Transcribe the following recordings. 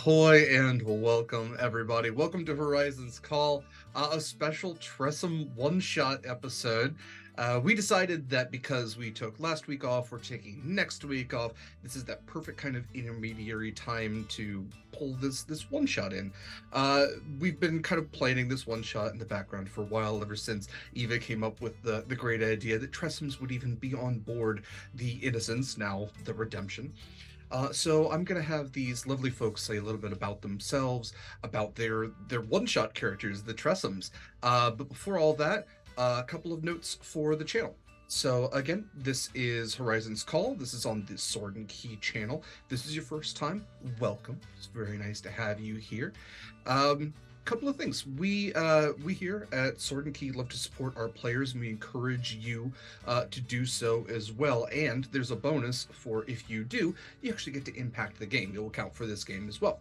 Ahoy and welcome, everybody. Welcome to Horizon's Call, a special Tressym one-shot episode. We decided that because we took last week off, we're taking next week off. This is that perfect kind of intermediary time to pull this one-shot in. We've been kind of planning this one-shot in the background for a while, ever since Eva came up with the great idea that Tressyms would even be on board the Innocence, now the Redemption. So I'm going to have these lovely folks say a little bit about themselves, about their one-shot characters, the Tressyms. But before all that, a couple of notes for the channel. So again, this is Horizon's Call. This is on the Sword and Key channel. This is your first time. Welcome. It's very nice to have you here. Couple of things. We here at Sword and Key love to support our players, and we encourage you to do so as well. And there's a bonus for if you do, you actually get to impact the game. It will count for this game as well.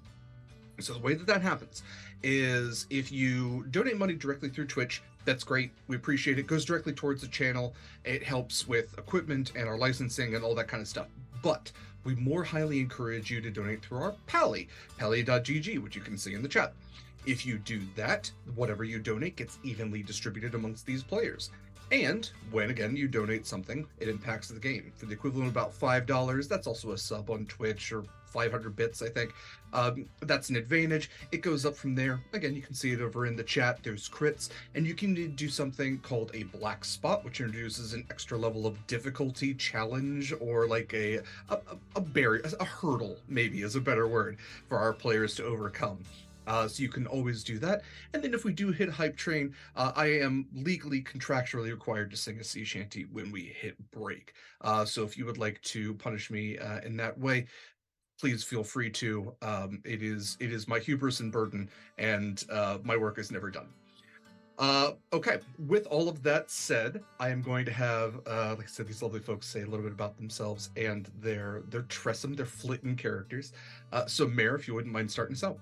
So the way that happens is if you donate money directly through Twitch, that's great. We appreciate it. It goes directly towards the channel. It helps with equipment and our licensing and all that kind of stuff. But we more highly encourage you to donate through our Pally, pally.gg, which you can see in the chat. If you do that, whatever you donate gets evenly distributed amongst these players. And when, again, you donate something, it impacts the game. For the equivalent of about $5, that's also a sub on Twitch, or 500 bits, I think. That's an advantage. It goes up from there. Again, you can see it over in the chat. There's crits, and you can do something called a black spot, which introduces an extra level of difficulty challenge, or like a barrier, a hurdle, maybe is a better word, for our players to overcome. So you can always do that. And then if we do hit Hype Train, I am legally, contractually required to sing a sea shanty when we hit break. So if you would like to punish me in that way, please feel free to. It is my hubris and burden, and my work is never done. Okay, with all of that said, I am going to have, like I said, these lovely folks say a little bit about themselves and their Tressym, their Flitten characters. So Mare, if you wouldn't mind starting us out.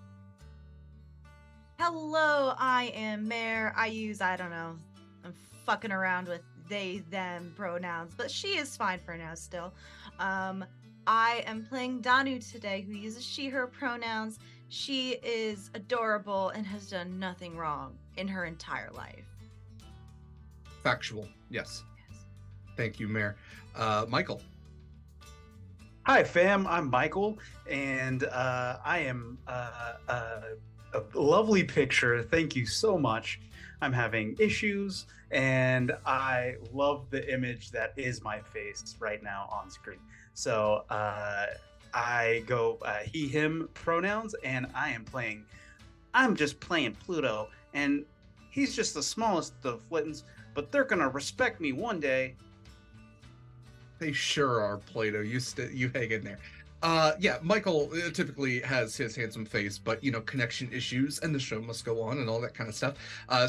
Hello, I am Mare. I don't know, I'm fucking around with they, them pronouns, but she is fine for now still. I am playing Danu today, who uses she, her pronouns. She is adorable and has done nothing wrong in her entire life. Factual, yes. Thank you, Mare. Mikyl. Hi, fam. I'm Mikyl, and I am a lovely picture. Thank you so much. I'm having issues, and I love the image that is my face right now on screen. So I go he, him pronouns, and I'm just playing Pluto, and he's just the smallest of flittens, but they're gonna respect me one day. They sure are, Plato. You hang in there. Yeah, Mikyl typically has his handsome face, but, you know, connection issues, and the show must go on and all that kind of stuff.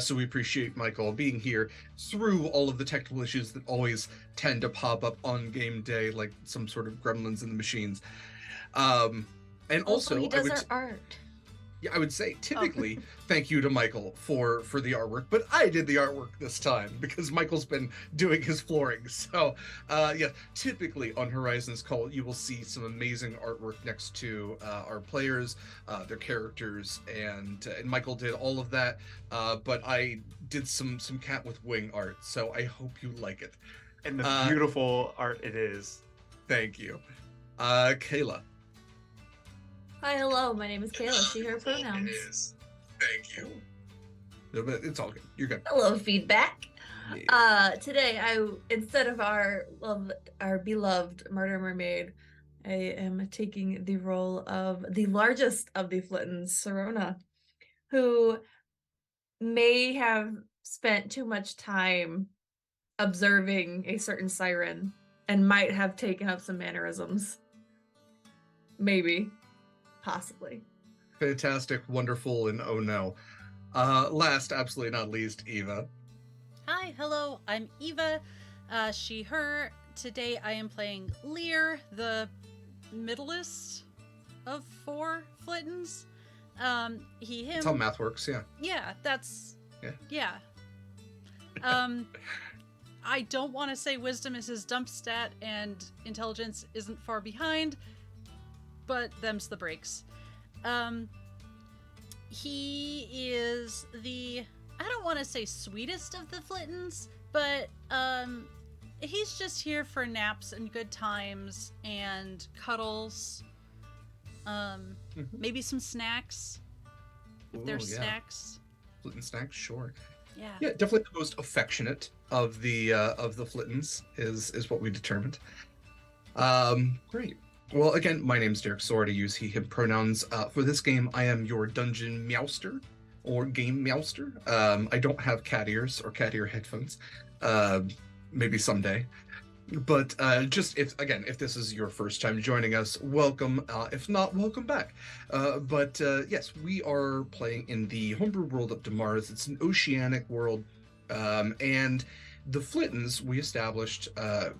So we appreciate Mikyl being here through all of the technical issues that always tend to pop up on game day, like some sort of gremlins in the machines. And also, he does our art. Yeah, I would say typically thank you to Mikyl for the artwork, but I did the artwork this time because Mykyl's been doing his flooring. So yeah, typically on Horizon's Call, you will see some amazing artwork next to our players, their characters, and Mikyl did all of that. But I did some cat with wing art, so I hope you like it. And the beautiful art it is. Thank you. Kaila. Hi, hello. My name is Kaila. She, her pronouns. Thank you. It's all good. You're good. Hello, feedback. Yeah. Today, instead of our beloved murder mermaid, I am taking the role of the largest of the Flittens, Serona, who may have spent too much time observing a certain siren and might have taken up some mannerisms. Maybe. Possibly. Fantastic, wonderful, and oh no. Last, absolutely not least, Eva. Hi, hello, I'm Eva, she, her. Today I am playing Lear, the middlest of 4 Flittens. He, him. That's how math works, yeah. Yeah, that's... Yeah. I don't want to say wisdom is his dump stat and intelligence isn't far behind, but them's the breaks. He is the, I don't want to say sweetest of the Flittens, but he's just here for naps and good times and cuddles. Maybe some snacks. If there's snacks. Flitten snacks, sure. Yeah. Yeah, definitely the most affectionate of the Flittens is what we determined. Great. Well, again, my name's Derek Sword. I use he, him pronouns. For this game, I am your dungeon meowster or game meowster. I don't have cat ears or cat ear headphones. Maybe someday. But just if this is your first time joining us, welcome. If not, welcome back. But yes, we are playing in the homebrew world of Damaris. It's an oceanic world, and the Flittens we established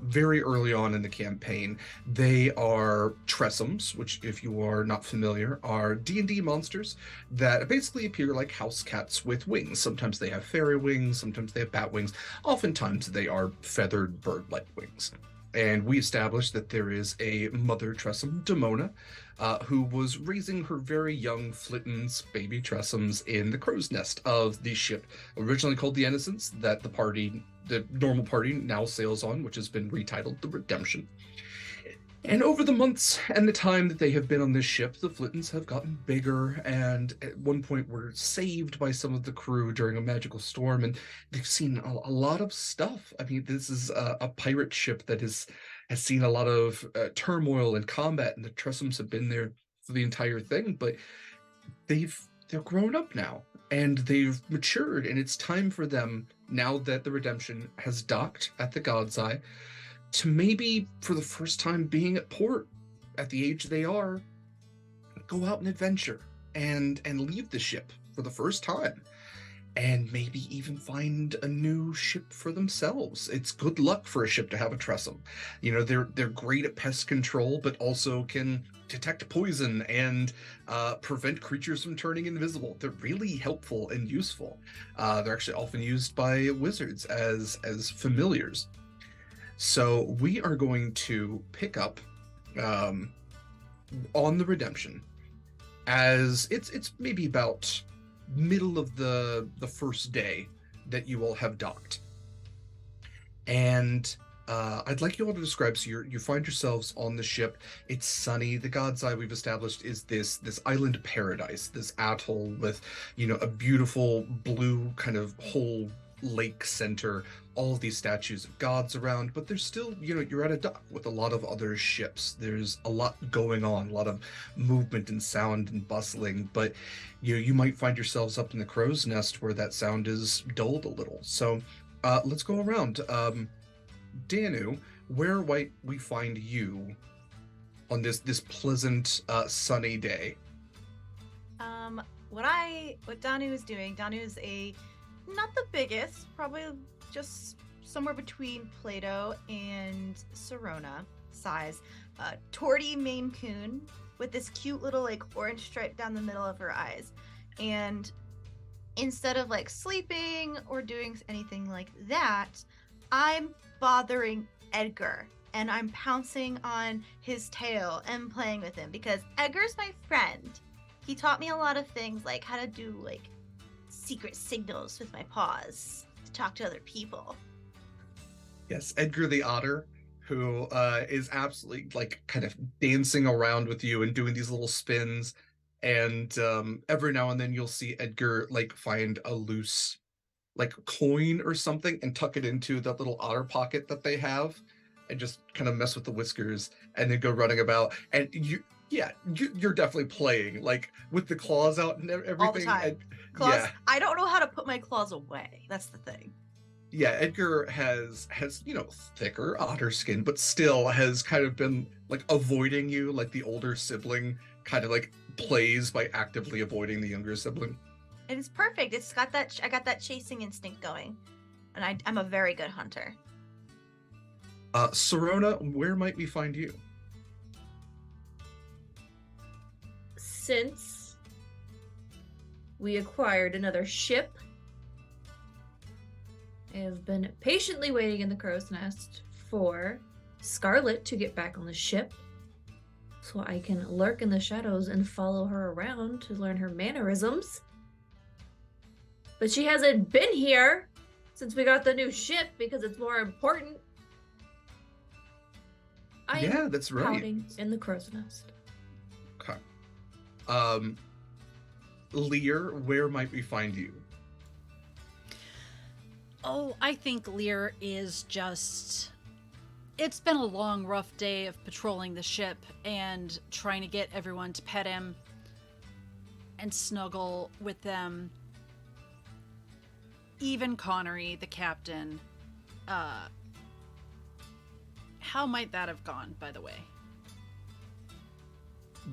very early on in the campaign. They are tressyms, which, if you are not familiar, are D&D monsters that basically appear like house cats with wings. Sometimes they have fairy wings, sometimes they have bat wings. Oftentimes they are feathered bird-like wings. And we established that there is a mother tressym, Demona, who was raising her very young Flittens, baby tressyms, in the crow's nest of the ship originally called the Innocents, that the normal party now sails on, which has been retitled the Redemption. And over the months and the time that they have been on this ship, the Flittens have gotten bigger, and at one point were saved by some of the crew during a magical storm, and they've seen a lot of stuff. I mean, this is a pirate ship that has seen a lot of turmoil and combat, and the Tressyms have been there for the entire thing, but they're grown up now, and they've matured, and it's time for them, now that the Redemption has docked at the God's Eye, to maybe, for the first time being at port, at the age they are, go out and adventure, and leave the ship for the first time, and maybe even find a new ship for themselves. It's good luck for a ship to have a tressym. You know, they're great at pest control, but also can detect poison and prevent creatures from turning invisible. They're really helpful and useful. They're actually often used by wizards as familiars. So we are going to pick up on the Redemption, as it's maybe about middle of the first day that you all have docked. And I'd like you all to describe, so you find yourselves on the ship. It's sunny. The God's Eye, we've established, is this island paradise, this atoll with, you know, a beautiful blue kind of whole lake center, all of these statues of gods around, but there's still, you know, you're at a dock with a lot of other ships. There's a lot going on, a lot of movement and sound and bustling, but you might find yourselves up in the crow's nest where that sound is dulled a little. So let's go around. Danu, where might we find you on this pleasant sunny day? What Danu is doing, Danu is not the biggest, probably just somewhere between Plato and Serona size. Torty Maine Coon with this cute little like orange stripe down the middle of her eyes. And instead of like sleeping or doing anything like that, I'm bothering Edgar and I'm pouncing on his tail and playing with him because Edgar's my friend. He taught me a lot of things, like how to do like secret signals with my paws to talk to other people. Yes, Edgar the Otter, who is absolutely like kind of dancing around with you and doing these little spins, and every now and then you'll see Edgar like find a loose like coin or something and tuck it into that little otter pocket that they have and just kind of mess with the whiskers and then go running about. And you're definitely playing like with the claws out and everything. All the time. And, claws. yeah. I don't know how to put my claws away. That's the thing. Yeah, Edgar has thicker otter skin, but still has kind of been like avoiding you, like the older sibling kind of like plays by actively avoiding the younger sibling. And it's perfect. It's got that. I got that chasing instinct going, and I'm a very good hunter. Serona, where might we find you? Since we acquired another ship, I have been patiently waiting in the crow's nest for Scarlet to get back on the ship. so I can lurk in the shadows and follow her around to learn her mannerisms. But she hasn't been here since we got the new ship because it's more important. I Yeah, am that's right. pouting in the crow's nest. Okay. Lear, where might we find you? Oh, I think Lear is just... It's been a long, rough day of patrolling the ship and trying to get everyone to pet him and snuggle with them. Even Connery, the captain. How might that have gone, by the way?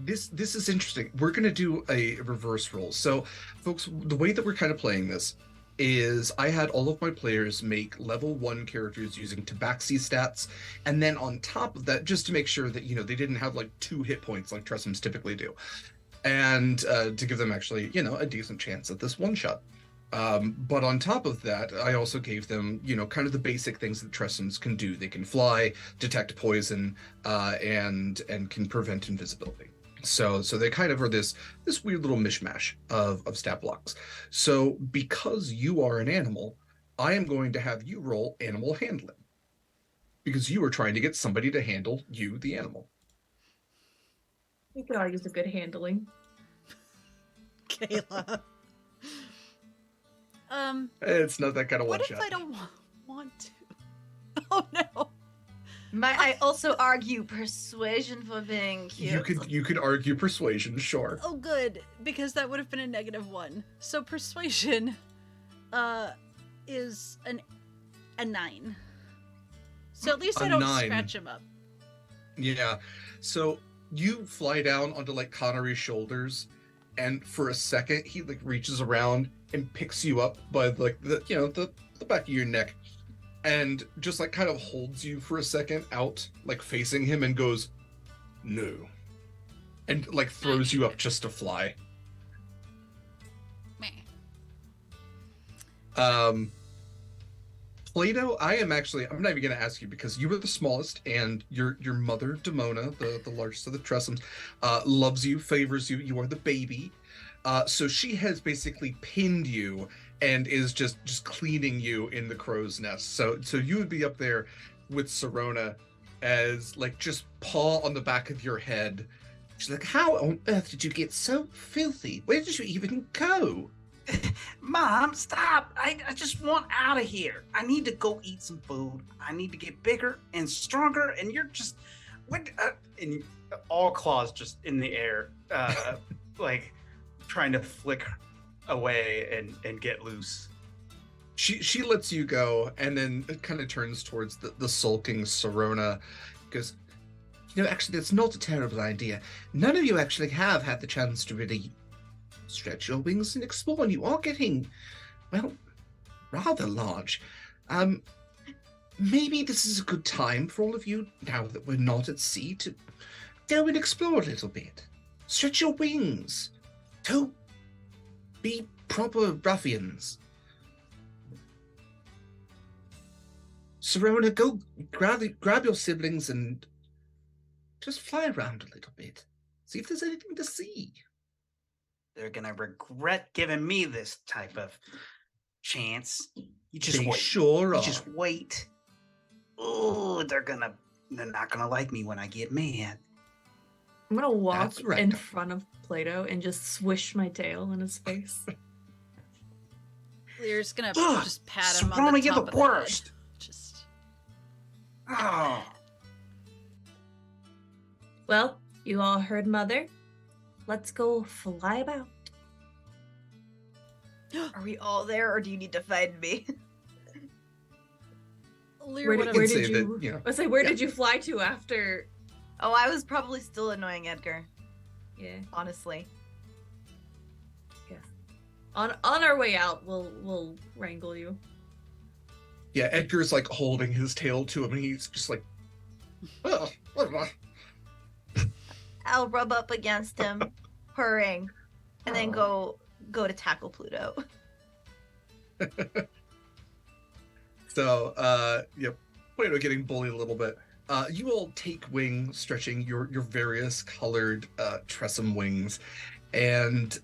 This is interesting. We're going to do a reverse roll. So, folks, the way that we're kind of playing this is I had all of my players make level 1 characters using tabaxi stats, and then on top of that, just to make sure that, you know, they didn't have like 2 hit points like tressyms typically do, and to give them actually, you know, a decent chance at this one shot. But on top of that, I also gave them, you know, kind of the basic things that tressyms can do. They can fly, detect poison, and can prevent invisibility. So they kind of are this weird little mishmash of stat blocks. So because you are an animal, I am going to have you roll animal handling, because you are trying to get somebody to handle you, the animal. You could all use a good handling. Kaila. It's not that kind of one what shot. if I don't want to? Oh no. Might I also argue persuasion for being cute? You could argue persuasion, sure. Oh good, because that would have been a -1. So persuasion is a 9. So at least I don't 9. scratch him up. Yeah. So you fly down onto like Connery's shoulders, and for a second he like reaches around and picks you up by like the, you know, the back of your neck, and just like kind of holds you for a second out, like facing him, and goes, "No," and like throws you up just to fly. Meh. Plato, I'm not even going to ask you because you were the smallest, and your mother, Demona, the largest of the tressyms, loves you, favors you. You are the baby. So she has basically pinned you and is just cleaning you in the crow's nest. So you would be up there with Sirona as like just paw on the back of your head. She's like, "How on earth did you get so filthy? Where did you even go?" Mom, stop! I just want out of here. I need to go eat some food. I need to get bigger and stronger. And you're just, what? And all claws just in the air, like trying to flick away and get loose. She lets you go, and then it kind of turns towards the sulking Sirona, goes, "You know, actually, that's not a terrible idea. None of you actually have had the chance to really stretch your wings and explore, and you are getting, well, rather large. Maybe this is a good time for all of you, now that we're not at sea, to go and explore a little bit. Stretch your wings. Don't be proper ruffians. Sirona, go grab your siblings and just fly around a little bit. See if there's anything to see." They're gonna regret giving me this type of chance. You just They wait. sure You are. just wait. Oh, they're not gonna like me when I get mad. I'm gonna walk That's right. in front of Plato and just swish my tail in his face. Lear's gonna Ugh, just pat him on Sirona, the you're top the of the head. worst. Just Oh, Well, you all heard Mother. Let's go fly about. Are we all there, or do you need to find me? Lear Where would did, have where say did that, you? you know, I say, where yeah. did you fly to after? Oh, I was probably still annoying Edgar, Yeah. honestly. On our way out, we'll wrangle you. Yeah, Edgar's like holding his tail to him, and he's just like, "Oh, I'll rub up against him, purring, and then go to tackle Pluto. So, Plato getting bullied a little bit. you all take wing, stretching your various colored tressym wings, and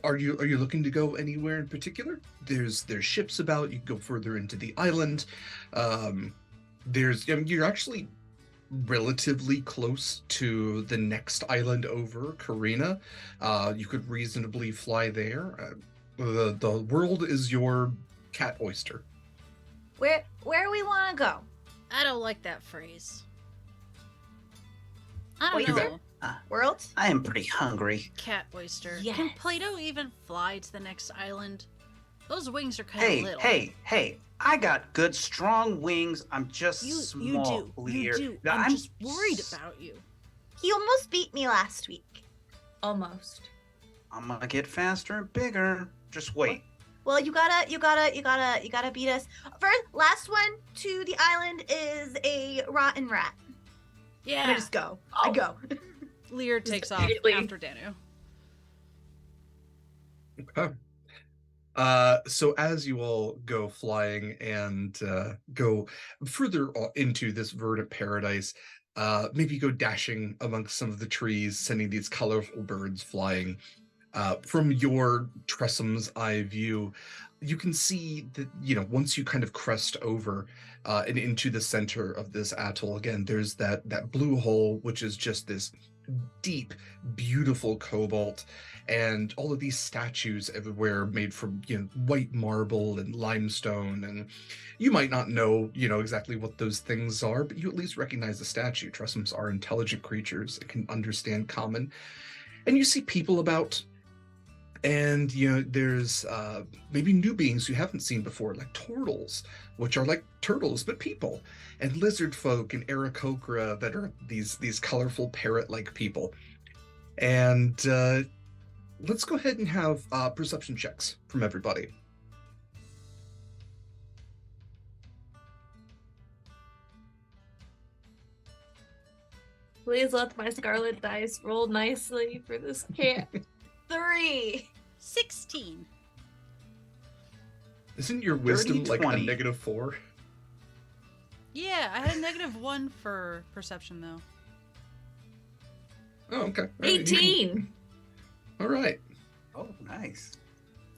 are you looking to go anywhere in particular? There's ships about. You can go further into the island. You're actually relatively close to the next island over, Karina. You could reasonably fly there. The world is your cat oyster. Where we want to go? I don't like that phrase. I Wait, don't is know. World? I am pretty hungry. Cat oyster. Yes. Can Plato even fly to the next island? Those wings are kind of Hey, little. hey! I got good, strong wings. I'm just small. You do. Now, I'm just worried about you. He almost beat me last week. Almost. I'm gonna get faster and bigger. Just wait. Well, you gotta beat us. First, last one to the island is a rotten rat. Yeah. I just go. I go. Lear takes off immediately. after Danu. Okay. So as you all go flying and go further into this verdant paradise, maybe go dashing amongst some of the trees, sending these colorful birds flying. From your tressym's eye view, you can see that, once you kind of crest over and into the center of this atoll, again, there's that blue hole, which is just this deep, beautiful cobalt, and all of these statues everywhere made from white marble and limestone. And you might not know exactly what those things are, but you at least recognize the statue. Tressyms are intelligent creatures that can understand common. And you see people about, and there's maybe new beings you haven't seen before, like turtles, which are like turtles but people, and lizard folk and aarakocra that are these colorful parrot-like people. And let's go ahead and have perception checks from everybody. Please let my scarlet dice roll nicely for this cat. 3. 16. Isn't your wisdom 30, like a 20. -4? Yeah, I had a -1 for perception though. Oh, okay. All right, you can- 18. all right. Oh, nice.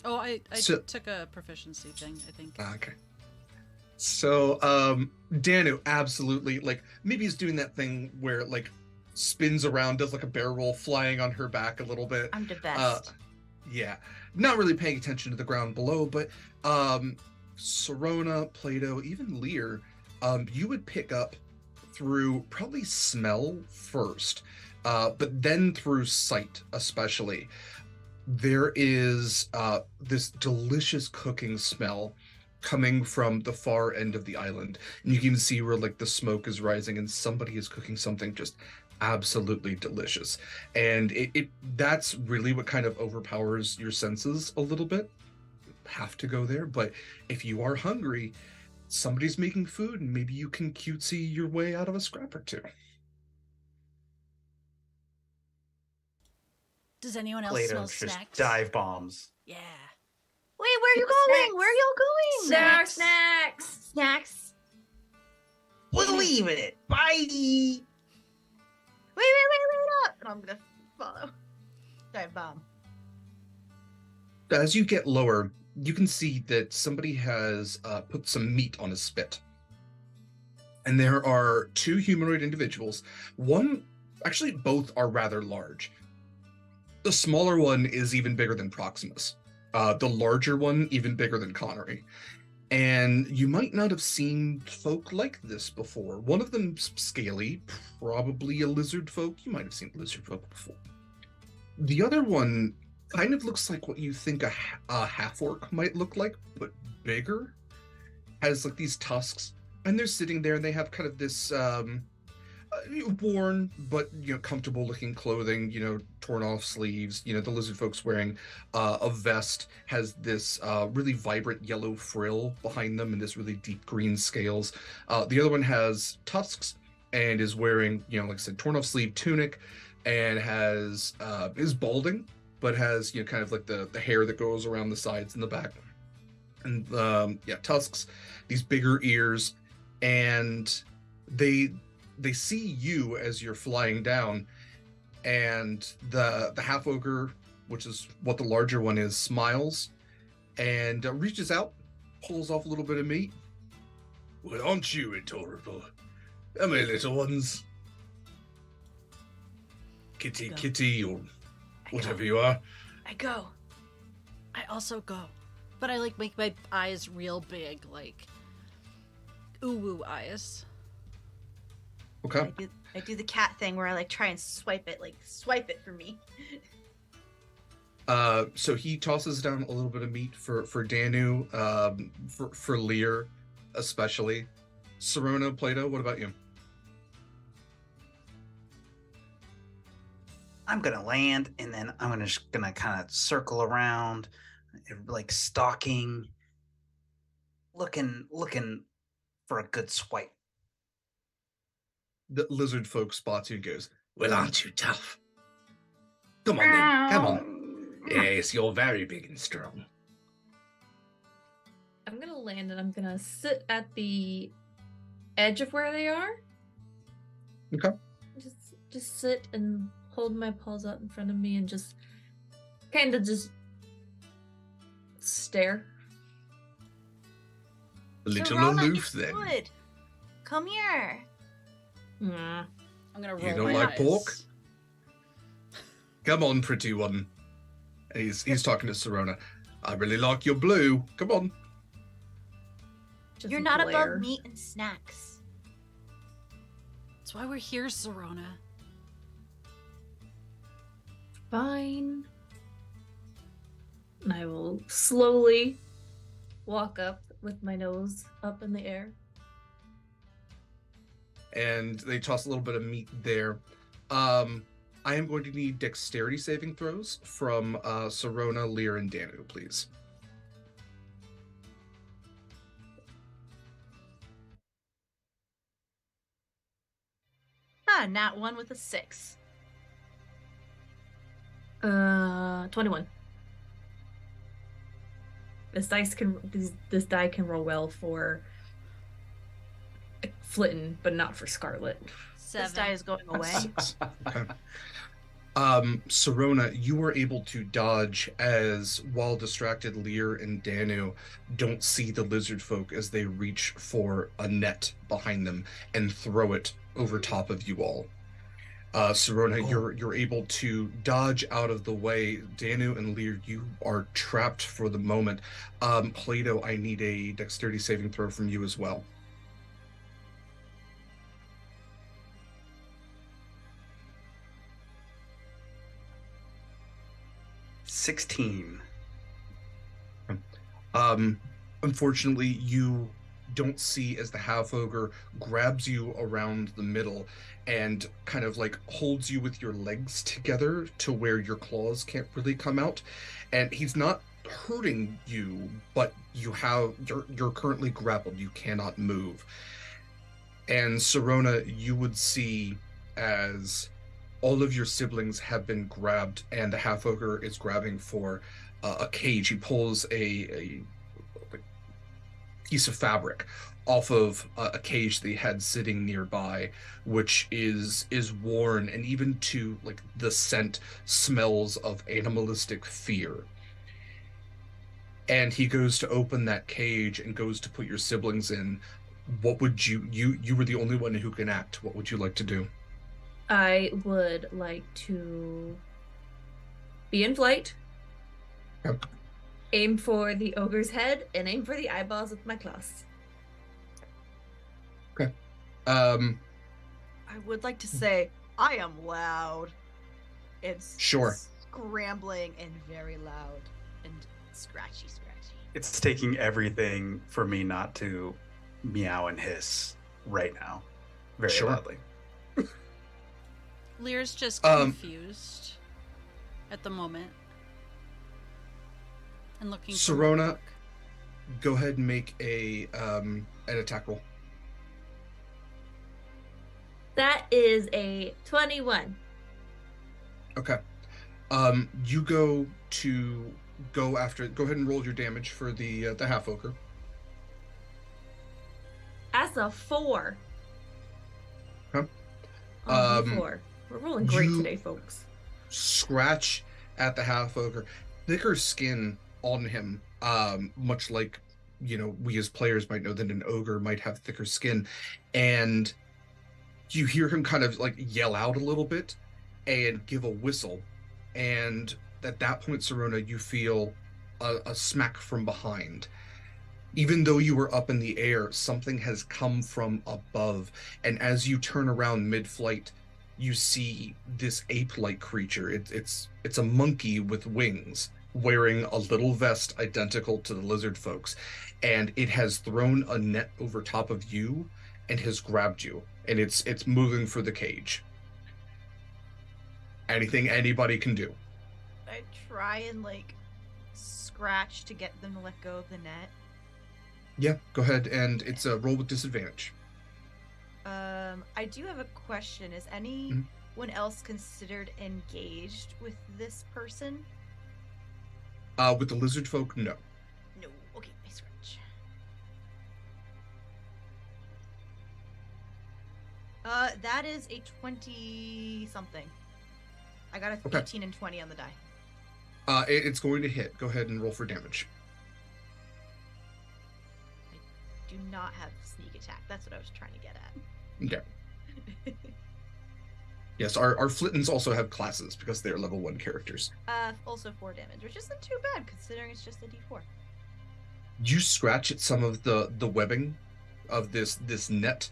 Oh, I So- took a proficiency thing, I think. Okay. So, Danu, absolutely, like, maybe he's doing that thing where, like, spins around, does like a barrel roll, flying on her back a little bit. I'm the best. Yeah. Not really paying attention to the ground below, but, Serona, Plato, even Lear, you would pick up through probably smell first, but then through sight, especially. There is this delicious cooking smell coming from the far end of the island, and you can even see where like the smoke is rising and somebody is cooking something just absolutely delicious. And it that's really what kind of overpowers your senses a little bit. You have to go there, but if you are hungry, somebody's making food and maybe you can cutesy your way out of a scrap or two. Does anyone else Plato smell just snacks? dive bombs. Yeah. Wait, where are you Snacks. going? Where are y'all going? Snacks. Snacks. Believe it. Bye. Wait up. And I'm gonna follow. Dive bomb. As you get lower, you can see that somebody has put some meat on a spit. And there are 2 humanoid individuals. One, actually both are rather large. The smaller one is even bigger than Proximus. The larger one, even bigger than Connery. And you might not have seen folk like this before. One of them's scaly, probably a lizard folk. You might have seen lizard folk before. The other one kind of looks like what you think a half-orc might look like, but bigger. Has like these tusks, and they're sitting there, and they have kind of this worn but comfortable looking clothing, torn off sleeves. The lizard folks wearing a vest, has this really vibrant yellow frill behind them and this really deep green scales. The other one has tusks and is wearing, like I said, torn off sleeve tunic, and has is balding, but has kind of like the hair that goes around the sides and the back, and tusks, these bigger ears, and they see you as you're flying down, and the half ogre, which is what the larger one is, smiles and reaches out, pulls off a little bit of meat. Well, aren't you adorable? Come here, little ones. Kitty, Go. kitty, or I go. whatever you are. I go. I also go, but I like make my eyes real big, like ooh eyes. Okay. I do the cat thing where I like try and swipe it for me. So he tosses down a little bit of meat for Danu, for Lear, especially. Sirona, Plato, what about you? I'm gonna land, and then I'm just gonna kind of circle around, like stalking, looking for a good swipe. The lizard folk spots you and goes, well, aren't you tough? Come on then, come on. Yes, you're very big and strong. I'm gonna land and I'm gonna sit at the edge of where they are. Okay. Just sit and hold my paws out in front of me and just kind of just stare. A little Sirona, aloof it's then. good. Come here. Mm. I'm gonna roll You don't my like eyes. pork? Come on, pretty one. And he's talking to Sirona. I really like your blue. Come on. Just You're not glare. above meat and snacks. That's why we're here, Sirona. Fine. And I will slowly walk up with my nose up in the air. And they toss a little bit of meat there. I am going to need dexterity saving throws from Sirona, Lear, and Danu, please. Nat 1 with a 6. 21. This die can roll well for Flitten, but not for Scarlet. This die is going away. Okay. Sirona, you were able to dodge as, while distracted, Lear and Danu don't see the lizard folk as they reach for a net behind them and throw it over top of you all. Sirona, you're able to dodge out of the way. Danu and Lear, you are trapped for the moment. Plato, I need a dexterity saving throw from you as well. 16. Unfortunately, you don't see as the half ogre grabs you around the middle and kind of like holds you with your legs together to where your claws can't really come out. And he's not hurting you, but you're currently grappled. You cannot move. And Sirona, you would see as all of your siblings have been grabbed, and the half ogre is grabbing for a cage. He pulls a piece of fabric off of a cage they had sitting nearby, which is worn, and even to like the scent smells of animalistic fear. And he goes to open that cage and goes to put your siblings in. What would you were the only one who can act. What would you like to do? I would like to be in flight, Yep. aim for the ogre's head, and aim for the eyeballs with my claws. I would like to say I am loud. It's Sure. scrambling and very loud and scratchy. It's taking everything for me not to meow and hiss right now. Very Sure. loudly. Lear's just confused at the moment. And looking for my Sirona, book. go ahead and make an attack roll. That is a 21. Okay. You go ahead and roll your damage for the half ogre. That's a 4. Okay. Oh, D4. We're rolling great you- today, folks. Scratch at the half ogre. Thicker skin on him, much like we as players might know that an ogre might have thicker skin, and you hear him kind of like yell out a little bit and give a whistle, and at that point, Serona, you feel a smack from behind. Even though you were up in the air, something has come from above, and as you turn around mid-flight, you see this ape-like creature. It's a monkey with wings, wearing a little vest identical to the lizard folks, and it has thrown a net over top of you and has grabbed you, and it's moving for the cage. Anything anybody can do. I try and scratch to get them to let go of the net. Yeah, go ahead, and it's a roll with disadvantage. I do have a question. Is anyone else considered engaged with this person? With the lizard folk, no. No. Okay, I scratch. That is a 20-something. I got a 18 and 20 on the die. It's going to hit. Go ahead and roll for damage. Do not have sneak attack. That's what I was trying to get at. Okay. Yes, our flittens also have classes because they're level 1 characters. Also 4 damage, which isn't too bad considering it's just a D4. You scratch at some of the webbing of this net,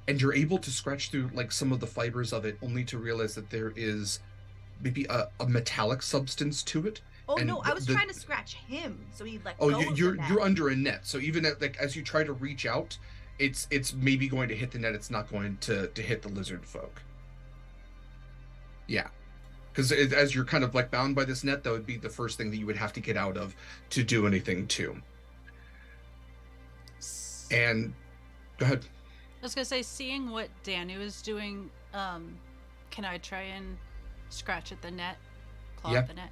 and you're able to scratch through some of the fibers of it, only to realize that there is maybe a metallic substance to it. Oh and no, I was trying to scratch him so he let go. Oh, of you're the net. you're under a net, so even as you try to reach out, it's maybe going to hit the net. It's not going to hit the lizard folk. Yeah, because as you're kind of bound by this net, that would be the first thing that you would have to get out of to do anything to. And go ahead. I was gonna say, seeing what Danu is doing, can I try and scratch at the net, claw at the net?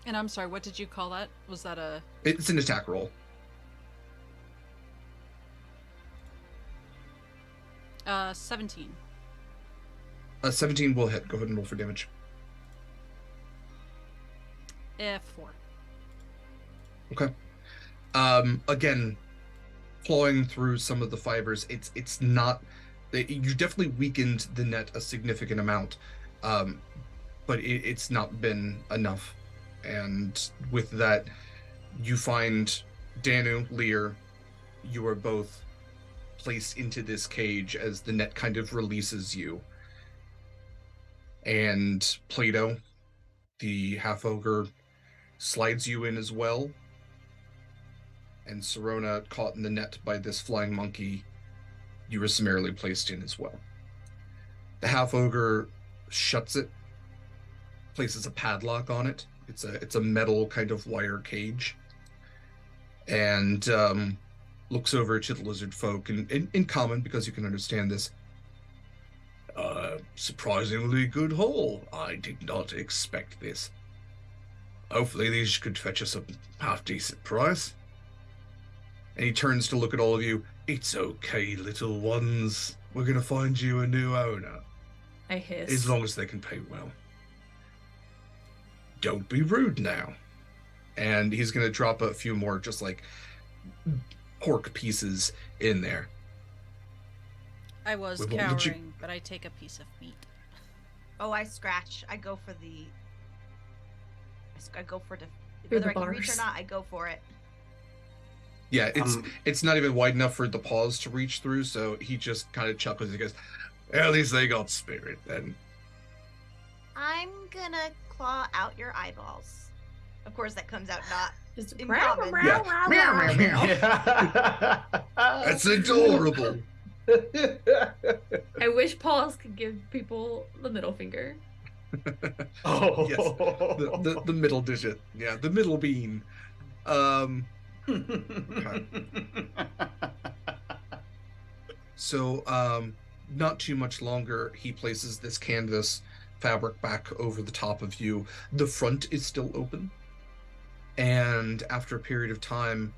And I'm sorry, what did you call that? Was that a... It's an attack roll. 17. 17 will hit. Go ahead and roll for damage. 4. Okay. Again, clawing through some of the fibers, it's not... You definitely weakened the net a significant amount, but it's not been enough. And with that, you find Danu, Lear, you are both placed into this cage as the net kind of releases you. And Plato, the half-ogre, slides you in as well. And Serona, caught in the net by this flying monkey, you were summarily placed in as well. The half-ogre shuts it, places a padlock on it. It's a metal kind of wire cage, and looks over to the lizard folk in common, because you can understand this. Surprisingly good haul. I did not expect this. Hopefully these could fetch us a half-decent price. And he turns to look at all of you. It's okay, little ones. We're going to find you a new owner. I hiss. As long as they can pay well. Don't be rude now. And he's going to drop a few more just pork pieces in there. I was cowering, but I take a piece of meat. Oh, I scratch. I go for the... I go for Through whether the I can reach or bars. not, I go for it. Yeah, it's not even wide enough for the paws to reach through, so he just kind of chuckles. He goes, at least they got spirit then. I'm gonna claw out your eyeballs. Of course, that comes out not Just in meow, common. meow, Yeah. meow, meow, meow. Yeah. That's adorable. I wish paws could give people the middle finger. Oh. Yes, the middle digit. Yeah, the middle bean. So, not too much longer, he places this canvas fabric back over the top of you. The front is still open. And after a period of time,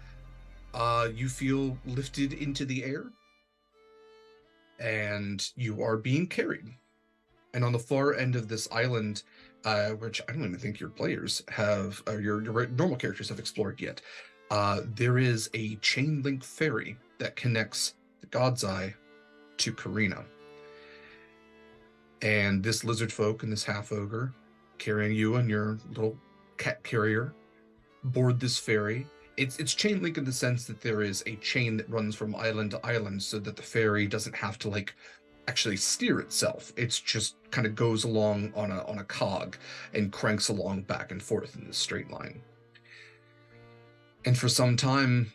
you feel lifted into the air. and you are being carried. And on the far end of this island, which I don't even think your players have, or your normal characters have explored yet, there is a chain link ferry that connects the God's Eye to Karina. And this lizard folk and this half ogre carrying you and your little cat carrier board this ferry. It's chain link in the sense that there is a chain that runs from island to island so that the ferry doesn't have to like actually steer itself. It's just kind of goes along on a cog and cranks along back and forth in this straight line. And for some time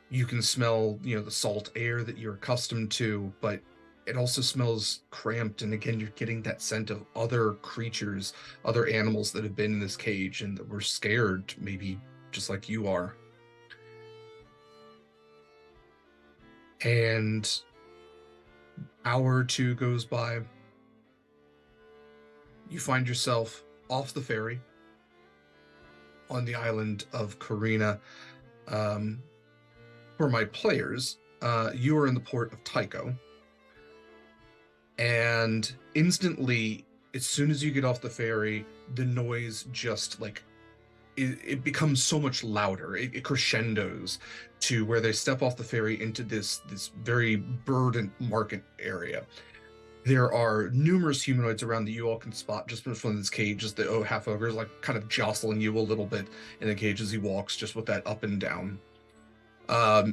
you can smell, the salt air that you're accustomed to, but it also smells cramped. And again, you're getting that scent of other creatures, other animals that have been in this cage and that were scared, maybe just like you are. And hour or two goes by. You find yourself off the ferry on the island of Karina. For my players, you are in the port of Tycho. And instantly, as soon as you get off the ferry, the noise just like it becomes so much louder. It crescendos to where they step off the ferry into this very bird market area. There are numerous humanoids around that you all can spot just from this cage, as the half ogre is like kind of jostling you a little bit in the cage as he walks, just with that up and down.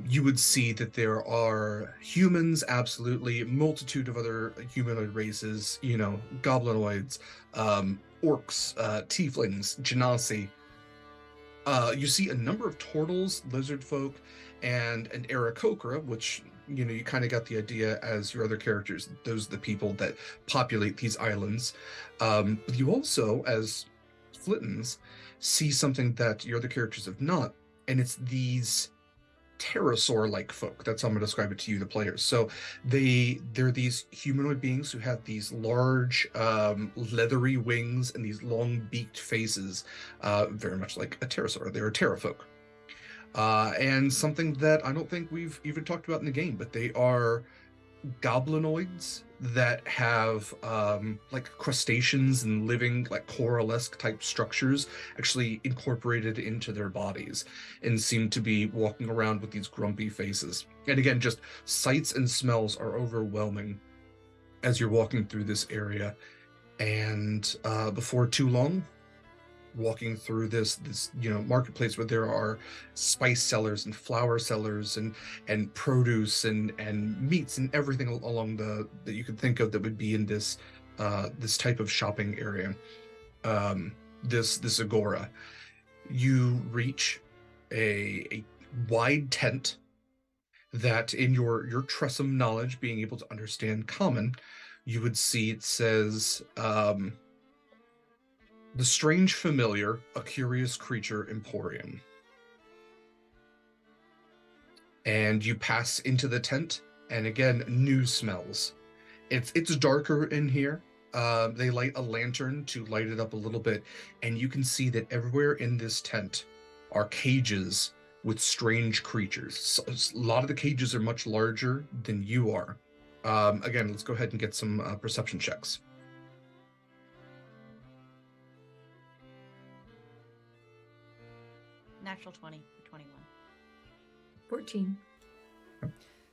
You would see that there are humans, absolutely, multitude of other humanoid races, goblinoids, orcs, tieflings, genasi. You see a number of turtles, lizard folk, and an Aarakocra, which, you kind of got the idea as your other characters. Those are the people that populate these islands. But you also, as flittens, see something that your other characters have not, and it's these pterosaur-like folk. That's how I'm going to describe it to you, the players. So they're these humanoid beings who have these large leathery wings and these long beaked faces, very much like a pterosaur. They're a pterofolk. And something that I don't think we've even talked about in the game, but they are goblinoids that have like crustaceans and living like coralesque type structures actually incorporated into their bodies, and seem to be walking around with these grumpy faces. And again, just sights and smells are overwhelming as you're walking through this area. And before too long, walking through this marketplace where there are spice sellers and flower sellers and produce and meats and everything along that you could think of that would be in this this type of shopping area, this agora. You reach a wide tent that, in your tressym knowledge, being able to understand common, you would see it says The Strange Familiar, a Curious Creature Emporium. And you pass into the tent, and again, new smells. It's darker in here. They light a lantern to light it up a little bit, and you can see that everywhere in this tent are cages with strange creatures. So a lot of the cages are much larger than you are. Again, let's go ahead and get some perception checks. Natural 20 for 21. 14.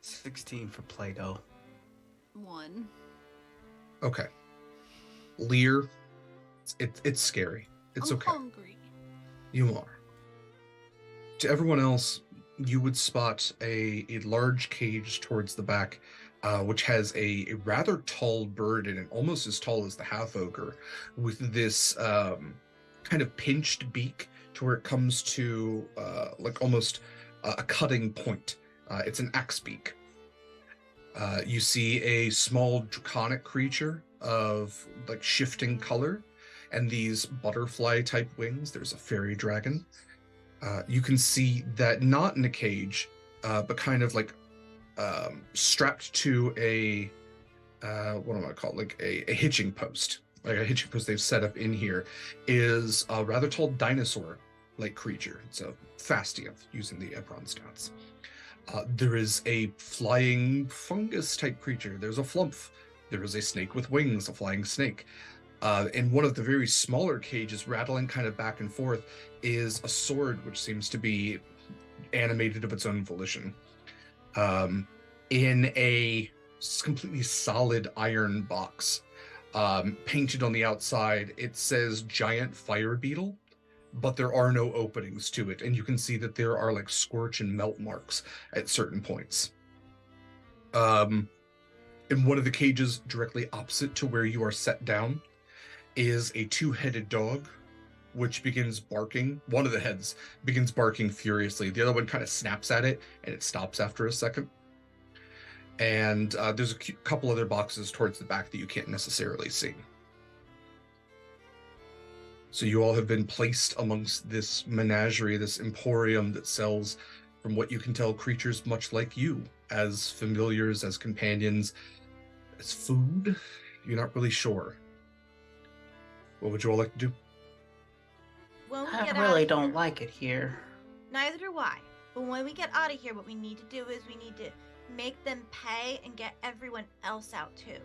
16 for Play-Doh. 1. Okay. Lear, it's scary. It's I'm okay. hungry. You are. To everyone else, you would spot a large cage towards the back, which has a rather tall bird in it, almost as tall as the half ogre, with this kind of pinched beak to where it comes to like almost a cutting point. It's an axe beak. You see a small draconic creature of like shifting color and these butterfly type wings. There's a fairy dragon. You can see that not in a cage, but kind of like strapped to a what am I call it? Like a hitching post. Like a hitching post they've set up in here is a rather tall dinosaur-like creature. It's a Fastia, using the Ebron stats. There is a flying fungus-type creature. There's a flumph. There is a snake with wings, a flying snake. In one of the very smaller cages, rattling kind of back and forth, is a sword which seems to be animated of its own volition. In a completely solid iron box, painted on the outside, it says giant fire beetle, but there are no openings to it, and you can see that there are like scorch and melt marks at certain points. In one of the cages directly opposite to where you are set down is a two-headed dog, which begins barking. One of the heads begins barking furiously. The other one kind of snaps at it, and it stops after a second. And there's a couple other boxes towards the back that you can't necessarily see. So you all have been placed amongst this menagerie, this emporium that sells, from what you can tell, creatures much like you, as familiars, as companions, as food. You're not really sure. What would you all like to do? When we I get really out don't here, like it here. Neither do I. But when we get out of here, what we need to do is we need to make them pay and get everyone else out too.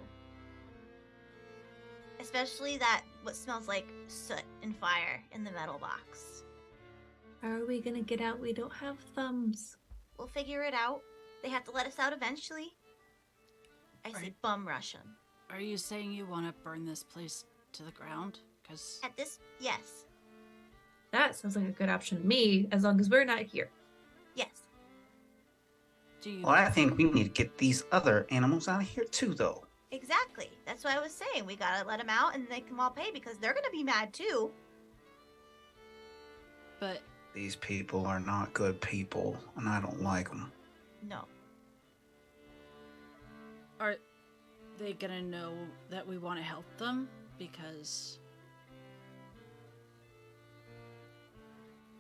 Especially that what smells like soot and fire in the metal box. How are we gonna get out? We don't have thumbs. We'll figure it out. They have to let us out eventually. I say Right. bum rush them. Are you saying you want to burn this place to the ground? Because At this, yes. That sounds like a good option to me, as long as we're not here. Yes. do you? Well, I think we need to get these other animals out of here too, though. Exactly. That's what I was saying. We gotta let them out and they can all pay because they're gonna be mad too. But These people are not good people, and I don't like them. No. are they gonna know that we want to help them? Because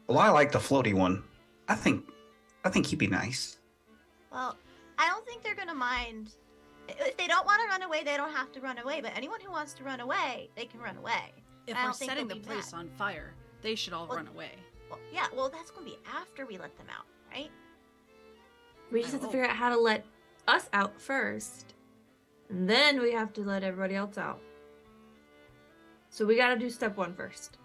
Well, I like the floaty one. I think he'd be nice. Well, I don't think they're gonna mind. If they don't want to run away, they don't have to run away. But anyone who wants to run away, they can run away. if I we're don't think setting they'll the be place mad. on fire, they should all Well, run away. Well, yeah. Well, that's gonna be after we let them out, right? We just I have to hope. figure out how to let us out first. And then we have to let everybody else out. So we gotta do step one first.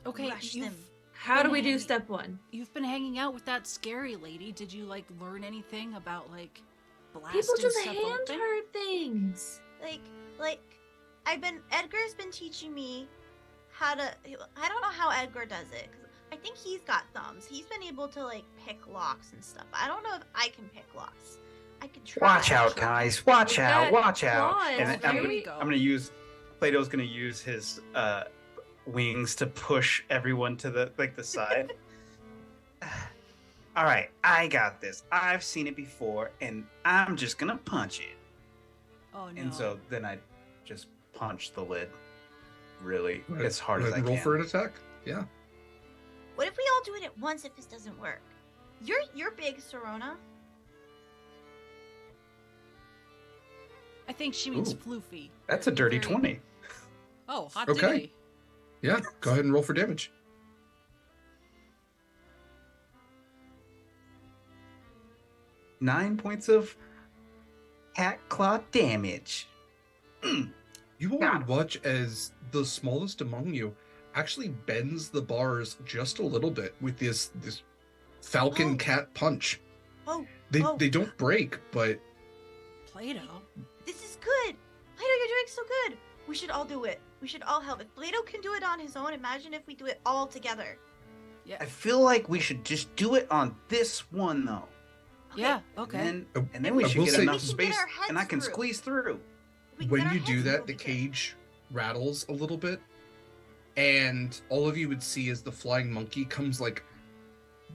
Okay, Rush you've, them. How do we do Hey. step one? you've been hanging out with that scary lady. Did you like learn anything about like blasting People just stuff hand open? her things. Like, Edgar's been teaching me how to. I don't know how Edgar does it. 'Cause I think he's got thumbs. He's been able to like pick locks and stuff. I don't know if I can pick locks. I could try. Watch out, guys! Watch We've out! got Watch out! claws, And Well, I'm, there we gonna, go. I'm gonna use Plato's gonna use his wings to push everyone to the side. All right, I got this. I've seen it before, and I'm just gonna punch it. Oh no! And so then I just punch the lid really Go ahead- as hard go as ahead I and roll can. for an attack. Yeah. What if we all do it at once if this doesn't work? You're big, Serona. I think she means Ooh. floofy. That's a dirty Very- 20. Oh, hot Okay. diggity. Yeah. Go ahead and roll for damage. Nine points of cat claw damage. You all Yeah. would watch as the smallest among you actually bends the bars just a little bit with this falcon Oh. cat punch. Oh, They oh. they don't break, but Play-Doh. this is good. Plato, you're doing so good. We should all do it. We should all help. If Plato can do it on his own, imagine if we do it all together. Yeah. I feel like we should just do it on this one, though. Okay. Yeah. Okay. And then we I should will get say- enough We can get space, our heads and I can through. squeeze through. If we can when get our you do heads that, through, the we'll be good. cage rattles a little bit, and all of you would see as the flying monkey comes like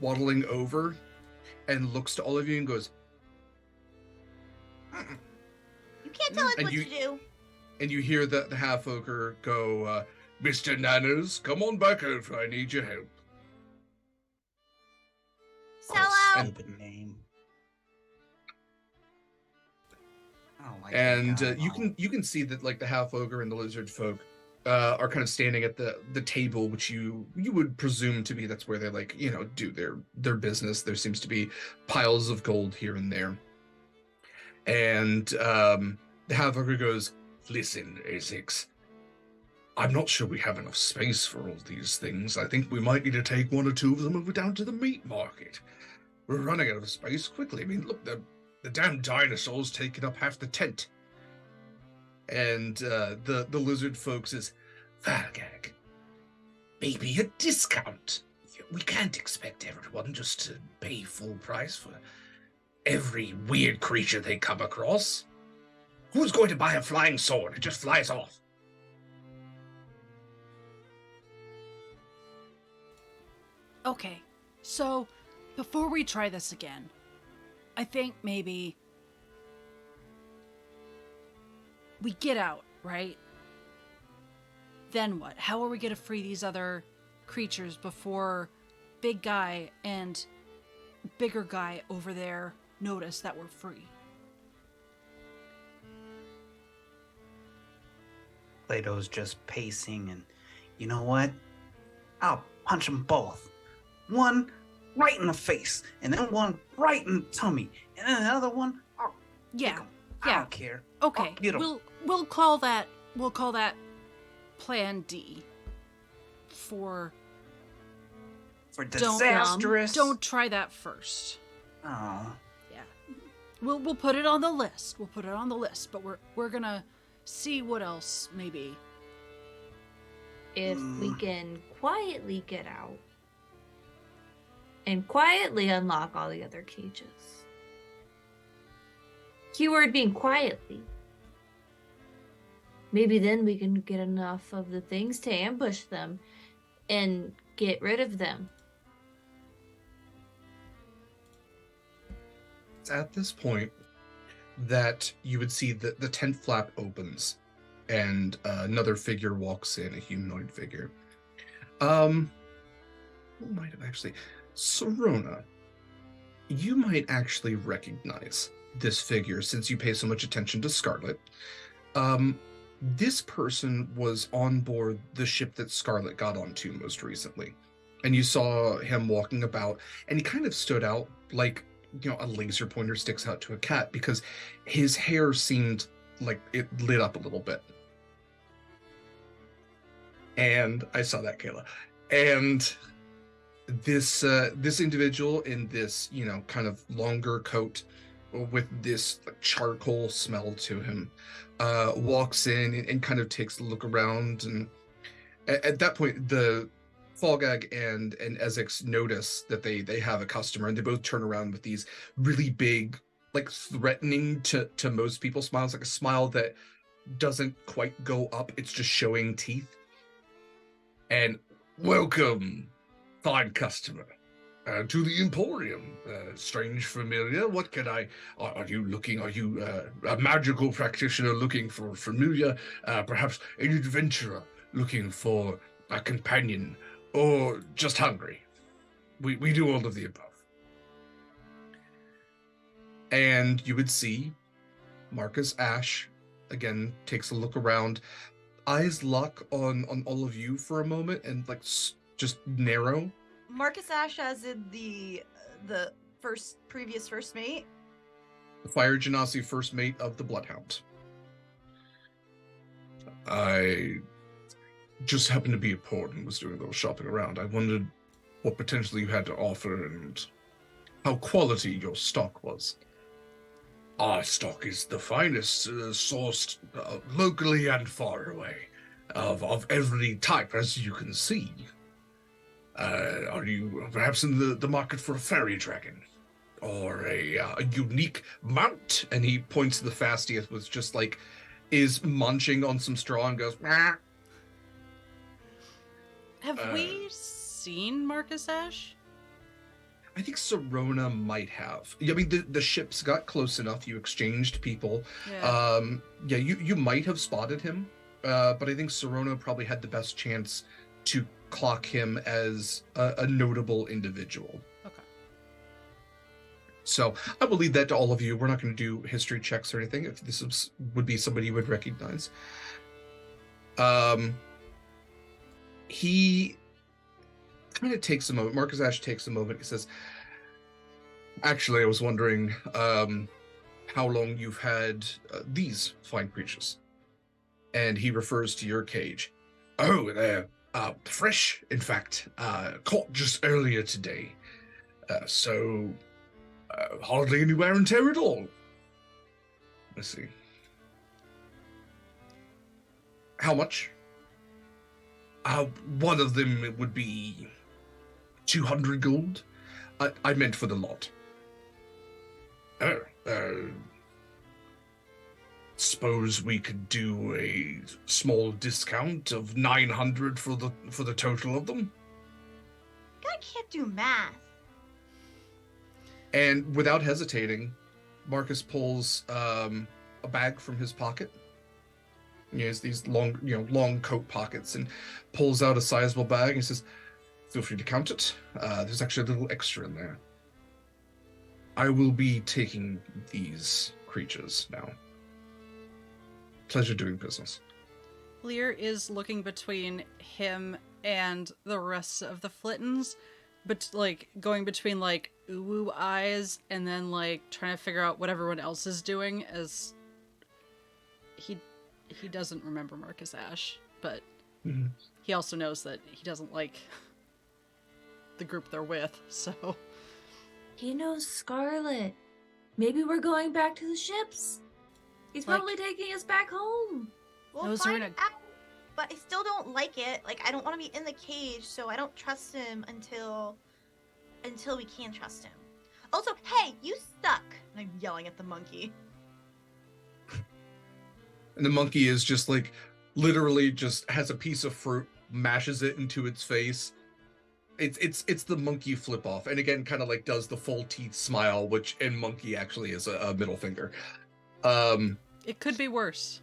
waddling over and looks to all of you and goes, "Mm-mm." You can't tell us And what you- to do. And you hear the half ogre go, "Mr. Nanners, come on back over. I need your help." Sell Oh, out. stupid name. I don't like that And guy at you all. can see that like the half ogre and the lizard folk are kind of standing at the table, which you would presume to be that's where they like, you know, do their business. There seems to be piles of gold here and there. And the Halfworker goes, "Listen, Essex, I'm not sure we have enough space for all these things. I think we might need to take one or two of them over down to the meat market. We're running out of space quickly. I mean, look, the damn dinosaurs taking up half the tent." And the lizard folks is, "Valgag, maybe a discount. We can't expect everyone just to pay full price for every weird creature they come across. Who's going to buy a flying sword? It just flies off." Okay, so before we try this again, I think maybe we get out, right? Then what? How are we going to free these other creatures before big guy and bigger guy over there notice that we're free? Plato's just pacing, and you know what? I'll punch them both. One right in the face, and then one right in the tummy, and then the other one, I'll kick 'em. I don't care. Okay. I'll get 'em. We'll call that Plan D for disastrous. Don't try that first. Oh. Yeah. We'll put it on the list. But we're gonna see what else maybe. If we can quietly get out and quietly unlock all the other cages. Keyword being quietly. Maybe then we can get enough of the things to ambush them and get rid of them. It's at this point that you would see the tent flap opens and another figure walks in, a humanoid figure. Who might have actually... Sirona, you might actually recognize this figure since you pay so much attention to Scarlet. This person was on board the ship that Scarlet got onto most recently. And you saw him walking about, and he kind of stood out like, you know, a laser pointer sticks out to a cat because his hair seemed like it lit up a little bit. And I saw that, Kaila. And this individual in this, you know, kind of longer coat with this like, charcoal smell to him walks in and kind of takes a look around. And at that point, the Falgag and Ezix notice that they have a customer, and they both turn around with these really big, like threatening to most people smiles, like a smile that doesn't quite go up, it's just showing teeth. And welcome, fine customer, to the Emporium. Strange familiar. What can are you a magical practitioner looking for familiar? Perhaps an adventurer looking for a companion, or just hungry? We do all of the above. And you would see Marcus Ash, again, takes a look around. Eyes lock on all of you for a moment and like just narrow. Marcus Ash as in the previous first mate? The Fire Genasi first mate of the Bloodhound. I just happened to be at port and was doing a little shopping around. I wondered what potentially you had to offer and how quality your stock was. Our stock is the finest, sourced locally and far away, of every type, as you can see. Are you perhaps in the market for a fairy dragon? Or a unique mount? And he points to the Fastius, which just like is munching on some straw and goes, "Mah." Have we seen Marcus Ash? I think Sirona might have. I mean, the ships got close enough. You exchanged people. Yeah. You might have spotted him, but I think Sirona probably had the best chance to clock him as a notable individual. Okay. So I will leave that to all of you. We're not going to do history checks or anything. If this would be somebody you would recognize. he kind of takes a moment. Marcus Ash takes a moment. He says, actually, I was wondering how long you've had these fine creatures. And he refers to your cage. Oh, they're fresh, in fact. Caught just earlier today. So hardly any wear and tear at all. Let's see. How much? One of them would be 200 gold. I meant for the lot. Suppose we could do a small discount of 900 for the total of them. I can't do math. And without hesitating, Marcus pulls a bag from his pocket. He has these long coat pockets, and pulls out a sizable bag. He says, "Feel free to count it. There's actually a little extra in there. I will be taking these creatures now. Pleasure doing business." Lear is looking between him and the rest of the Flittens, but like going between like ooh eyes and then like trying to figure out what everyone else is doing, as he doesn't remember Marcus Ash, but he also knows that he doesn't like the group they're with, so He knows Scarlet. Maybe we're going back to the ships. He's Like- probably taking us back home. We'll Those are find in out. But I still don't like it. Like, I don't want to be in the cage, so I don't trust him until we can trust him. Also, hey, you suck! And I'm yelling at the monkey. And the monkey is just like, literally just has a piece of fruit, mashes it into its face. It's the monkey flip off, and again, kind of like does the full teeth smile, which in monkey actually is a middle finger. it could be worse.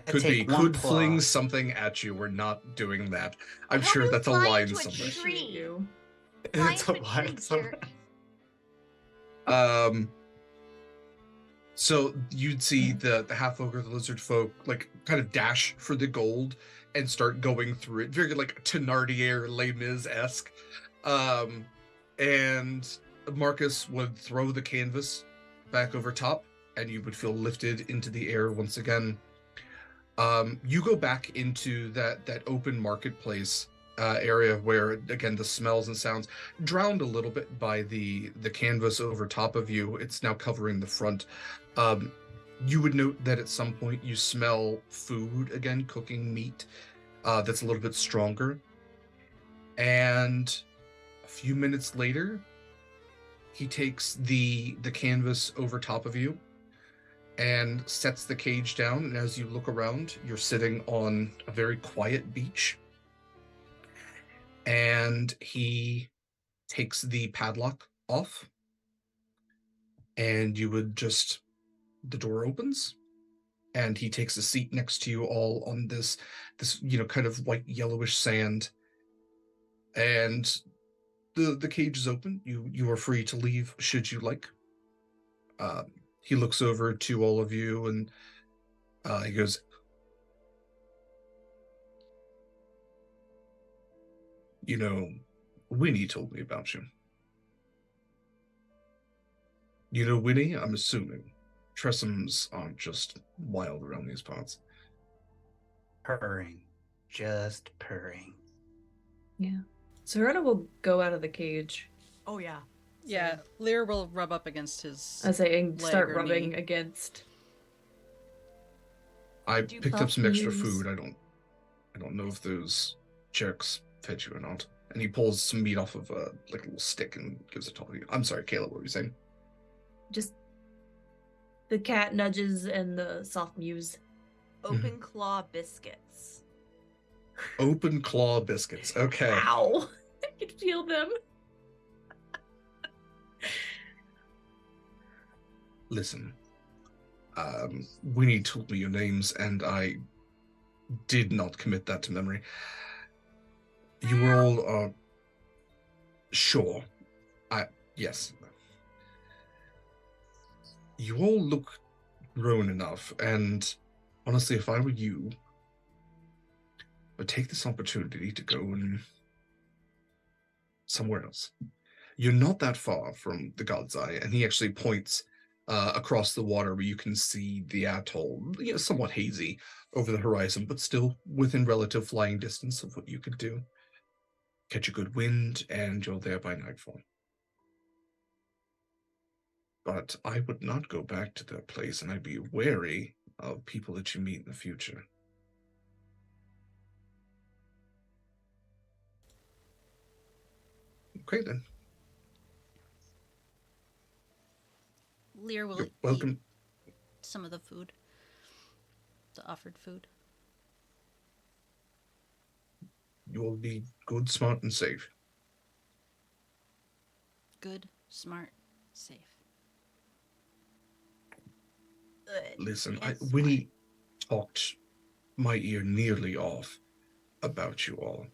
Could fling something at you. We're not doing that. I'm sure that's a line to a somewhere. tree. You. It's a Fly into line tree, somewhere. jerk. So you'd see the half ogre, the lizard folk, like kind of dash for the gold and start going through it, very like Thenardier, Les Mis-esque. And Marcus would throw the canvas back over top, and you would feel lifted into the air once again. You go back into that open marketplace area where, again, the smells and sounds drowned a little bit by the canvas over top of you. It's now covering the front. You would note that at some point you smell food again, cooking meat that's a little bit stronger. And a few minutes later, he takes the canvas over top of you and sets the cage down. And as you look around, you're sitting on a very quiet beach. And he takes the padlock off. And you would just, the door opens, and he takes a seat next to you all on this kind of white yellowish sand. And the cage is open. You are free to leave should you like. He looks over to all of you, and he goes, Winnie told me about you. Winnie, I'm assuming tressyms aren't just wild around these parts. Purring. Just purring. Yeah. Serena will go out of the cage. Oh, yeah. Yeah, Lear will rub up against his As I start leg or rubbing knee. against. I Do picked up some extra puppies. food. I don't know if those jerks fed you or not. And he pulls some meat off of a little stick and gives it to all of you. I'm sorry, Kaila, what were you saying? Just the cat nudges and the soft mews. Open claw biscuits. Open claw biscuits. Okay. Ow! I can feel them. Listen. Winnie told me your names, and I did not commit that to memory. You were all, sure. Yes. You all look grown enough, and honestly, if I were you, but take this opportunity to go and somewhere else. You're not that far from the God's Eye, and he actually points across the water where you can see the atoll, somewhat hazy over the horizon, but still within relative flying distance of what you could do. Catch a good wind, and you're there by nightfall. But I would not go back to that place, and I'd be wary of people that you meet in the future. Okay, then. Lear will You're welcome. eat some of the food. The offered food. You will be good, smart, and safe. Good, smart, safe. Good. Listen, and Winnie talked my ear nearly off about you all.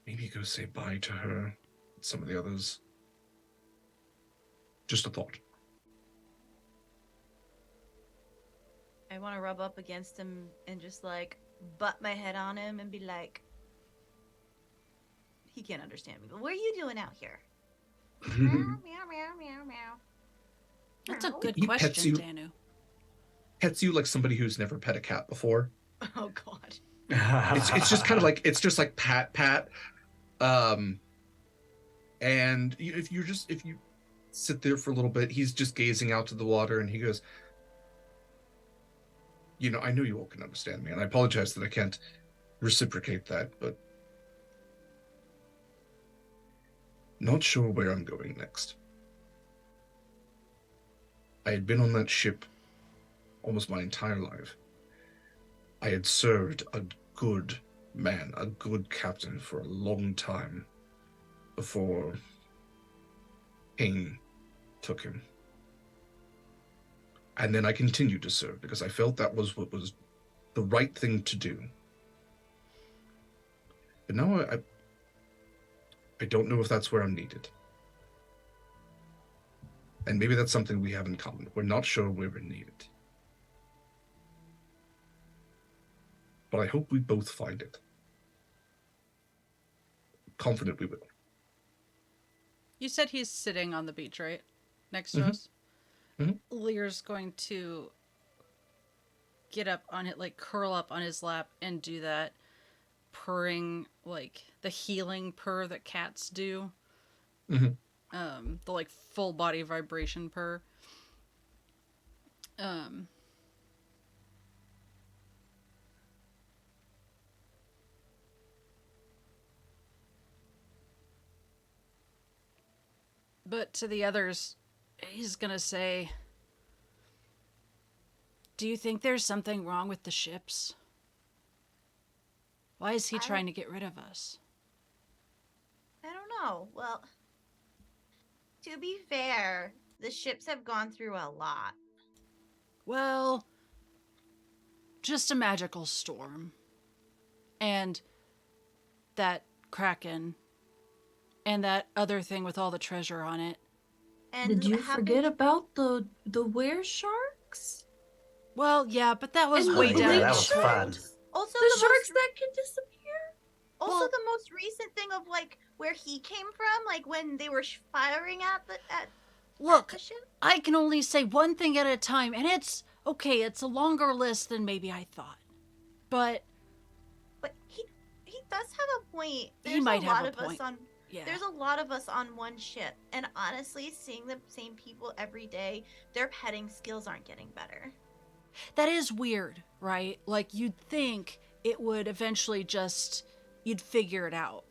Maybe go say bye to her and some of the others. Just a thought. I want to rub up against him and just like butt my head on him and be like, he can't understand me, but what are you doing out here? Meow, meow, meow, meow, meow. That's a Meow. good He pets question, you. Danu. Pets you like somebody who's never pet a cat before. Oh God. It's just kind of like pat. And if you sit there for a little bit, he's just gazing out to the water, and he goes, I know you all can understand me, and I apologize that I can't reciprocate that, but not sure where I'm going next. I had been on that ship almost my entire life. I had served a good man, a good captain for a long time before King took him. And then I continued to serve because I felt that was what was the right thing to do. But now I don't know if that's where I'm needed. And maybe that's something we have in common. We're not sure where we're needed. But I hope we both find it. Confident we will. You said he's sitting on the beach, right? Next to Mhm. us? Mhm. Lear's going to get up on it, like curl up on his lap and do that purring, like the healing purr that cats do. Mhm. The like full body vibration purr. But to the others, he's gonna say, do you think there's something wrong with the ships? Why is he trying to get rid of us? I don't know. Well, to be fair, the ships have gone through a lot. Well, just a magical storm. And that kraken. And that other thing with all the treasure on it. And Did you happened- forget about the were sharks? Well, yeah, but that was And way the down. yeah, blade that was fun. sharks? Also, The the sharks most, that can disappear? also Well- the most recent thing of like where he came from, like when they were firing at Look, the ship. I can only say one thing at a time, and it's okay, it's a longer list than maybe I thought. But But he does have a point. He There's might a have lot a of point. us on. yeah. There's a lot of us on one ship, and honestly, seeing the same people every day, their petting skills aren't getting better. That is weird, right? Like, you'd think it would eventually you'd figure it out.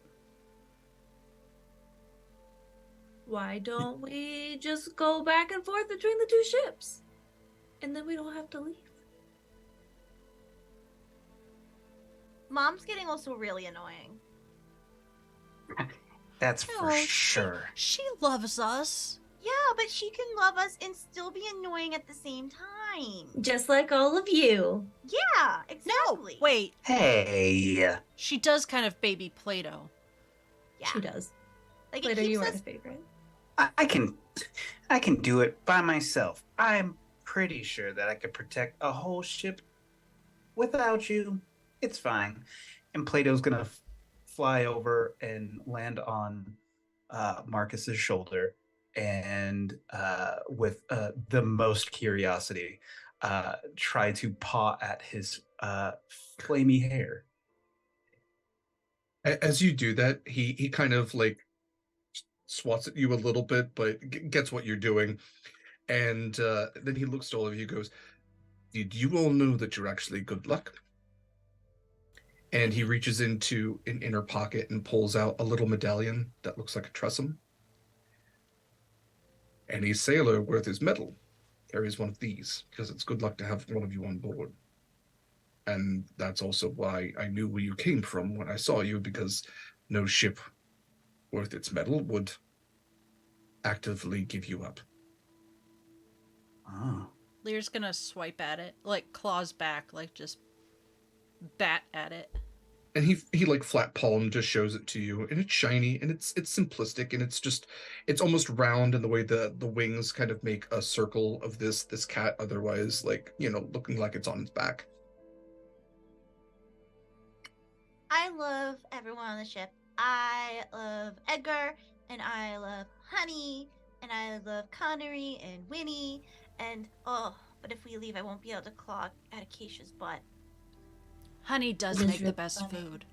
Why don't we just go back and forth between the two ships? And then we don't have to leave. Mom's getting also really annoying. That's for No, sure. She loves us. Yeah, but she can love us and still be annoying at the same time. Just like all of you. Yeah, exactly. Wait, Hey. she does kind of baby Play-Doh. Yeah. She does. Like Later, it you keeps are the us. favorite. I can do it by myself. I'm pretty sure that I could protect a whole ship without you. It's fine. And Plato's gonna fly over and land on Marcus's shoulder, and with the most curiosity, try to paw at his flamey hair. As you do that, he kind of like swats at you a little bit, but gets what you're doing. And then he looks to all of you, goes, "Did you all know that you're actually good luck?" And he reaches into an inner pocket and pulls out a little medallion that looks like a tressym. Any sailor worth his medal carries one of these, because it's good luck to have one of you on board. And that's also why I knew where you came from when I saw you, because no ship worth its medal would actively give you up. Oh. Lear's gonna swipe at it, like claws back, like just bat at it. And he like flat palm just shows it to you, and it's shiny, and it's simplistic, and it's almost round in the way the wings kind of make a circle of this cat, otherwise like, looking like it's on its back. I love everyone on the ship. I love Edgar, and I love Honey, and I love Connery and Winnie, and but if we leave, I won't be able to claw at Acacia's butt. Honey does It is make the really best funny. food.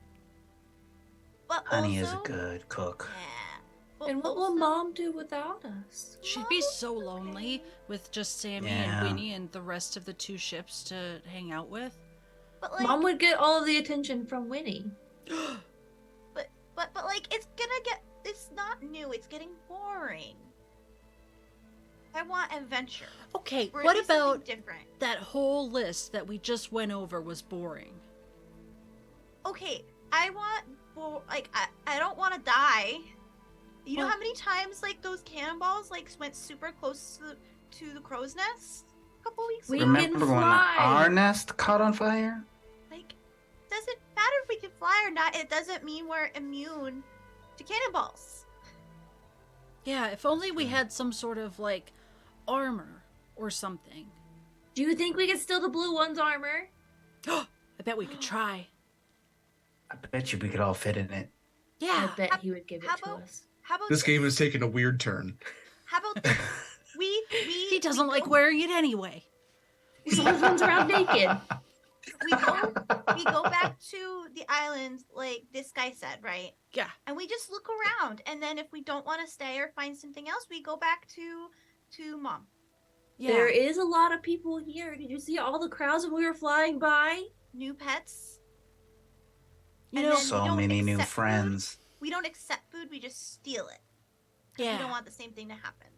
But Honey is a also, good cook. yeah. But And what will also- Mom do without us? She'd be so lonely with just Sammy Yeah. and Winnie and the rest of the 2 ships to hang out with. But like, Mom would get all of the attention from Winnie. but like, it's not new. It's getting boring. I want adventure. Okay, Or at what least something about different? that whole list that we just went over was boring? Okay, I want I don't want to die. You know Well- how many times like those cannonballs like went super close to the crow's nest a couple weeks We ago? can Remember when fly. our nest caught on fire? Like, doesn't matter if we can fly or not. It doesn't mean we're immune to cannonballs. Yeah, if only we had some sort of like armor or something. Do you think we could steal the blue one's armor? I bet we could try. I bet you we could all fit in it. Yeah. I bet he would give it How to about- us. How about This game is taking a weird turn. How about this? we He doesn't we like go- wearing it anyway. He always runs around naked. we go back to the island like this guy said, right? Yeah. And we just look around, and then if we don't want to stay or find something else, we go back to Mom. Yeah. There is a lot of people here. Did you see all the crowds when we were flying by? New pets. You and know, then we So don't many new accept food. friends. We don't accept food, we just steal it. 'Cause yeah. We don't want the same thing to happen.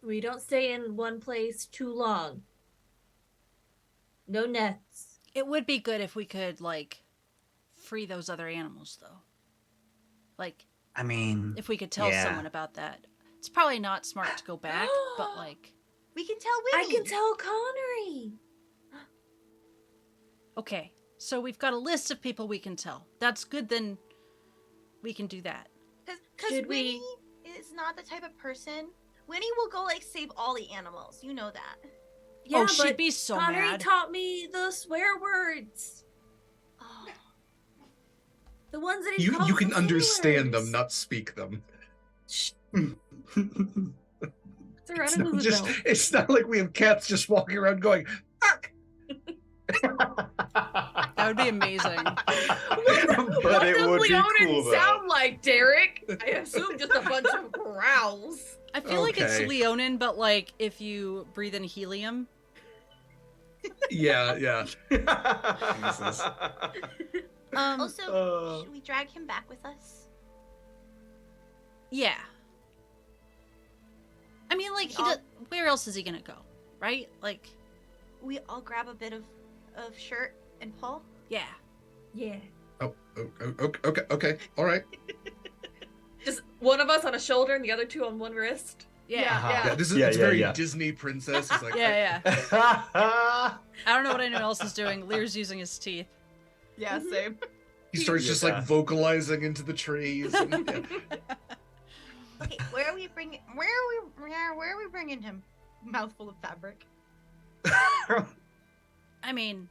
We don't stay in one place too long. No nets. It would be good if we could like free those other animals though. Like I mean, if we could tell Yeah. someone about that. It's probably not smart to go back, but like We can tell I Winnie. can tell Connery. okay. So we've got a list of people we can tell. That's good, then we can do that. Because Should we- Winnie is not the type of person. Winnie will go like save all the animals. You know that. Yeah, oh, she'd but be so Connery mad. taught me the swear words. Oh. The ones that he You taught can the understand sailors. them, not speak them. Shh. It's Serena not, was just, adult. it's not like we have cats just walking around going, "Fuck!" That would be amazing. But it would be Leonard cool though. sound like, Derek? I assume just a bunch of growls. I feel like it's Okay. Leonin, but like if you breathe in helium. Yeah, yeah. Jesus. Also, should we drag him back with us? Yeah. I mean, like, We all- where else is he gonna go, right? Like, We all grab a bit of shirt and pull. yeah. Yeah. Okay, all right. Just one of us on a shoulder and the other two on one wrist. Yeah. Yeah. Yeah, this is Yeah, it's yeah, very yeah. Disney princess. It's like, Yeah, yeah. yeah. I don't know what anyone else is doing. Lear's using his teeth. Yeah, same. he starts just Yeah. like vocalizing into the trees. And, yeah. Okay, where are we bringing him? Mouthful of fabric. I mean,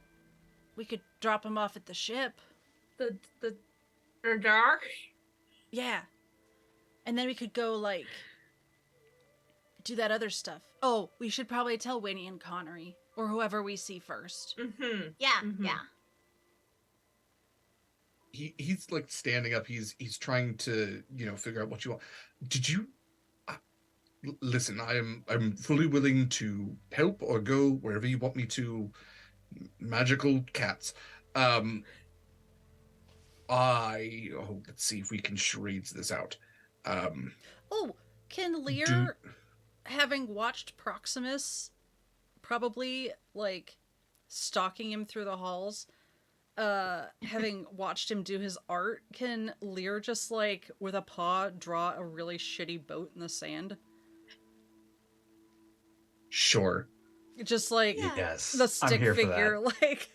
we could drop him off at the ship. The dark. Yeah. And then we could go, like, do that other stuff. Oh, we should probably tell Winnie and Connery, or whoever we see first. Mm-hmm. Yeah, Mhm. yeah. He's like standing up. He's trying to figure out what you want. Did you listen? I'm fully willing to help or go wherever you want me to. Magical cats. Let's see if we can charades this out. Oh, can Lear, having watched Proximus, probably, like, stalking him through the halls, having watched him do his art, can Lear just, like, with a paw, draw a really shitty boat in the sand? Sure. Just, like, Yeah. Yes, the I'm stick here for figure, like...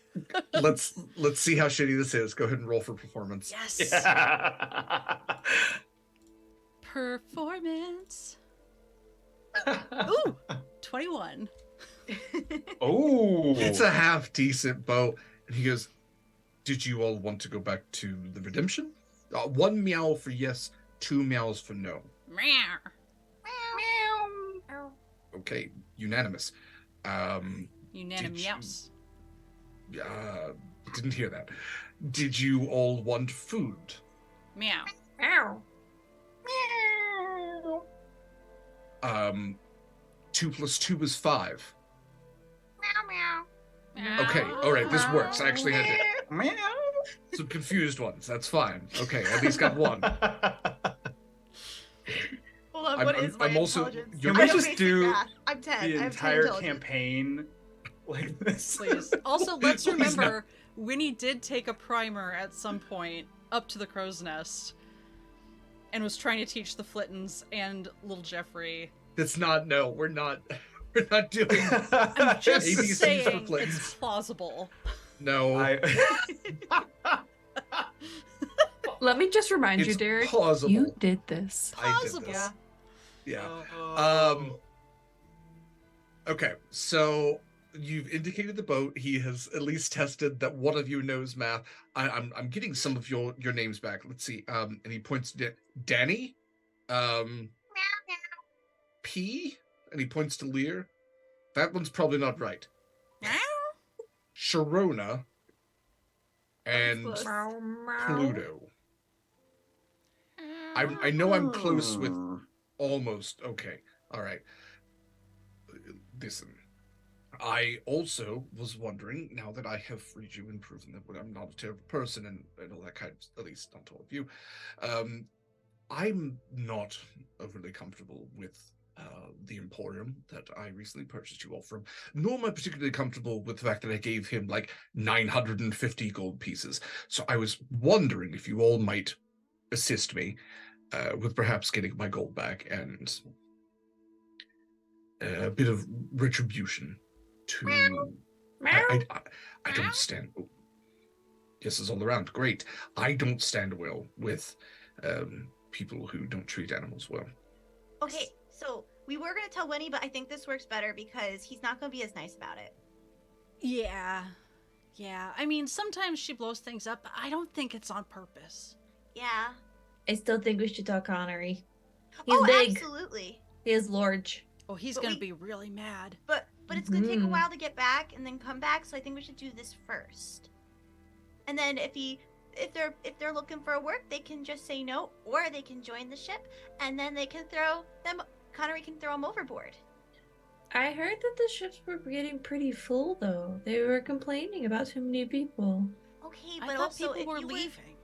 Let's see how shitty this is. Go ahead and roll for performance. Yes! that. Performance! Ooh! 21. Oh, It's a half decent boat. And he goes, "Did you all want to go back to the Redemption? 1 meow for yes, 2 meows for no." Meow. Okay, unanimous. Unanimous. Didn't hear that. Did you all want food? Meow. Ow. 2 plus 2 is 5. Meow. Okay, all right, this works. I actually had meow. some confused ones. That's fine. Okay, at least got one. Hold on, I'm- what I'm- is my I'm also- intelligence? Can we I know just basic do math. I'm 10. The I have 10 entire intelligence. campaign like this. Please. Also, let's Please, no. remember, Winnie did take a primer at some point up to the crow's nest and was trying to teach the Flittens and little Jeffrey. That's not, no, we're not doing I'm just ABCs for saying Flittens. it's plausible. No. Let me just remind you, It's Derek. plausible. You did this. I did Plausible. this. Yeah. Oh. Okay, so you've indicated the boat. He has at least tested that one of you knows math. I'm getting some of your names back. Let's see. And he points to Danny. P. And he points to Lear. That one's probably not right. Sharona. And Close. Pluto. I know I'm close with almost. Okay. All right. Listen. I also was wondering, now that I have freed you and proven that I'm not a terrible person and all that kind of, at least not all of you, I'm not overly comfortable with the Emporium that I recently purchased you all from, nor am I particularly comfortable with the fact that I gave him like 950 gold pieces. So I was wondering if you all might assist me with perhaps getting my gold back and a bit of retribution to... I don't stand... Oh, yeses all around. Great. I don't stand well with people who don't treat animals well. Okay, so we were going to tell Winnie, but I think this works better because he's not going to be as nice about it. Yeah. I mean, sometimes she blows things up, but I don't think it's on purpose. Yeah. I still think we should tell Connery. He's Oh, big. absolutely. He is large. Oh, he's But gonna we- be really mad. But it's going to take a Mhm. while to get back and then come back, so I think we should do this first. And then if they're looking for work, they can just say no, or they can join the ship, and then they can Connery can throw them overboard. I heard that the ships were getting pretty full, though. They were complaining about too many people. Okay, I but thought also people were if leaving.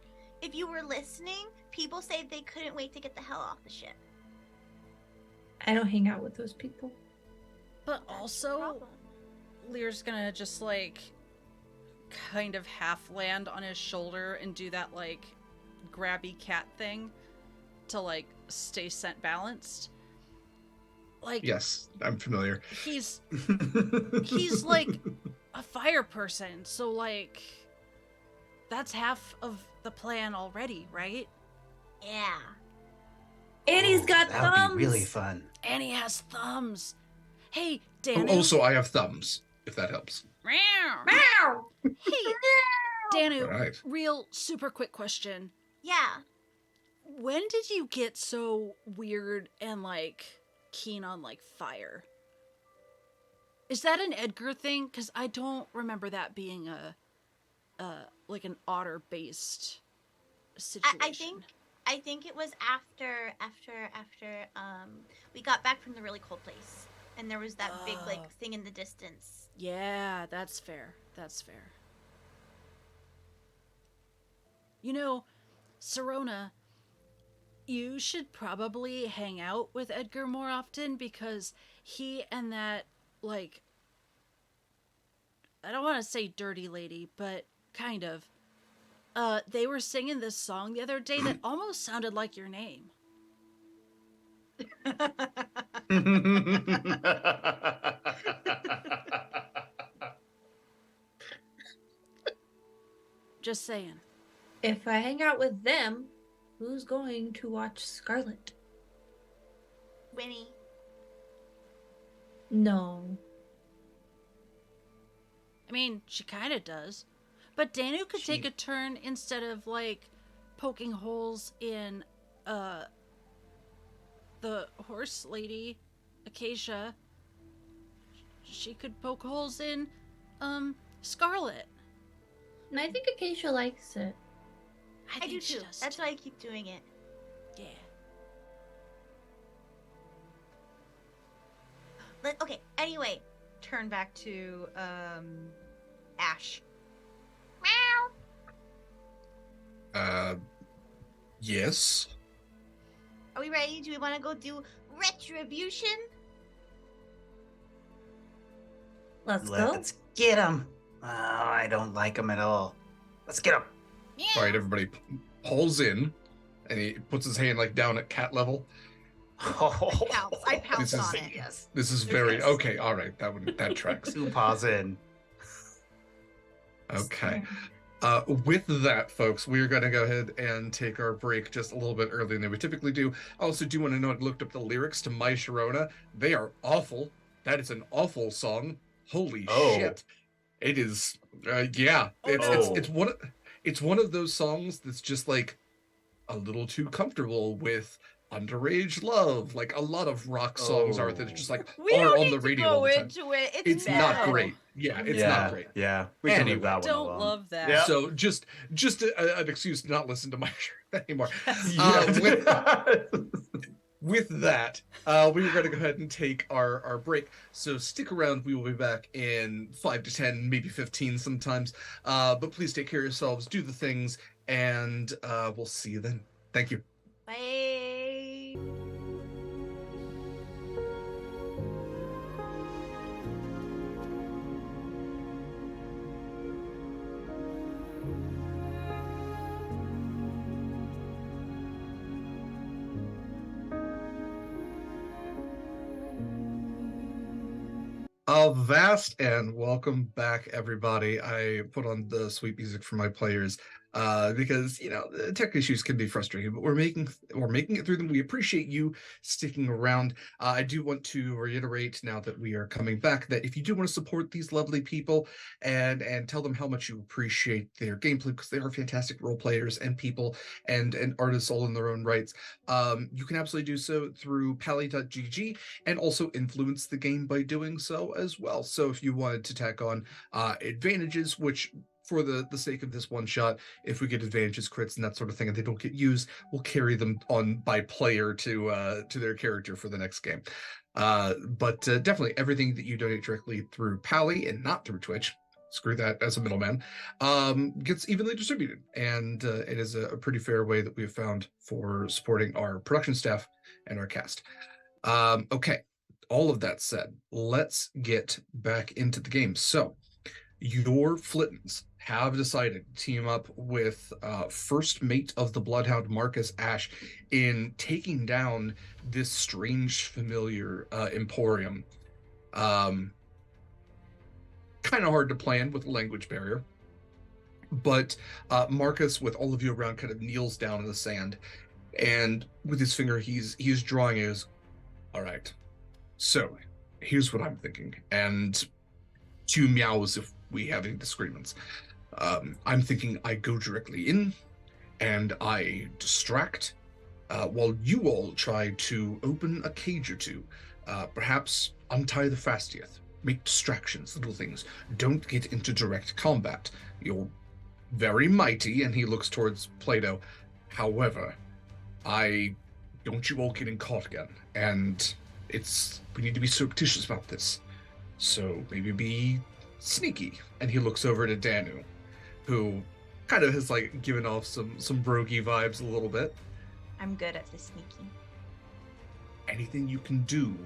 if you were listening, people say they couldn't wait to get the hell off the ship. I don't hang out with those people. But That's the also, problem. Lear's gonna just like kind of half land on his shoulder and do that like grabby cat thing to like stay scent balanced. Like Yes, I'm familiar. he's like a fire person, so like that's half of the plan already, right? Yeah. And he's got That would thumbs. be really fun. And he has thumbs. Hey, Oh, Danny. also, I have thumbs. if that helps. Meow. Meow. Hey, Danu, Right. real super quick question. Yeah. When did you get so weird and like keen on like fire? Is that an Edgar thing? Because I don't remember that being a like an otter based situation. I think it was after we got back from the really cold place, and there was that big like thing in the distance. Yeah, that's fair. That's fair. You know, Sirona, you should probably hang out with Edgar more often because he and that, like, I don't want to say dirty lady, but kind of. They were singing this song the other day that almost sounded like your name. Just saying. If I hang out with them, who's going to watch Scarlet? Winnie. No. I mean, she kind of does. But Danu could take a turn instead of, like, poking holes in, the horse lady, Acacia. She could poke holes in, Scarlet. And I think Acacia likes it. I do think she too. does That's too. why I keep doing it. Yeah. Okay. Anyway, turn back to Ash. Meow. Yes. Are we ready? Do we want to go do retribution? Let's go. Let's get him. Oh, I don't like him at all. Let's get him. Yeah. All right, everybody pulls in, and he puts his hand like down at cat level. I pounced This on is- it. Yes. This is very Yes. okay. All right, that tracks. Two paws in. Okay. With that, folks, we're going to go ahead and take our break just a little bit earlier than we typically do. I also do want to know I looked up the lyrics to My Sharona. They are awful. That is an awful song. Holy shit! It is. Yeah, it's one of those songs that's just like a little too comfortable with underage love. Like a lot of rock songs are that just like We are don't on need the to radio go all the time. into it. It's not metal. great. Yeah, it's not great. Yeah, we can leave Anyway. that one Don't alone. love that. Yeah. So just an excuse to not listen to my shirt anymore. Yeah. With that, we're going to go ahead and take our break. So stick around. We will be back in 5 to 10, maybe 15 sometimes. But please take care of yourselves, do the things, and we'll see you then. Thank you. Bye. Vast and welcome back, everybody. I put on the sweet music for my players because the tech issues can be frustrating, but we're making it through them. We appreciate you sticking around. I do want to reiterate now that we are coming back that if you do want to support these lovely people and tell them how much you appreciate their gameplay because they are fantastic role players and people and artists all in their own rights, you can absolutely do so through pally.gg and also influence the game by doing so as well. So if you wanted to tack on advantages, which for the sake of this one shot, if we get advantages, crits, and that sort of thing, and they don't get used, we'll carry them on by player to their character for the next game. But definitely everything that you donate directly through Pally and not through Twitch, screw that as a middleman, gets evenly distributed. And it is a pretty fair way that we've found for supporting our production staff and our cast. Okay, all of that said, let's get back into the game. So your Flittens have decided to team up with first mate of the Bloodhound, Marcus Ash, in taking down this strange familiar Emporium. Kind of hard to plan with a language barrier, but Marcus, with all of you around, kind of kneels down in the sand, and with his finger he's drawing his, all right, so here's what I'm thinking. And 2 meows if we have any disagreements. I'm thinking I go directly in and I distract while you all try to open a cage or two. Perhaps untie the Fastieth. Make distractions, little things. Don't get into direct combat. You're very mighty, and he looks towards Plato. However, don't you all getting caught again. And we need to be surreptitious about this. So maybe be sneaky. And he looks over to Danu, who kind of has like given off some brogy vibes a little bit. I'm good at the sneaking. Anything you can do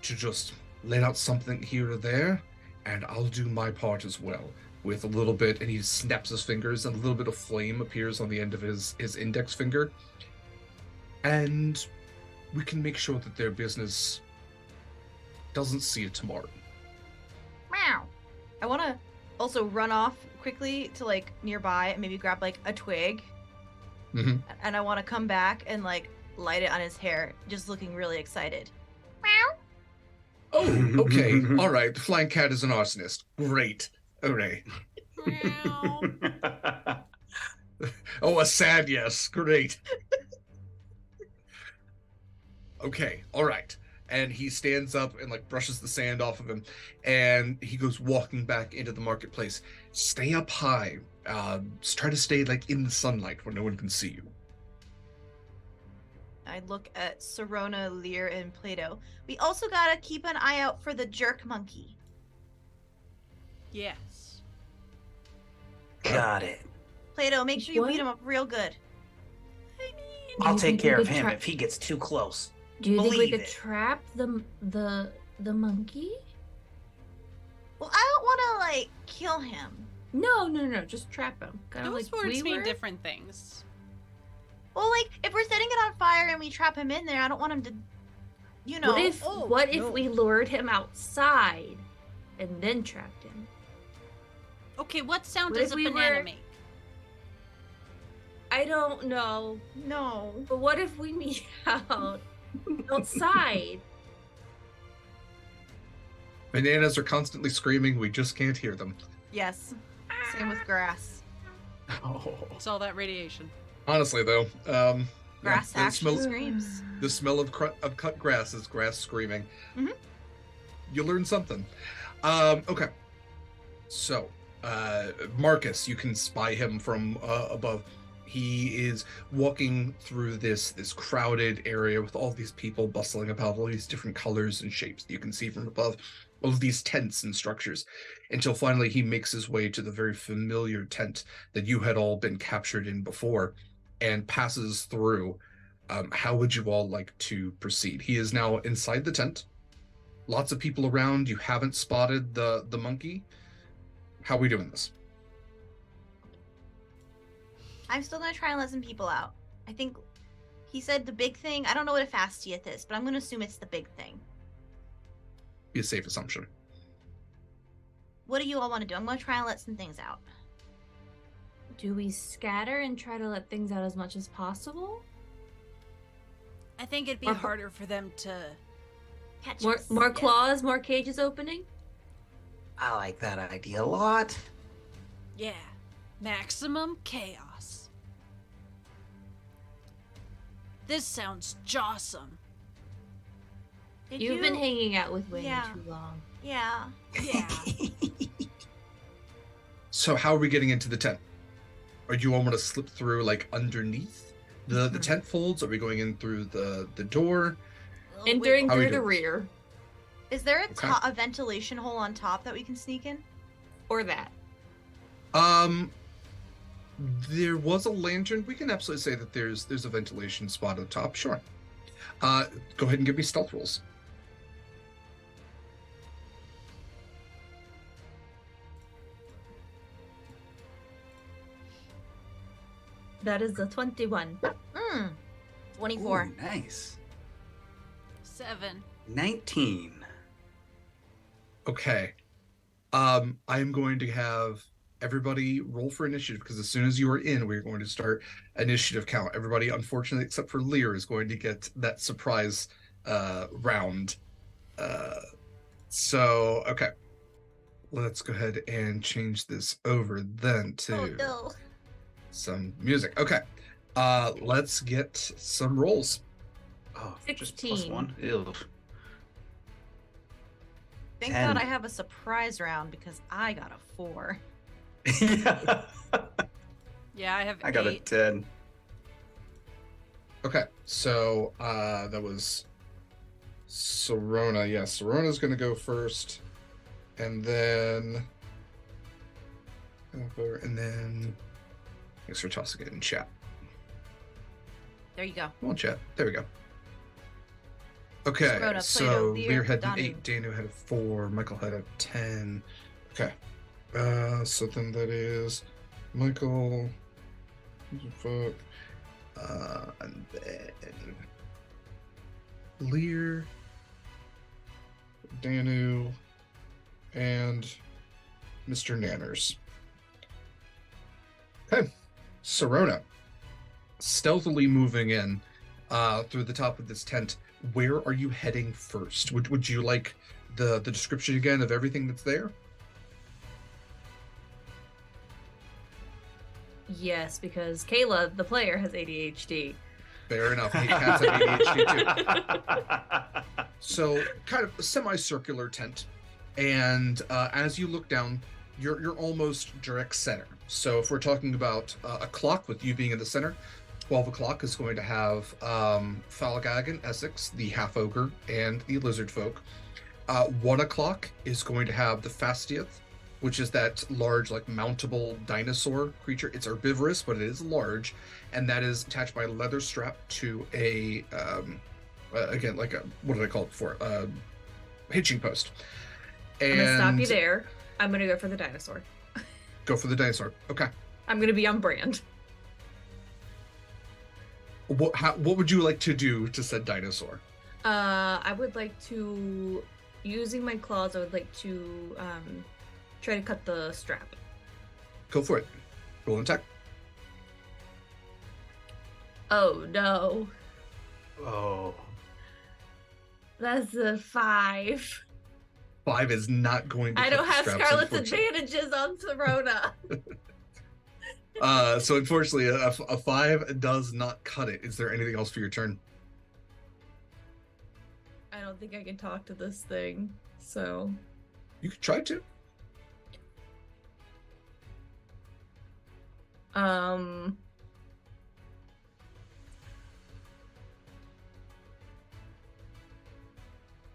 to just let out something here or there, and I'll do my part as well. With a little bit, and he snaps his fingers, and a little bit of flame appears on the end of his index finger. And we can make sure that their business doesn't see it tomorrow. Meow. I want to also run off quickly to like nearby and maybe grab like a twig. Mm-hmm. And I want to come back and like light it on his hair, just looking really excited. Meow. Oh, okay. All right. The flying cat is an arsonist. Great. Hooray. Meow. Oh, a sad yes. Great. Okay. All right. And he stands up and like brushes the sand off of him, and he goes walking back into the marketplace. Stay up high. Try to stay like in the sunlight where no one can see you. I look at Serona, Lear, and Plato. We also gotta keep an eye out for the jerk monkey. Yes. Got it. Plato, make sure you What? beat him up real good. I mean, I'll you take think we care of could him try- if he gets too close. Do you think we Believe could it. trap the monkey? Well, I don't want to like kill him. No, just trap him. Kind of those like words we mean were. different things. Well, like if we're setting it on fire and we trap him in there, I don't want him to, you know. What if no. we lured him outside and then trapped him? Okay, what sound What does if a we banana were- make? I don't know. No. But what if we meet out outside? Bananas are constantly screaming. We just can't hear them. Yes. Same with grass. Oh. It's all that radiation. Honestly, though, Grass the actually smell, screams. the smell of cut grass is grass screaming. Mhm. You learn something. Okay. So, Marcus, you can spy him from above. He is walking through this crowded area with all these people bustling about, all these different colors and shapes that you can see from above, all of these tents and structures, until finally he makes his way to the very familiar tent that you had all been captured in before, and passes through. How would you all like to proceed? He is now inside the tent. Lots of people around. You haven't spotted the monkey. How are we doing this? I'm still gonna try and let some people out. I think he said the big thing. I don't know what a Fastieth is, but I'm gonna assume it's the big thing. Be a safe assumption. What do you all want to do? I'm gonna try and let some things out. Do we scatter and try to let things out as much as possible? I think it'd be Or- harder for them to. Catch More, us. more Yeah. claws, more cages opening? I like that idea a lot. Yeah. Maximum chaos. This sounds jawsome. Did You've you... been hanging out with Wayne Yeah. too long. Yeah. Yeah. So how are we getting into the tent? Or do you all want to slip through like underneath the tent folds? Are we going in through the door? Entering How we through the doing? rear. Is there a, Okay. a ventilation hole on top that we can sneak in? Or that. There was a lantern. We can absolutely say that there's a ventilation spot at the top. Sure. Go ahead and give me stealth rolls. That is the 21. 24. Ooh, nice. 7. 19. Okay. I am going to have everybody roll for initiative, because as soon as you are in, we're going to start initiative count. Everybody, unfortunately, except for Lear, is going to get that surprise round. So, okay. let's go ahead and change this over then to Oh no. some music. Okay. Let's get some rolls. Oh, just 16. +1. Ew. Thank 10. God I have a surprise round because I got a 4. Yeah. Yeah, I have I got a 8. 10. Okay, so that was Serona. Yeah, Serona's gonna go first, and then thanks for tossing it in chat. There you go. Come on, chat. There we go. Okay, Serona, Plato, so Lear, Lear had an Danu. 8, Danu had a 4, Mikyl had a 10. Okay, so then that is Mikyl. Fuck. And then Lear, Danu, and Mr. Nanners. Okay, Serona, stealthily moving in through the top of this tent. Where are you heading first? Would you like the description again of everything that's there? Yes, because Kaila, the player, has ADHD. Fair enough. Hey, cats have ADHD too. So, kind of a semicircular tent, and as you look down, you're almost direct center. So, if we're talking about a clock with you being in the center, 12 o'clock is going to have Falagag and Essex, the half ogre, and the lizard folk. 1 o'clock is going to have the Fastiath, which is that large, like, mountable dinosaur creature. It's herbivorous, but it is large, and that is attached by a leather strap to a, again, like a, what did I call it before? Hitching post. And I'm gonna stop you there. I'm gonna go for the dinosaur. Go for the dinosaur. Okay. I'm gonna be on brand. What would you like to do to said dinosaur? I would like to, using my claws, I would like to try to cut the strap. Go for it. Roll an attack. Oh no, Oh. that's a 5. 5 is not going to I cut don't the have straps, Scarlet's unfortunately. advantages on Serona. So unfortunately, a 5 does not cut it. Is there anything else for your turn? I don't think I can talk to this thing, so You could try to.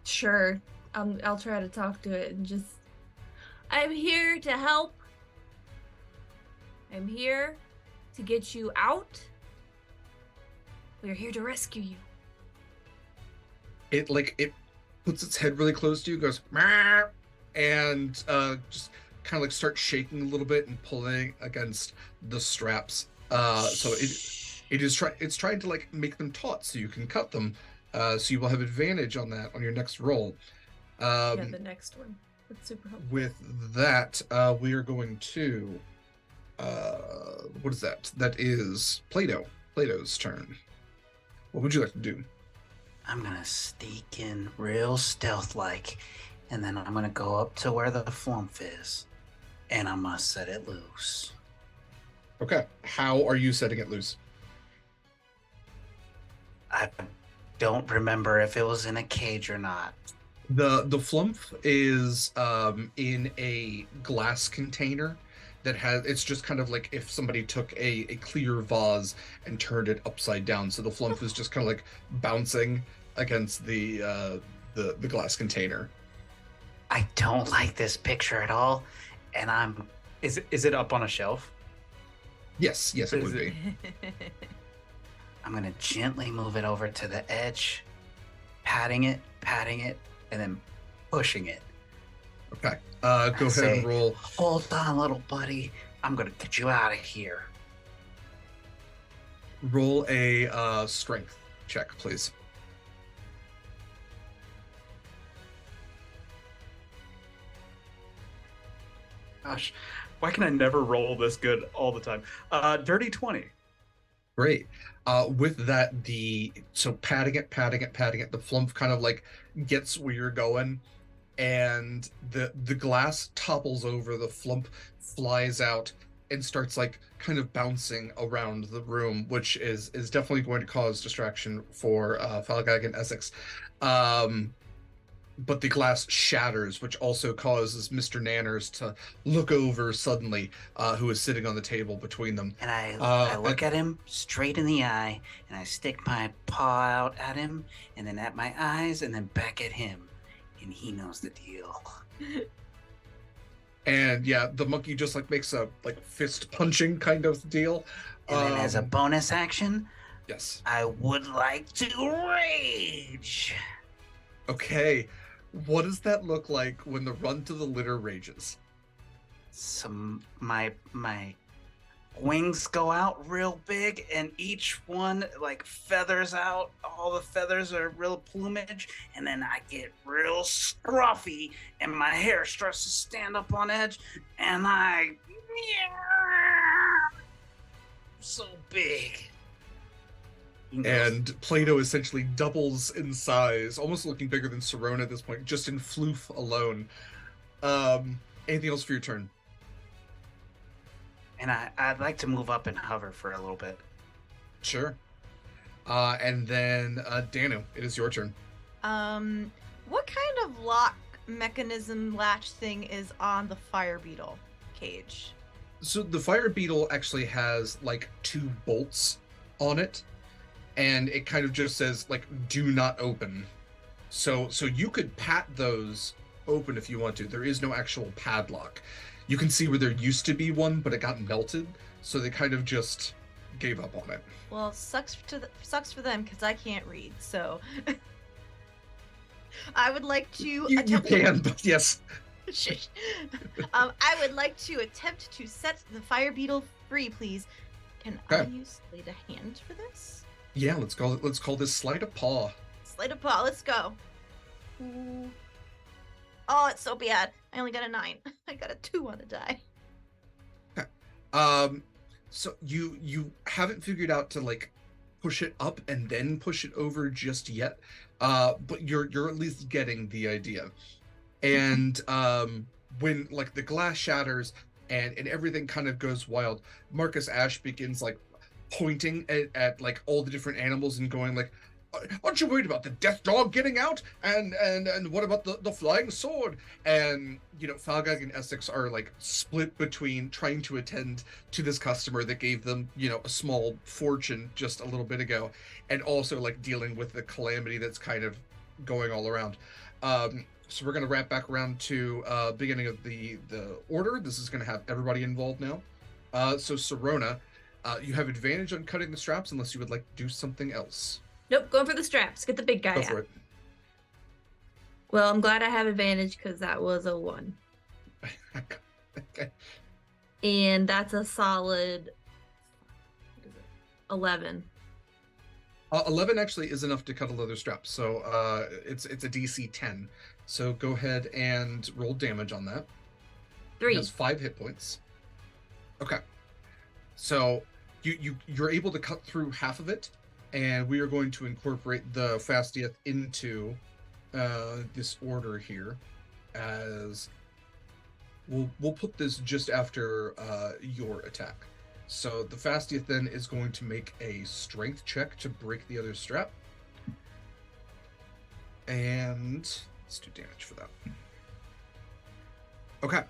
Sure. I'll try to talk to it and just, I'm here to help. I'm here to get you out. We're here to rescue you. It puts its head really close to you, goes "Meow," and just kind of like starts shaking a little bit and pulling against the straps. So it's trying to like make them taut so you can cut them. So you will have advantage on that on your next roll. Yeah, the next one. That's super helpful. With that, we are going to what is that? That is Plato's turn. What would you like to do? I'm gonna sneak in real stealth-like, and then I'm gonna go up to where the flump is, and I'm gonna set it loose. Okay. How are you setting it loose? I don't remember if it was in a cage or not. The flump is in a glass container that has, it's just kind of like if somebody took a clear vase and turned it upside down. So the flump is just kind of like bouncing against the glass container. I don't like this picture at all, and I'm Is it up on a shelf? Yes, it Is would it- be. I'm gonna gently move it over to the edge, patting it, and then pushing it. Okay. Go ahead say- and roll. Hold on, little buddy. I'm gonna get you out of here. Roll a strength check, please. Gosh, why can I never roll this good all the time? Dirty 20. Great. With that, so patting it, the flump kind of like gets where you're going, and the glass topples over, the flump flies out and starts like kind of bouncing around the room, which is definitely going to cause distraction for Falgag and Essex. But the glass shatters, which also causes Mr. Nanners to look over suddenly, who is sitting on the table between them. And I look at him straight in the eye, and I stick my paw out at him, and then at my eyes, and then back at him. And he knows the deal. And yeah, the monkey just like makes a like fist punching kind of deal. And then as a bonus action, yes, I would like to rage. Okay, what does that look like when the run to the litter rages? Some my wings go out real big, and each one like feathers out. All the feathers are real plumage, and then I get real scruffy, and my hair starts to stand up on edge, and I so big. And Plato essentially doubles in size, almost looking bigger than Sirona at this point, just in floof alone. Anything else for your turn? And I'd like to move up and hover for a little bit. Sure. And then Danu, it is your turn. What kind of lock mechanism latch thing is on the fire beetle cage? So the fire beetle actually has like 2 bolts on it, and it kind of just says like "do not open." So you could pat those open if you want to. There is no actual padlock. You can see where there used to be one, but it got melted, so they kind of just gave up on it. Well, sucks for them because I can't read. So I would like to. You can, but yes. I would like to attempt to set the fire beetle free, please. Can I use sleight of hand for this? Yeah, let's call this sleight of paw. Sleight of paw. Let's go. Ooh. Oh, it's so bad. I only got a 9. I got a 2 on the die. Okay. So you haven't figured out to like push it up and then push it over just yet. But you're at least getting the idea. And when like the glass shatters and everything kind of goes wild, Marcus Ash begins like pointing at like all the different animals and going like, aren't you worried about the death dog getting out? And what about the flying sword? And you know, Falgag and Essex are like split between trying to attend to this customer that gave them, you know, a small fortune just a little bit ago, and also like dealing with the calamity that's kind of going all around. So we're gonna wrap back around to beginning of the order. This is gonna have everybody involved now. So Sirona, you have advantage on cutting the straps unless you would like to do something else. Nope, going for the straps. Get the big guy Go out. for it. Well, I'm glad I have advantage because that was a 1. Okay. And that's a solid 11. 11 actually is enough to cut a leather strap, so it's a DC 10. So go ahead and roll damage on that. 3. It has 5 hit points. Okay. So you're able to cut through half of it, and we are going to incorporate the Fastieth into this order here, as we'll put this just after your attack. So the Fastieth then is going to make a strength check to break the other strap. And let's do damage for that. Okay.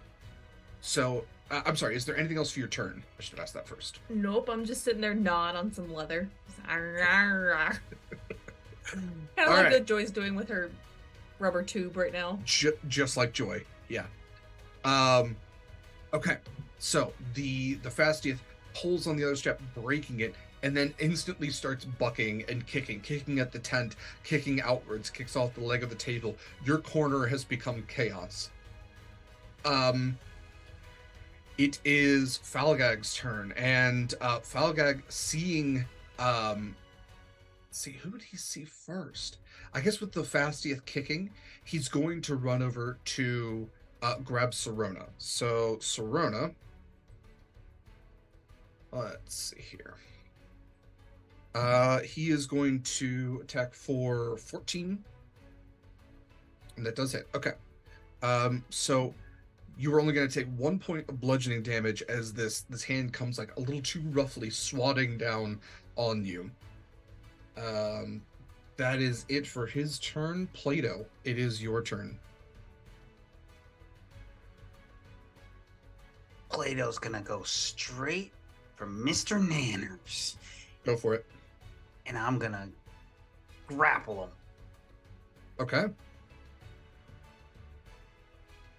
So, I'm sorry, is there anything else for your turn? I should have asked that first. Nope, I'm just sitting there gnawing on some leather. Kind of like right. what Joy's doing with her rubber tube right now. Just like Joy, yeah. Okay, so the Fastieth pulls on the other strap, breaking it, and then instantly starts bucking and kicking at the tent, kicking outwards, kicks off the leg of the table. Your corner has become chaos. It is Falgag's turn, and Falgag seeing, see, who would he see first? I guess with the Fastieth kicking, he's going to run over to grab Sirona. So Sirona, let's see here. He is going to attack for 14, and that does hit. Okay. So you are only going to take 1 point of bludgeoning damage as this hand comes like a little too roughly swatting down on you. That is it for his turn. Plato, it is your turn. Plato's gonna go straight for Mr. Nanners. Go for it. And I'm gonna grapple him. Okay.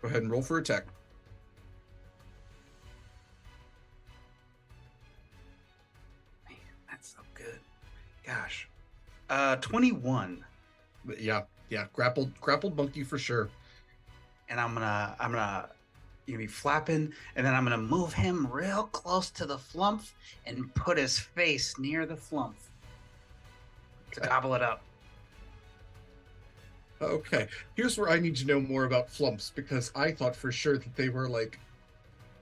Go ahead and roll for attack. Man, that's so good. Gosh. 21. Yeah, grappled monkey for sure. And I'm gonna be flapping, and then I'm gonna move him real close to the flump and put his face near the flump to gobble it up. Okay, here's where I need to know more about flumps, because I thought for sure that they were like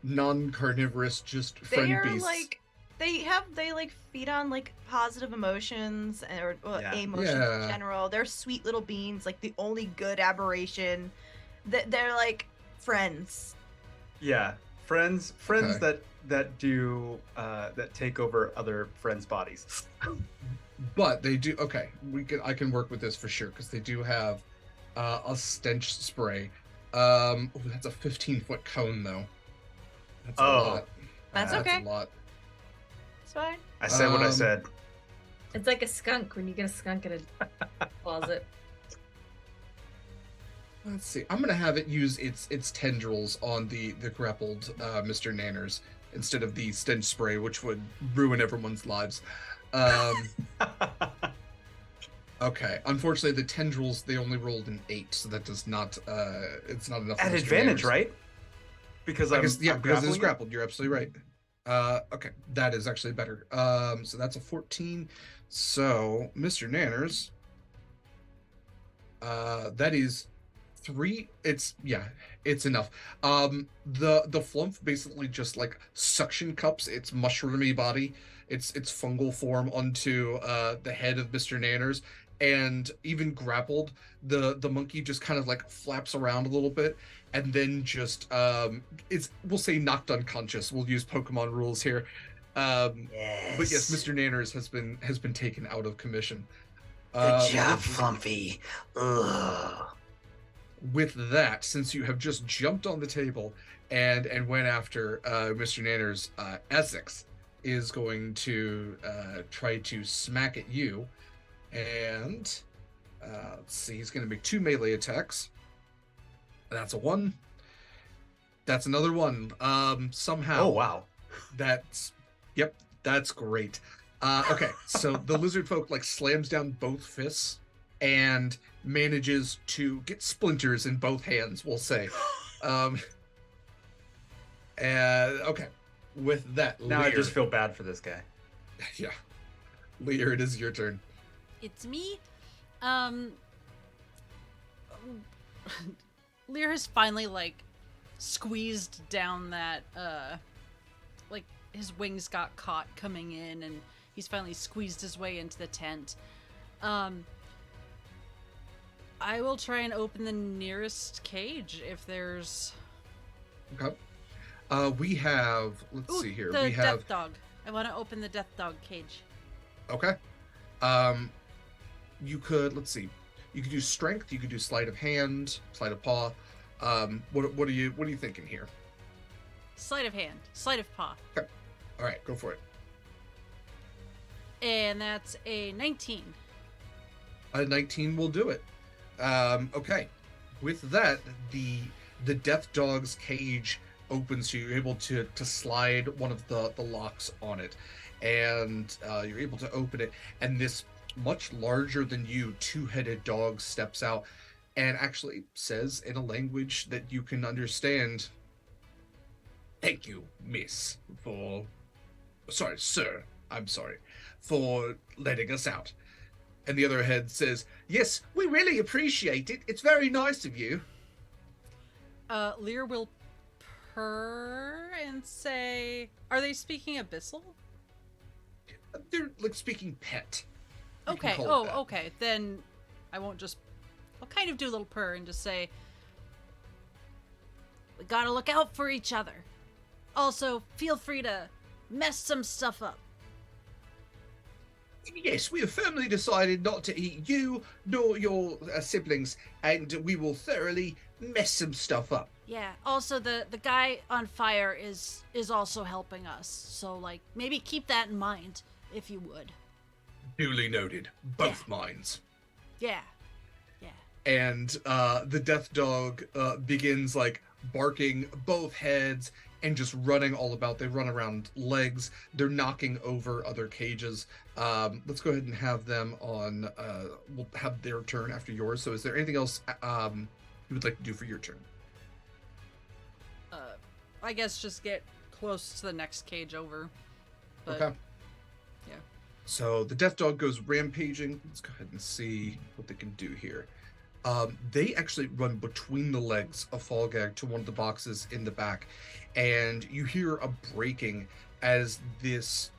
non-carnivorous, just friend They're beasts. like they like feed on like positive emotions or Yeah. emotions Yeah. in general. They're sweet little beings, like the only good aberration. They're like friends. Yeah, friends Okay. that do that take over other friends' bodies. But they do. Okay, I can work with this for sure, because they do have a stench spray. Ooh, that's a 15-foot cone though. That's a Oh. lot. That's That's okay. a lot. It's fine. I said what I Um, said. It's like a skunk when you get a skunk in a closet. Let's see. I'm gonna have it use its tendrils on the grappled Mr. Nanners instead of the stench spray, which would ruin everyone's lives. Okay. Unfortunately, the tendrils, they only rolled an 8, so that does not. It's not enough. for At Mr. advantage, Nanners. right? Because I guess, yeah, I'm because it is grappling it? grappled. You're absolutely right. Okay, that is actually better. So that's a 14. So, Mr. Nanners, that is 3. It's enough. The flump basically just like suction cups its mushroomy body, its fungal form onto the head of Mr. Nanners, and even grappled, the monkey just kind of like flaps around a little bit, and then just we'll say knocked unconscious. We'll use Pokemon rules here. Yes. But yes, Mr. Nanners has been taken out of commission. Good job, with- Flumpy. Ugh. With that, since you have just jumped on the table and went after Mr. Nanners, Essex is going to try to smack at you, and let's see, he's going to make 2 melee attacks. That's a 1. That's another 1. Somehow. Oh wow. That's great. Okay, so the lizard folk like slams down both fists and manages to get splinters in both hands, we'll say. Okay, with that, Now I Lear, just feel bad for this guy. yeah, Lear, it is your turn. It's me. Lear has finally like squeezed down that like his wings got caught coming in, and he's finally squeezed his way into the tent. I will try and open the nearest cage if there's. Okay. We have. Let's Ooh, see here. the We have. death dog. I want to open the death dog cage. Okay. You could. Let's see. You could do strength. You could do sleight of hand, sleight of paw. What are you thinking here? Sleight of hand, sleight of paw, All right, go for it. and that's a 19. A 19 will do it. Okay. With that, the death dog's cage opens, so you're able to slide one of the locks on it, and you're able to open it, and this much larger than you 2-headed dog steps out and actually says in a language that you can understand, "Thank you, miss, for... Sorry, sir. I'm sorry. For letting us out." And the other head says, "Yes, we really appreciate it. It's very nice of you." Lear will purr and say, "Are they speaking Abyssal?" They're like speaking pet. You can Okay. call it Oh, that. okay. Then I won't just. I'll kind of do a little purr and just say, We gotta look out for each other. Also, feel free to mess some stuff up. Yes, we have firmly decided not to eat you nor your siblings, and we will thoroughly mess some stuff up. Yeah, also the guy on fire is also helping us. So, like, maybe keep that in mind, if you would. Duly noted. Both minds. Yeah. And the death dog begins, like, barking both heads and just running all about. They run around legs. They're knocking over other cages. Let's go ahead and have them on. We'll have their turn after yours. So is there anything else you would like to do for your turn? I guess just get close to the next cage over. But, okay. Yeah. So the death dog goes rampaging. Let's go ahead and see what they can do here. They actually run between the legs of Fallgag to one of the boxes in the back, and you hear a breaking as this,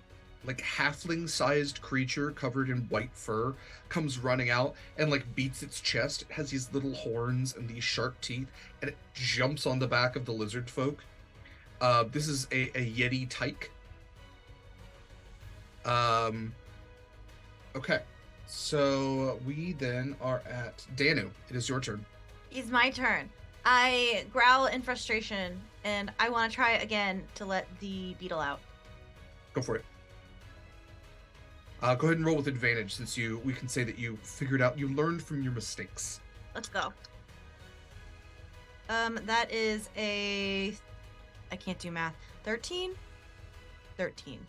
like, halfling-sized creature covered in white fur comes running out and, like, beats its chest. It has these little horns and these sharp teeth, and it jumps on the back of the lizard folk. This is a Yeti tyke. Okay. So we then are at Danu. It is your turn. It's my turn. I growl in frustration, and I want to try again to let the beetle out. Go for it. Go ahead and roll with advantage, since we can say that you figured out, you learned from your mistakes. Let's go. That is I can't do math. 13? 13.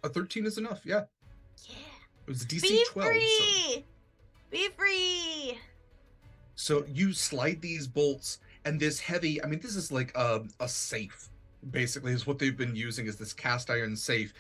A 13 is enough, yeah. Yeah. It was a DC Be 12. free! Be free! So you slide these bolts, and this heavy, this is like a safe, basically, is what they've been using, is this cast iron safe.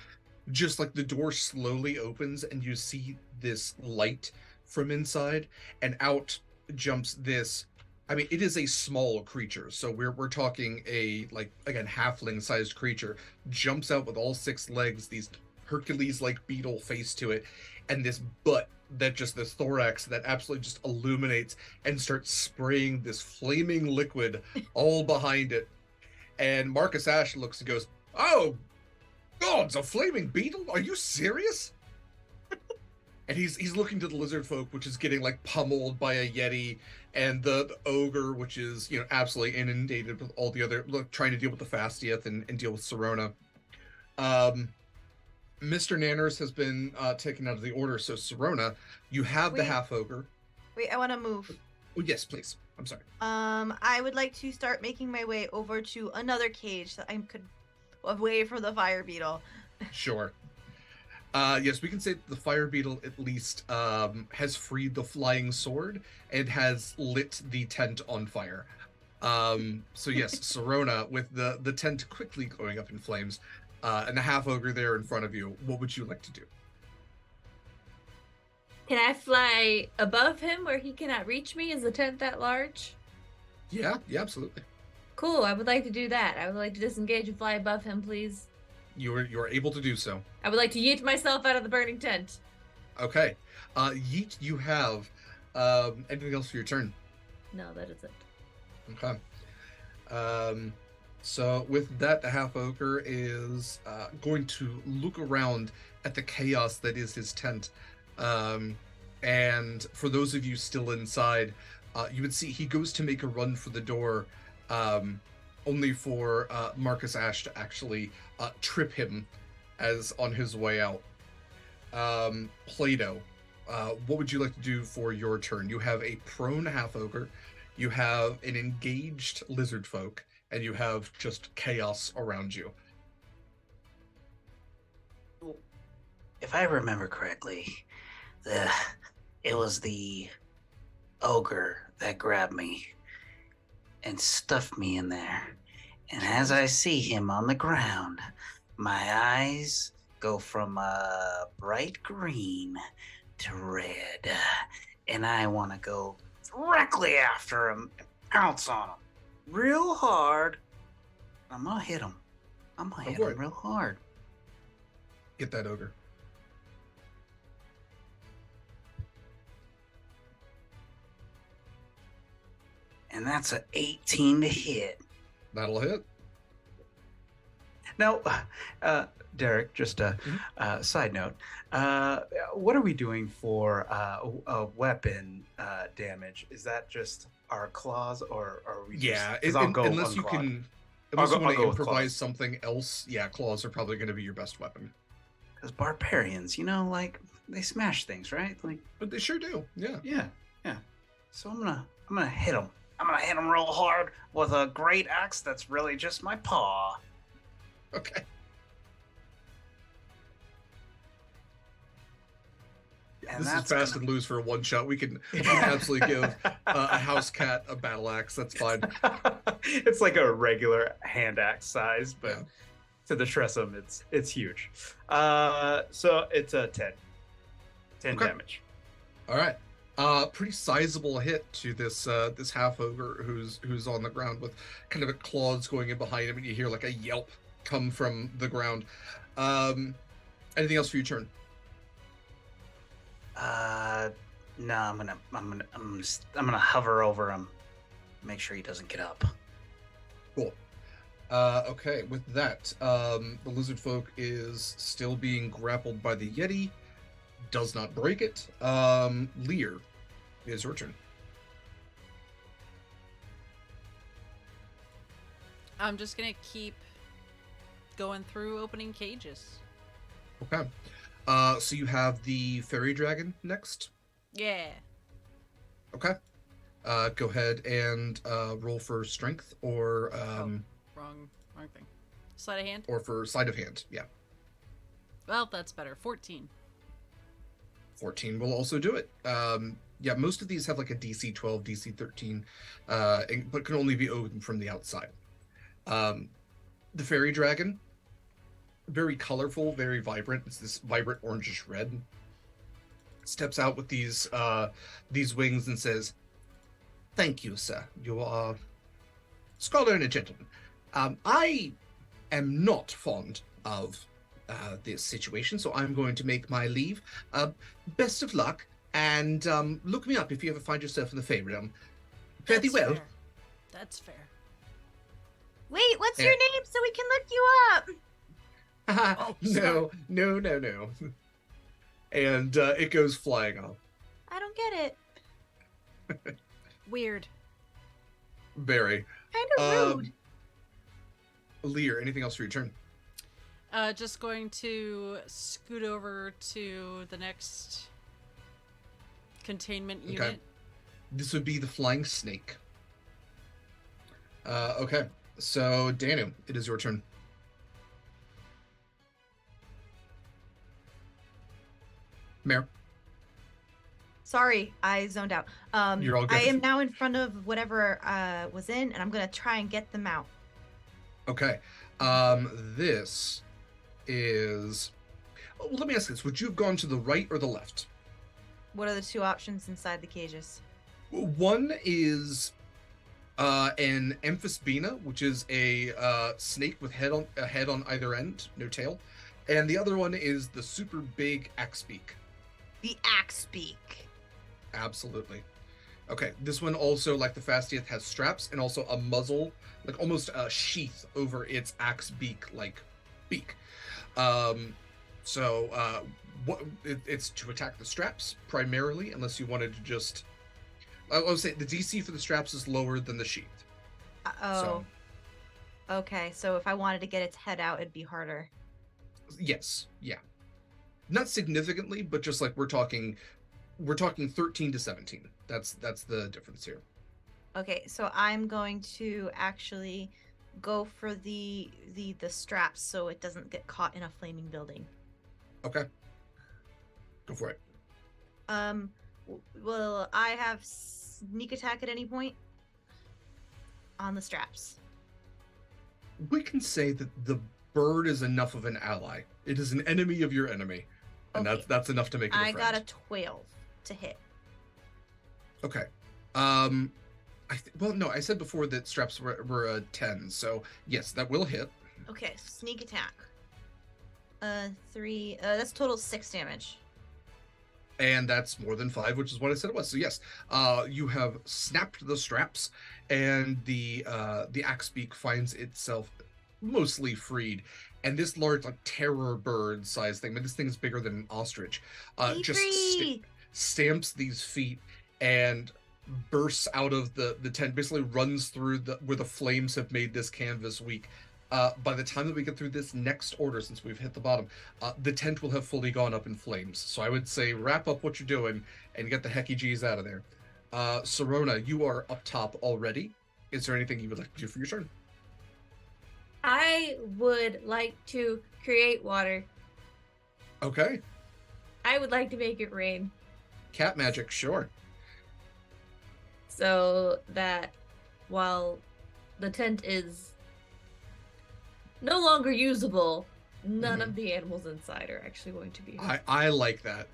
Just like the door slowly opens, and you see this light from inside, and out jumps this. It is a small creature, so we're talking a, like, again, halfling-sized creature, jumps out with all 6 legs, these Hercules-like beetle face to it, and this butt that just, this thorax that absolutely just illuminates and starts spraying this flaming liquid all behind it. And Marcus Ash looks and goes, "Oh, God, it's a flaming beetle? Are you serious?" And he's looking to the lizard folk, which is getting, like, pummeled by a Yeti, and the ogre, which is, absolutely inundated with all the other, trying to deal with the Fastieth and deal with Sirona. Mr. Nanners has been taken out of the order, so Sirona, you have the half ogre. Wait, I want to move. Oh, yes, please. I'm sorry. I would like to start making my way over to another cage so I could away from the fire beetle. Sure. Yes, we can say that the fire beetle at least has freed the flying sword and has lit the tent on fire. So yes, Sirona, with the tent quickly going up in flames, and the half ogre there in front of you, what would you like to do? Can I fly above him where he cannot reach me? Is the tent that large? Yeah, absolutely. Cool, I would like to do that. I would like to disengage and fly above him, please. You are able to do so. I would like to yeet myself out of the burning tent. Okay. Yeet, you have anything else for your turn? No, that is it. Okay. So with that, the half ogre is going to look around at the chaos that is his tent. And for those of you still inside, you would see he goes to make a run for the door, only for Marcus Ash to actually trip him as on his way out. Plato, what would you like to do for your turn? You have a prone half ogre, you have an engaged lizard folk, and you have just chaos around you. If I remember correctly, it was the ogre that grabbed me and stuffed me in there. And as I see him on the ground, my eyes go from bright green to red. And I want to go directly after him and pounce on him real hard. I'm going to hit him. I'm going to hit him real hard. Get that ogre. And that's an 18 to hit. That'll hit. Now, Derek, just a side note. What are we doing for a weapon damage? Is that just our claws, or are we? Yeah, Just, I'll go unless you unclawed. can, unless you I'll want go to with improvise claws. something else. Yeah, claws are probably going to be your best weapon. Because barbarians, like they smash things, right? Like, But they sure do. Yeah. Yeah. so I'm gonna hit him. I'm gonna hit him real hard with a great axe that's really just my paw. Okay. And This is that's fast gonna- and loose for a one shot. We can absolutely give a house cat a battle axe. That's fine. It's like a regular hand axe size, but Yeah. to the tressym, it's huge. So it's a 10. 10 Okay. damage. All right. Pretty sizable hit to this this half ogre who's on the ground with kind of a claws going in behind him, and you hear like a yelp come from the ground. Anything else for your turn? No, I'm gonna hover over him, make sure he doesn't get up. Cool. Okay, with that, the lizard folk is still being grappled by the Yeti. Does not break it. Lear, it is your turn. I'm just gonna keep going through opening cages. Okay. So you have the fairy dragon next. Yeah. Okay. Go ahead and roll for strength or Wrong thing. Sleight of hand. or for sleight of hand. Yeah. Well, that's better. 14. 14 will also do it. Yeah, most of these have like a DC 12, DC 13, but can only be opened from the outside. The fairy dragon, very colorful, very vibrant. It's this vibrant orangish red. Steps out with these wings and says, "Thank you, sir. You are a scholar and a gentleman. I am not fond of this situation, so I'm going to make my leave. Best of luck, and look me up if you ever find yourself in the Fey realm. Fare thee That's well." fair. That's fair. Wait, what's Yeah. your name so we can look you up? Oh, No. And it goes flying off. I don't get it. Weird. Very. Kind of rude. Lear, anything else for your turn? Just going to scoot over to the next containment Okay. unit. This would be the flying snake. Okay, so Danu, it is your turn. Mare, Sorry, I zoned out. You're all good. I am now in front of whatever was in, and I'm gonna try and get them out. okay. This is. Well, let me ask this: would you have gone to the right or the left? What are the two options inside the cages? One is an amphisbena, which is a snake with a head on either end, no tail, and the other one is the super big axe beak. The axe beak. Absolutely. Okay, this one also, like the Fastieth, has straps and also a muzzle, like almost a sheath over its axe beak-like beak. It's to attack the straps primarily, unless you wanted to just. I would say the DC for the straps is lower than the sheath. Oh. Okay, so if I wanted to get its head out, it'd be harder. Yes, yeah. Not significantly, but just like we're talking 13 to 17. That's the difference here. Okay, so I'm going to actually go for the straps so it doesn't get caught in a flaming building. Okay. Go for it. Will I have sneak attack at any point on the straps? We can say that the bird is enough of an ally. It is an enemy of your enemy. And Okay. that's enough to make it a I friend. got a 12 to hit. Okay. Well, no, I said before that straps were a 10, so yes, that will hit. Okay, sneak attack. 3. That's total 6 damage. And that's more than 5, which is what I said it was. So yes, you have snapped the straps, and the axe beak finds itself mostly freed. And this large, like, terror bird size thing, but this thing is bigger than an ostrich, Be just free! stamps these feet and bursts out of the tent, basically runs through where the flames have made this canvas weak. By the time that we get through this next order, since we've hit the bottom, the tent will have fully gone up in flames. So I would say wrap up what you're doing and get the hecky G's out of there. Sirona, you are up top already. Is there anything you would like to do for your turn? I would like to create water. Okay. I would like to make it rain Cat magic, sure. so that while the tent is no longer usable, none of the animals inside are actually going to be. I like that.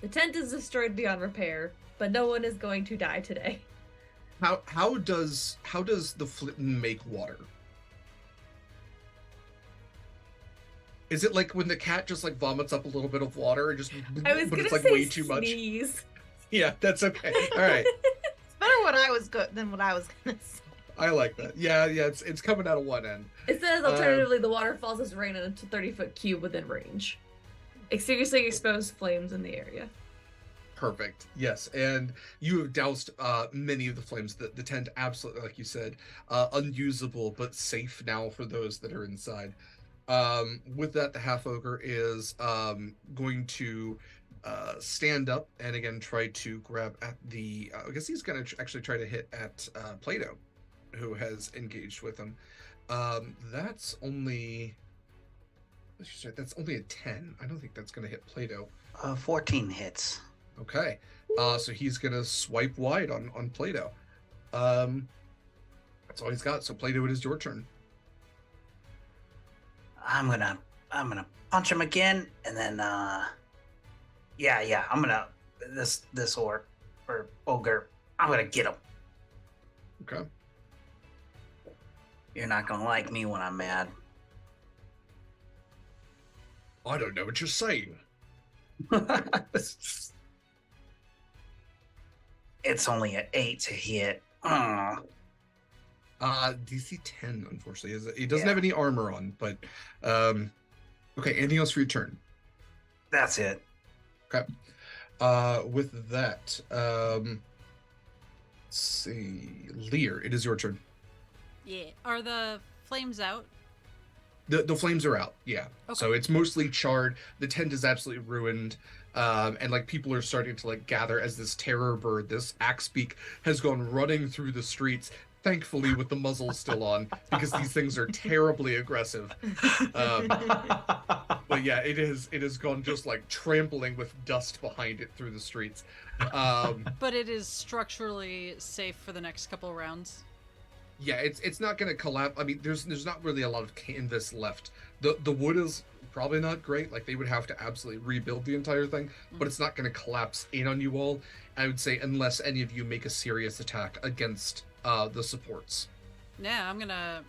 The tent is destroyed beyond repair, but no one is going to die today. How does the flitten make water? Is it like when the cat just like vomits up a little bit of water and just I was but gonna it's like say way too much? sneeze. Yeah, that's okay. All right. It's better what I was than what I was gonna say. I like that. Yeah, it's coming out of one end. It says alternatively the water falls as rain in a 30-foot cube within range, extinguishing exposed flames in the area. Perfect. Yes, and you have doused many of the flames. The tent, absolutely, like you said, unusable but safe now for those that are inside. With that, the half ogre is going to stand up and again try to grab at the. I guess he's going to actually try to hit at Plato, who has engaged with him. That's only. That's only a 10. I don't think that's going to hit Plato. 14 hits. Okay. So he's going to swipe wide on Plato. That's all he's got. So Plato, it is your turn. I'm gonna punch him again, and then I'm gonna this orc or ogre. I'm gonna get him. Okay. You're not gonna like me when I'm mad. I don't know what you're saying. It's only an 8 to hit. DC 10, unfortunately. He doesn't have any armor on, but okay, anything else for your turn? That's it. Okay. With that, let's see. Lear, it is your turn. Yeah. Are the flames out? The flames are out, yeah. Okay. So it's mostly charred. The tent is absolutely ruined. And like people are starting to like gather as this terror bird, this axe beak, has gone running through the streets. Thankfully, with the muzzle still on, because these things are terribly aggressive. But yeah, it has gone just like trampling with dust behind it through the streets. But it is structurally safe for the next couple of rounds. Yeah, it's not going to collapse. I mean, there's not really a lot of canvas left. The wood is probably not great. Like they would have to absolutely rebuild the entire thing, but it's not going to collapse in on you all. I would say unless any of you make a serious attack against the supports. Yeah, I'm gonna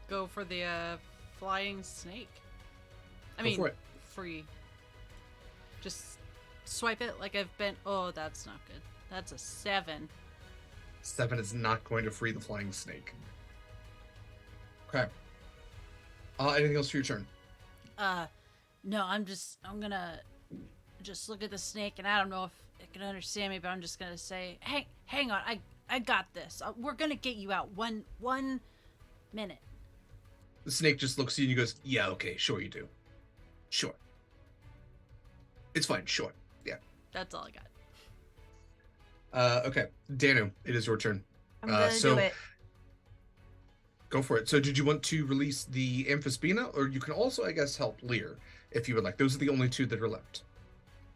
go for the flying snake. I Go mean, for it. free. Just swipe it like I've been. Oh, that's not good. That's a 7. 7 is not going to free the flying snake. Okay. Anything else for your turn? No, I'm gonna just look at the snake, and I don't know if it can understand me, but I'm just gonna say, hey, hang on, I got this. We're gonna get you out. One minute. The snake just looks at you and he goes, yeah, okay, sure you do. Sure. It's fine, sure. Yeah. That's all I got. Okay. Danu, it is your turn. I'm gonna do it. Go for it. So did you want to release the Amphispina, or you can also, I guess, help Lear if you would like. Those are the only 2 that are left.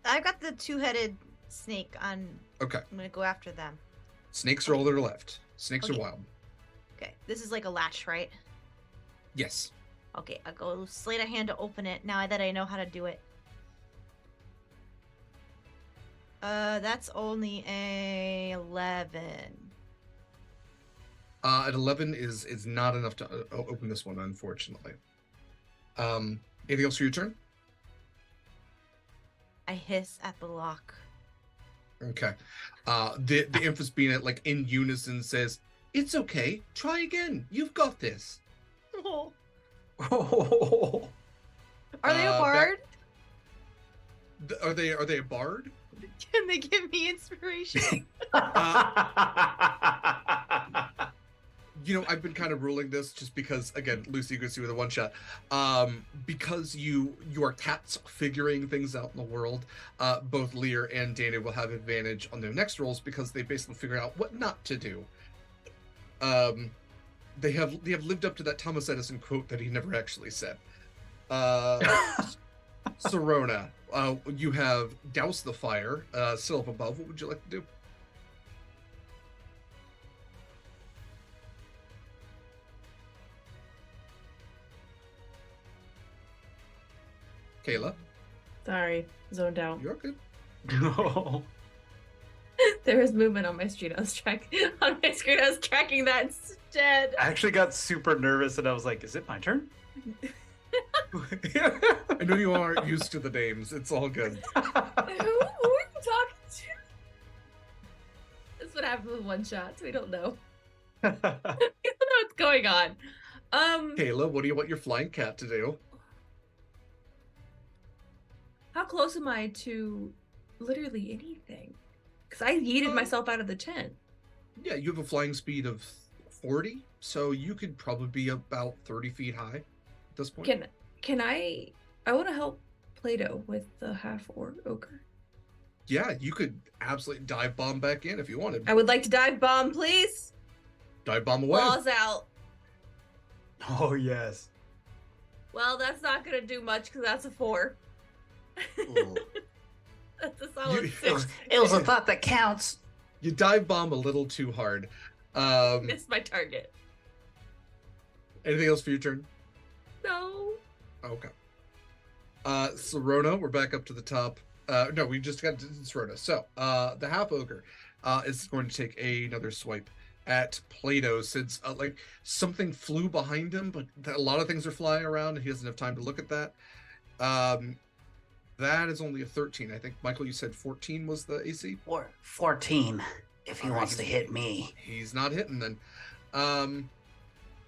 I've got the 2-headed snake on. Okay. I'm gonna go after them. Snakes are all that are left. Snakes Okay. are wild. Okay, this is like a latch, right? Yes. Okay, I'll go slate a hand to open it now that I know how to do it. That's only a 11. At 11 is not enough to open this one, unfortunately. Anything else for your turn? I hiss at the lock. Okay. The Empress Beanut, like in unison, says, "It's okay. Try again. You've got this." Oh. Oh. Are they a Back- bard? Are they a bard? Can they give me inspiration? I've been kind of ruling this just because, again, Lucy goes through with a one shot. Because you are cats figuring things out in the world, both Lear and Dana will have advantage on their next rolls because they basically figure out what not to do. They have lived up to that Thomas Edison quote that he never actually said. Sirona, you have doused the fire, still up above. What would you like to do? Kaila, Sorry, zoned out. you're good. No. There was movement on my screen. I was tracking that instead. I actually got super nervous and I was like, is it my turn? I know you aren't used to the names. It's all good. Who are you talking to? That's what happens with one shots. We don't know. We don't know what's going on. Kaila, what do you want your flying cat to do? How close am I to literally anything? Because I yeeted myself out of the tent. Yeah, you have a flying speed of 40, so you could probably be about 30 feet high at this point. Can I want to help Plato with the half ogre. Yeah, you could absolutely dive bomb back in if you wanted. I would like to dive bomb, please. Dive bomb away. Balls out. Oh, yes. Well, that's not gonna do much because that's a 4. That's a solid You- 6. It was a thought that counts. You dive bomb a little too hard. Missed my target. Anything else for your turn? No. Okay. Sirona, we're back up to the top. No, we just got to Sirona. So, the half ogre is going to take another swipe at Plato since like something flew behind him, but a lot of things are flying around and he doesn't have time to look at that. That is only a 13. I think, Michael, you said 14 was the AC? Or 14, if he All right, wants to hit me. He's not hitting then.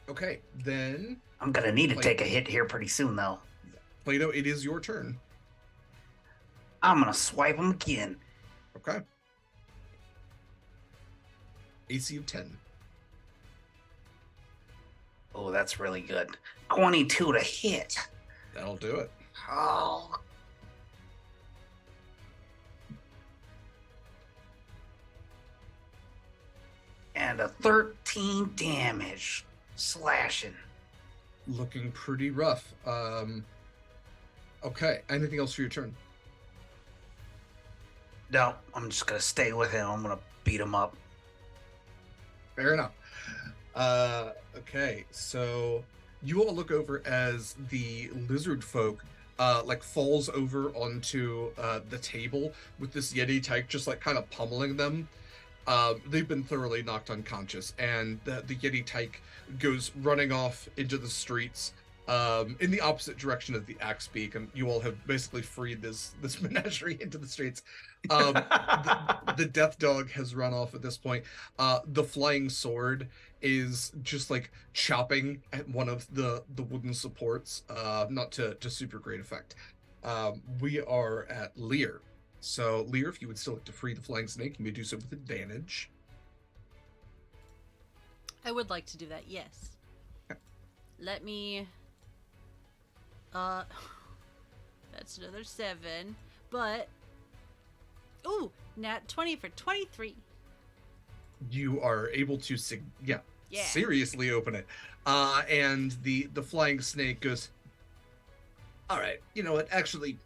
Okay, then I'm gonna need to take a hit here pretty soon, though. Plato, it is your turn. I'm gonna swipe him again. Okay. AC of 10. Oh, that's really good. 22 to hit. That'll do it. Oh. And a 13 damage. Slashing. Looking pretty rough. Okay, anything else for your turn? No, I'm just gonna stay with him. I'm gonna beat him up. Fair enough. Okay, so you all look over as the lizard folk like falls over onto the table with this Yeti tyke just like kind of pummeling them. They've been thoroughly knocked unconscious, and the Yeti tyke goes running off into the streets in the opposite direction of the axe beak, and you all have basically freed this menagerie into the streets. The death dog has run off at this point. The flying sword is just like chopping at one of the wooden supports, not to super great effect. We are at Lear. So, Lear, if you would still like to free the flying snake, you may do so with advantage. I would like to do that, yes. Okay. Let me... That's another 7. But... Ooh! Nat 20 for 23. You are able to, Yeah. seriously open it. And the flying snake goes, all right, you know what, actually...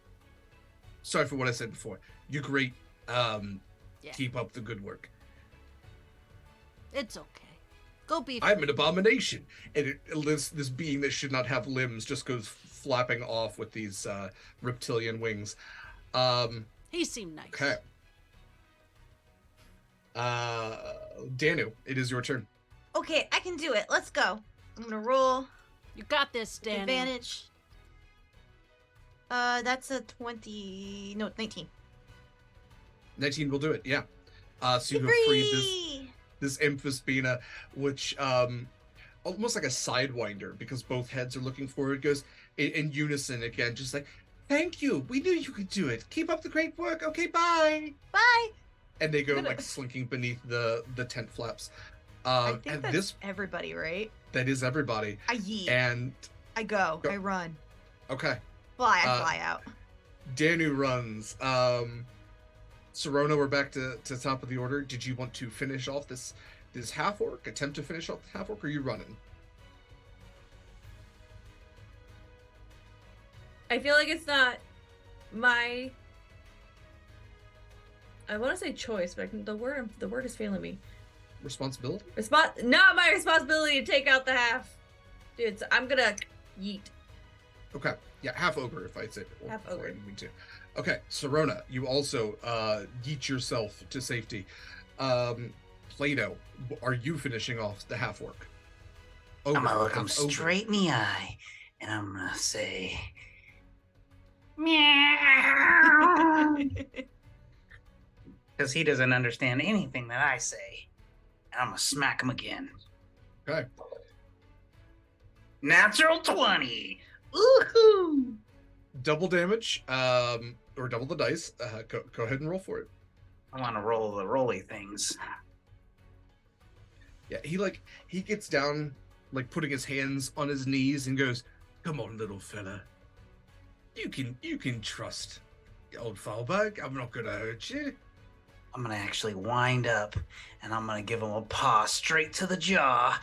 Sorry for what I said before. You're great. Keep up the good work. It's okay. Go be I'm free. an abomination. And this being that should not have limbs just goes flapping off with these reptilian wings. He seemed nice. Okay. Danu, it is your turn. Okay, I can do it. Let's go. I'm gonna roll You got this, Dan. advantage. That's a 20. No, 19. 19 will do it, yeah. So you have freed this Amphispina, which almost like a sidewinder, because both heads are looking forward, goes in unison again, just like, thank you, we knew you could do it, keep up the great work, okay, bye. Bye. And they go like slinking beneath the tent flaps. I think that's everybody, right? That is everybody. I yeet. And I go. I run. Okay. I fly out. Danu runs. Serona, we're back to top of the order. Did you want to finish off this half orc? Attempt to finish off the half orc, or are you running? I feel like it's not my. I want to say choice, but the word is failing me. Responsibility? Not my responsibility to take out the half. Dude, so I'm gonna yeet. Okay. Yeah, half ogre if I say half ogre. I didn't mean to. Okay, Serona, you also yeet yourself to safety. Plato, are you finishing off the half orc? I'm gonna look him straight in the eye, and I'm gonna say, meow, because he doesn't understand anything that I say. And I'm gonna smack him again. Okay. Natural 20. Woohoo! Double damage, or double the dice. Go ahead and roll for it. I want to roll the rolly things. Yeah, he gets down, like putting his hands on his knees, and goes, "Come on, little fella. You can trust old Foulbag. I'm not gonna hurt you." I'm gonna actually wind up, and I'm gonna give him a paw straight to the jaw,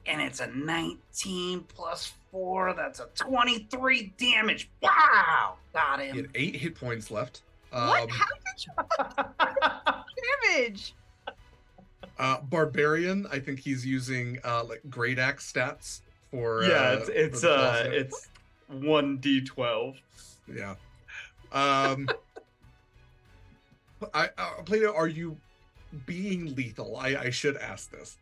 and it's a 19 plus 4. That's a 23 damage. Wow, got him. He had 8 hit points left. What? How did you damage? Barbarian, I think he's using like great axe stats for. Yeah, it's 1d12. Yeah. Plato, are you being lethal? I should ask this.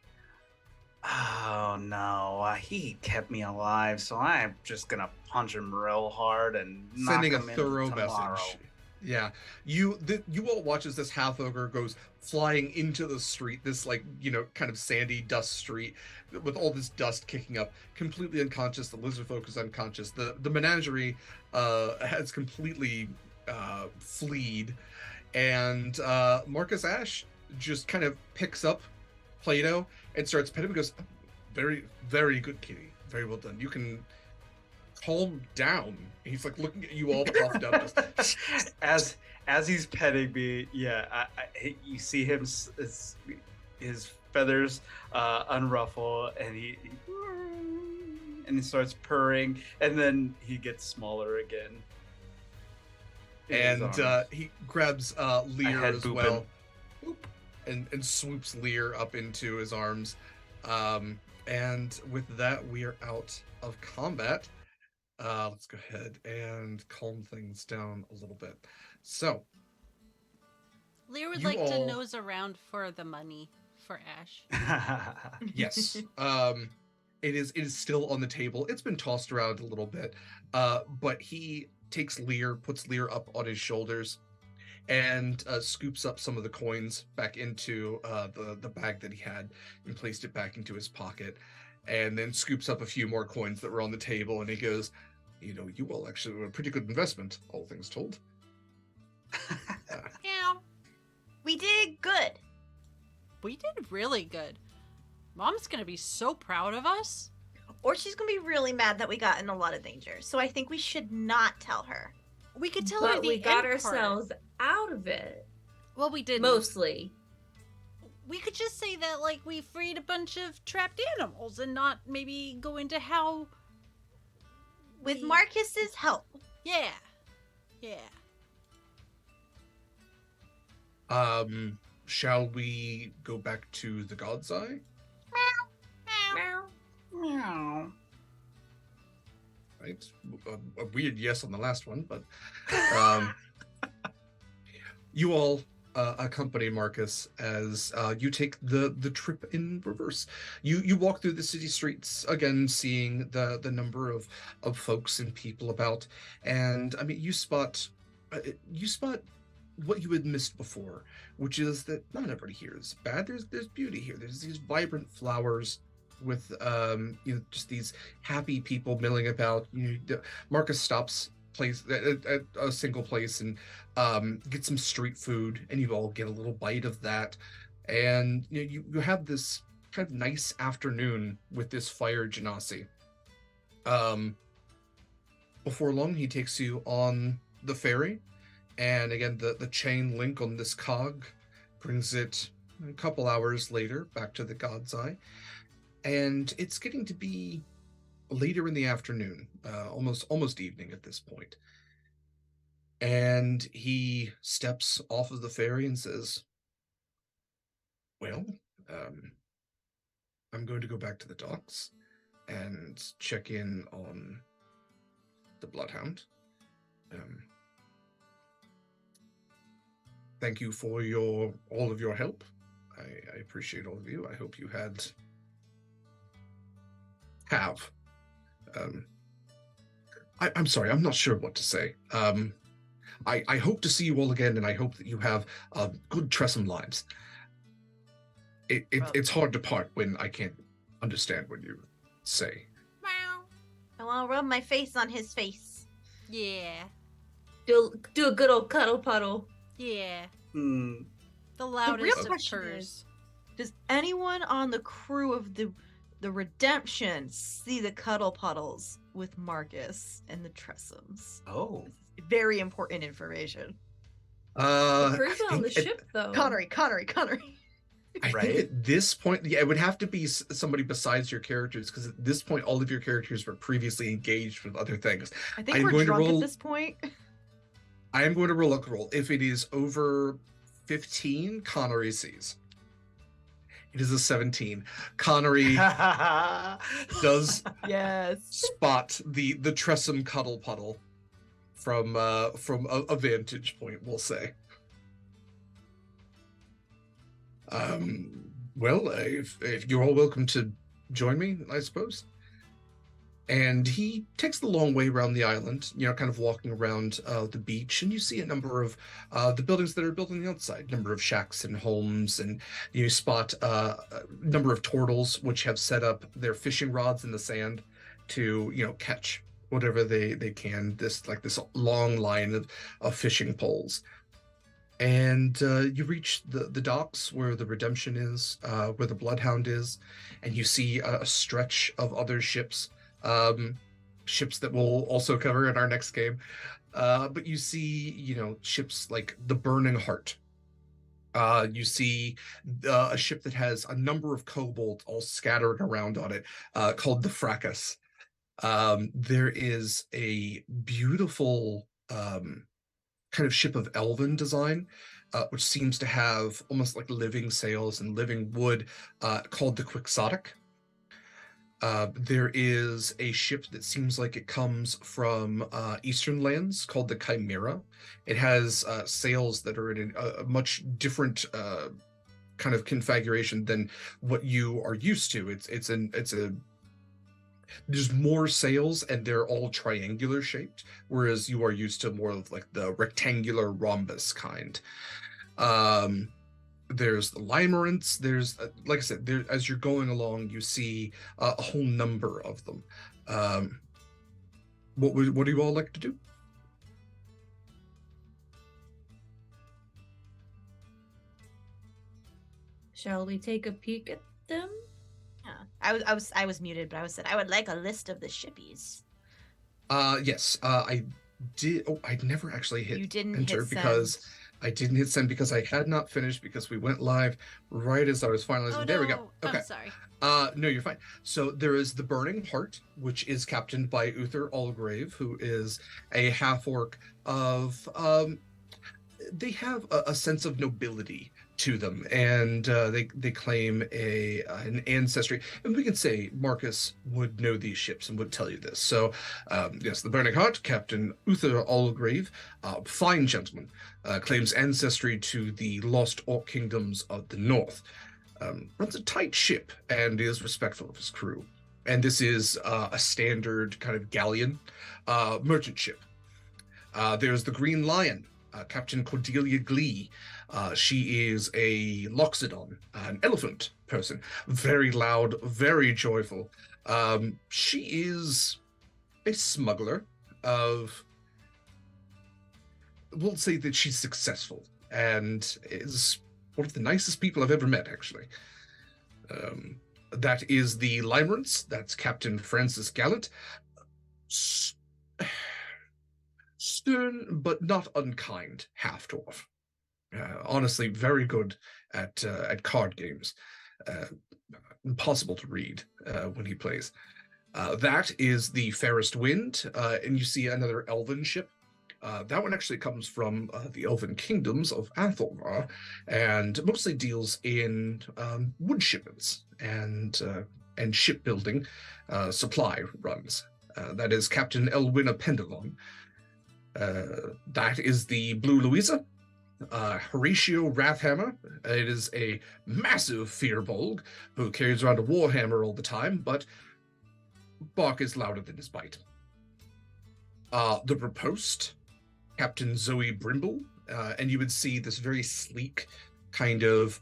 Oh no, he kept me alive, so I'm just gonna punch him real hard and Sending knock a him thorough into tomorrow. message. Yeah, you all watch as this half ogre goes flying into the street, this kind of sandy dust street with all this dust kicking up, completely unconscious. The lizard folk is unconscious. The menagerie has completely fleed, and Marcus Ash just kind of picks up Plato and starts petting him and goes, "Very, very good, kitty. Very well done. You can calm down." He's like looking at you all puffed up. Just... as he's petting me, yeah, you see him his feathers unruffle, and he starts purring, and then he gets smaller again. And he grabs Lear as well. And swoops Lear up into his arms. And with that, we are out of combat. Let's go ahead and calm things down a little bit. So, Lear would like to nose around for the money for Ash. Yes. It is still on the table. It's been tossed around a little bit. But he takes Lear, puts Lear up on his shoulders, and scoops up some of the coins back into the bag that he had and placed it back into his pocket, and then scoops up a few more coins that were on the table, and he goes, "You all actually were a pretty good investment, all things told." Yeah. We did good. We did really good. Mom's gonna be so proud of us. Or she's gonna be really mad that we got in a lot of danger. So I think we should not tell her. We could tell her we got ourselves out of it. Well, we did mostly. We could just say that, we freed a bunch of trapped animals and not maybe go into how. With Marcus's help. Yeah. Yeah. Shall we go back to the God's Eye? Meow. Meow. Right? A weird yes on the last one, but you all accompany Marcus as you take the trip in reverse. You walk through the city streets again, seeing the number of folks and people about, and I mean you spot what you had missed before, which is that not everybody here is bad. There's beauty here. There's these vibrant flowers with just these happy people milling about. Marcus stops place at a single place and get some street food, and you all get a little bite of that, and you have this kind of nice afternoon with this fire genasi. Before long, he takes you on the ferry, and again the chain link on this cog brings it a couple hours later back to the God's Eye, and it's getting to be later in the afternoon, almost evening at this point. And he steps off of the ferry and says, well, I'm going to go back to the docks and check in on the Bloodhound. Thank you for all of your help. I appreciate all of you. I hope you have. I'm sorry, I'm not sure what to say. I hope to see you all again, and I hope that you have good Tressym lives. It's hard to part when I can't understand what you say. Wow. I want to rub my face on his face. Yeah. Do a good old cuddle puddle. Yeah. Hmm. The loudest of question purrs. Does anyone on the crew of the Redemption see the cuddle puddles with Marcus and the Tressyms? Oh. Very important information. The crew's on the ship, though. Connery. I think at this point, yeah, it would have to be somebody besides your characters, because at this point, all of your characters were previously engaged with other things. I think we're drunk at this point. I am going to roll a roll. If it is over 15, Connery sees. It is a 17. Connery does Yes. spot the Tressym cuddle puddle from a vantage point, we'll say. Well, if you're all welcome to join me, I suppose. And he takes the long way around the island, kind of walking around the beach, and you see a number of the buildings that are built on the outside, number of shacks and homes, and you spot a number of turtles which have set up their fishing rods in the sand to, catch whatever they can, this long line of fishing poles. And you reach the docks where the Redemption is, where the Bloodhound is, and you see a stretch of other ships, ships that we'll also cover in our next game. But you see, ships like the Burning Heart. You see a ship that has a number of kobolds all scattered around on it, called the Fracas. There is a beautiful kind of ship of elven design, which seems to have almost like living sails and living wood, called the Quixotic. There is a ship that seems like it comes from Eastern lands called the Chimera. It has sails that are in a much different kind of configuration than what you are used to. There's more sails and they're all triangular shaped, whereas you are used to more of like the rectangular rhombus kind. There's the limerents. There's, like I said, as you're going along, you see a whole number of them. What do you all like to do? Shall we take a peek at them? Yeah. I was muted, but I said I would like a list of the shippies. Yes. I did. Oh, I never actually hit You didn't enter hit because send. I didn't hit send because I had not finished, because we went live right as I was finalizing. Oh, there we no. go. Okay. I'm sorry. No, you're fine. So there is the Burning Heart, which is captained by Uther Allgrave, who is a half-orc of they have a sense of nobility to them, and they claim an ancestry. And we can say Marcus would know these ships and would tell you this. So, yes, the Burning Heart, Captain Uther Allgrave, fine gentleman, claims ancestry to the lost Orc kingdoms of the north. Runs a tight ship and is respectful of his crew. And this is a standard kind of galleon merchant ship. There's the Green Lion, Captain Cordelia Glee. She is a Loxodon, an elephant person. Very loud, very joyful. She is a smuggler of... We'll say that she's successful and is one of the nicest people I've ever met, actually. That is the Limerence. That's Captain Francis Gallant. Stern, but not unkind half-dwarf. Honestly, very good at card games. Impossible to read when he plays. That is the Fairest Wind, and you see another elven ship. That one actually comes from the elven kingdoms of Athelmar, and mostly deals in wood shipments and shipbuilding supply runs. That is Captain Elwina Pendulum. That is the Blue Louisa, Horatio Wrathhammer. It is a massive fearbolg who carries around a warhammer all the time, but bark is louder than his bite. The Riposte, Captain Zoe Brimble, and you would see this very sleek kind of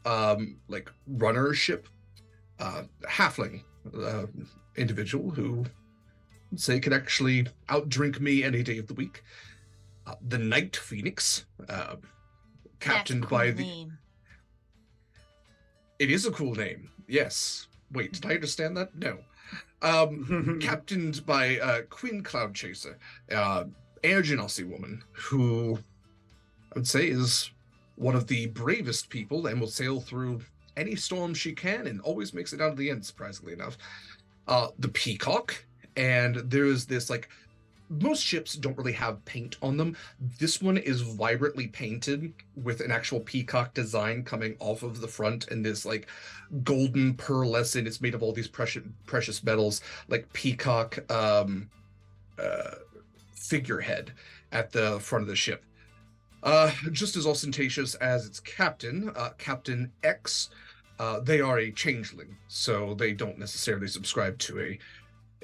like runner ship, halfling individual who say can actually outdrink me any day of the week. The Night Phoenix, captained by the... Name. It is a cool name, yes. Wait, did I understand that? No. Captained by Queen Cloudchaser, Air Genasi woman, who I would say is one of the bravest people and will sail through any storm she can and always makes it out of the end, surprisingly enough. The Peacock, and there's this, like, most ships don't really have paint on them. This one is vibrantly painted with an actual peacock design coming off of the front, and this like golden pearlescent. It's made of all these precious metals, like peacock figurehead at the front of the ship. Just as ostentatious as its captain, Captain X. They are a changeling, so they don't necessarily subscribe to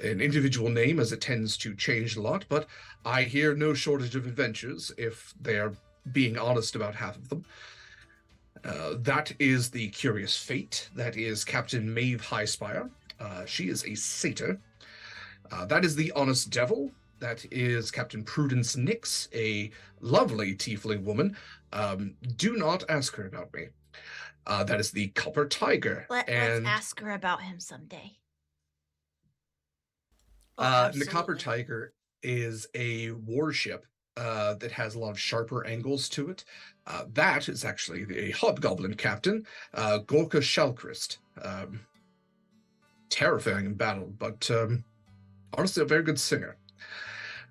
an individual name, as it tends to change a lot, but I hear no shortage of adventures if they're being honest about half of them. That is the Curious Fate. That is Captain Maeve Highspire. She is a satyr. That is the Honest Devil. That is Captain Prudence Nix, a lovely tiefling woman. Do not ask her about me. That is the Copper Tiger. Let's ask her about him someday. The Copper Tiger is a warship that has a lot of sharper angles to it. That is actually the Hobgoblin captain, Gorka Shalchrist. Terrifying in battle, but honestly a very good singer.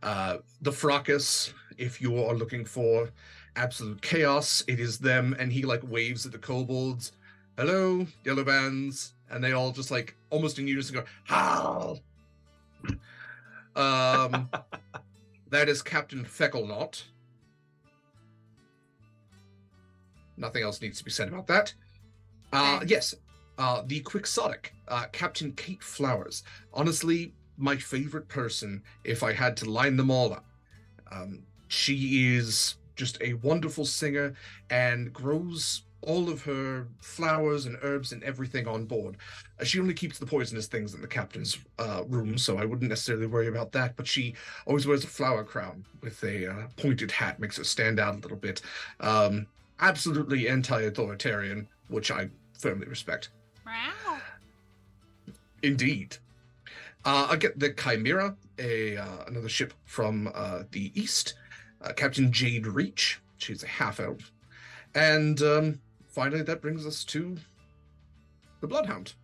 The Fracas, if you are looking for absolute chaos, it is them, and he like waves at the kobolds. Hello, yellow bands, and they all just like almost in unison go, howl! That is Captain Feckleknot. Nothing else needs to be said about that. Yes, the Quixotic, Captain Kate Flowers. Honestly, my favorite person if I had to line them all up. She is just a wonderful singer and grows all of her flowers and herbs and everything on board. She only keeps the poisonous things in the captain's room, so I wouldn't necessarily worry about that, but she always wears a flower crown with a pointed hat, makes her stand out a little bit. Absolutely anti-authoritarian, which I firmly respect. Wow. Indeed. I get the Chimera, another ship from the east. Captain Jade Reach, she's a half-elf. And finally, that brings us to the Bloodhound,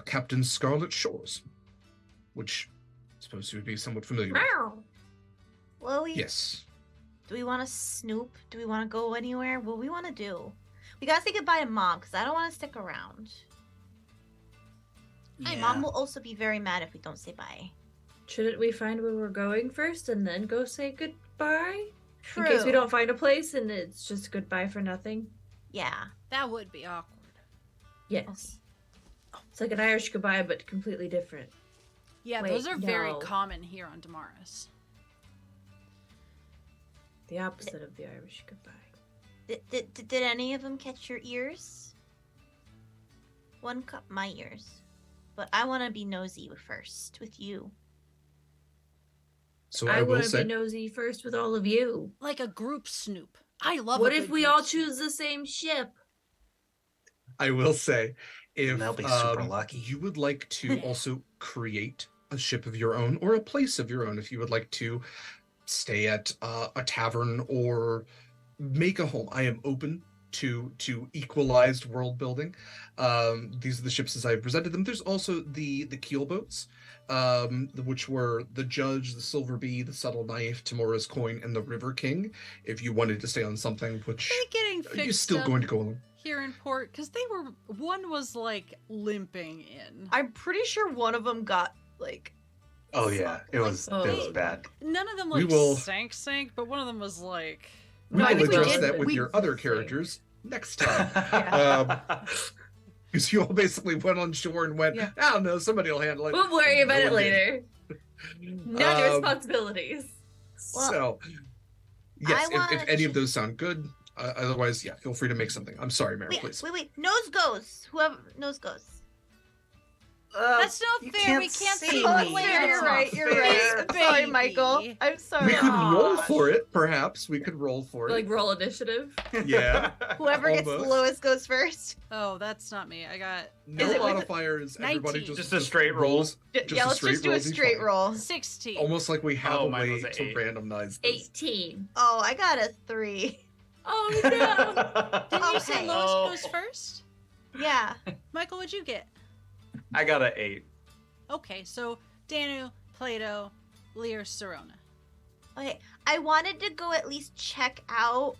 Captain Scarlet Shores, which I suppose you would be somewhat familiar with. Lily? Yes. Do we want to snoop? Do we want to go anywhere? What do we want to do? We gotta say goodbye to Mom, because I don't want to stick around. My mom will also be very mad if we don't say bye. Shouldn't we find where we're going first and then go say goodbye? True. In case we don't find a place and it's just goodbye for nothing? Yeah. That would be awkward. Yes. It's like an Irish goodbye, but completely different. Yeah, Wait, those are very no. common here on Damaris. The opposite of the Irish goodbye. Did any of them catch your ears? One caught my ears. But I want to be nosy first with you. So I I will want to say, be nosy first with all of you. Like a group snoop. I love What a if good we group all snoop. choose the same ship? I will say, if They'll be super lucky. you would like to Yeah. also create a ship of your own or a place of your own, if you would like to stay at a tavern or make a home, I am open to equalized world building. These are the ships as I presented them. There's also the keel boats, which were the Judge, the Silver Bee, the Subtle Knife, Tamora's Coin, and the River King. If you wanted to stay on something, which They getting you're fixed still up going to go along. here in port because they were one was like limping in. I'm pretty sure one of them got, like... Oh yeah, it was Oh. bad. None of them We like will- sank, but one of them was like. We No, I will think we address did. that with We- your other characters next time. Because you all basically went on shore and went, Yeah. I don't know, somebody will handle it. We'll worry about No it one did. later. None Um, responsibilities. Well, So, yes, I wanna if any of ch- those sound good, otherwise, yeah, feel free to make something. I'm sorry, Mary, please. Wait. Nose goes. Whoever nose goes. That's not you fair. We can't can't see see me. the You're layer. right, You're fair. right. I'm sorry, Baby. Michael. I'm sorry. We could roll Gosh. for it, perhaps. We could roll for Like it. roll initiative. Yeah. Whoever gets the Almost. lowest goes first. Oh, that's not me. I got No Is it with- modifiers. Everybody 19. just Just a straight roll. rolls. Just Yeah, a let's straight just do a roll's each straight one. roll. 16. Almost like we have Oh, a mine way was to an 8. randomize this. 18. Oh, I got a 3. Oh no! Didn't you say Okay. lowest Oh. goes first? Yeah. Michael, what'd you get? I got an 8. Okay, so Danu, Plato, Lear, Serona. Okay. I wanted to go at least check out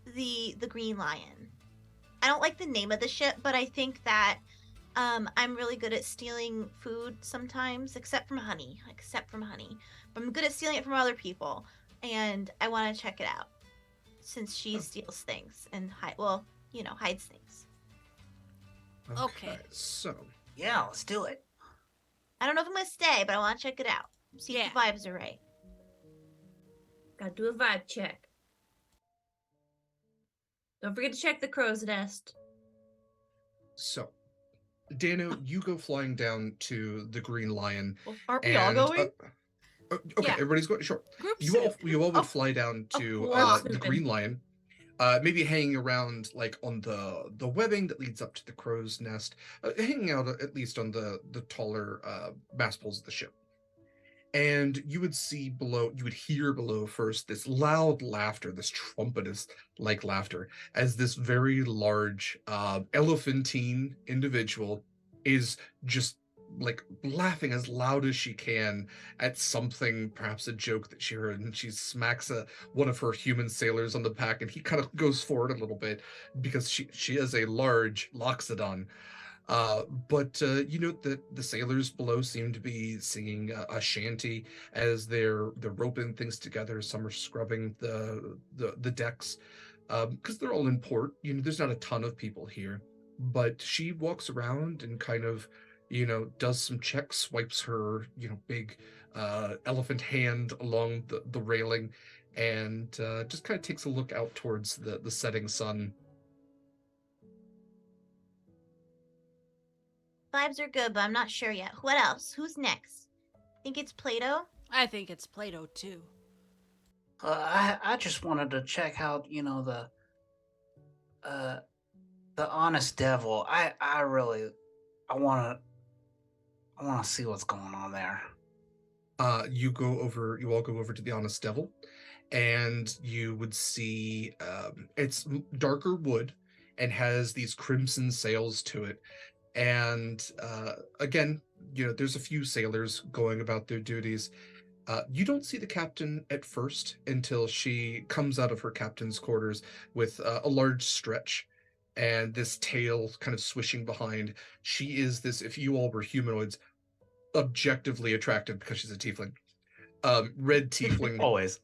the Green Lion. I don't like the name of the ship, but I think that I'm really good at stealing food sometimes, except from honey. But I'm good at stealing it from other people, and I want to check it out since she steals things and hides things. Okay. So, Yeah, let's do it. I don't know if I'm gonna stay, but I want to check it out. See if the Yeah. vibes are right. Gotta do a vibe check. Don't forget to check the crow's nest. Dano, you go flying down to the Green Lion. Well, aren't we all going? Okay, Yeah. everybody's going. Sure. Group You all soup. would fly down to flock. the Green Lion, maybe hanging around like on the webbing that leads up to the crow's nest, hanging out at least on the taller mast poles of the ship. And you would hear below first this loud laughter, this trumpetous like laughter, as this very large elephantine individual is just like laughing as loud as she can at something, perhaps a joke that she heard, and she smacks one of her human sailors on the back, and he kind of goes forward a little bit because she is a large loxodon. But you note that the sailors below seem to be singing a shanty as they're roping things together. Some are scrubbing the decks because they're all in port. There's not a ton of people here, but she walks around and kind of does some checks, swipes her big elephant hand along the railing, and just kind of takes a look out towards the setting sun. Vibes are good, but I'm not sure yet. What else? Who's next? Think it's Plato? I think it's Plato too. I just wanted to check out, the honest devil. I want to see what's going on there. You all go over to the Honest Devil, and you would see it's darker wood and has these crimson sails to it. And again, there's a few sailors going about their duties. You don't see the captain at first until she comes out of her captain's quarters with a large stretch and this tail kind of swishing behind. She is this, if you all were humanoids, objectively attractive because she's a tiefling. Red tiefling. Always.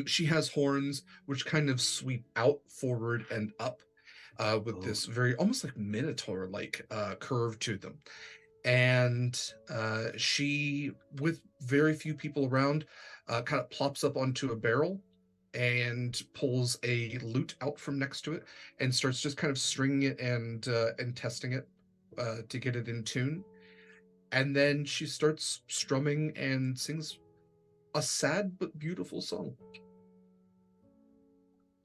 She has horns which kind of sweep out, forward, and up with Ooh. this very almost like minotaur-like curve to them. And she, with very few people around, kind of plops up onto a barrel and pulls a lute out from next to it and starts just kind of stringing it and testing it to get it in tune. And then she starts strumming and sings a sad but beautiful song.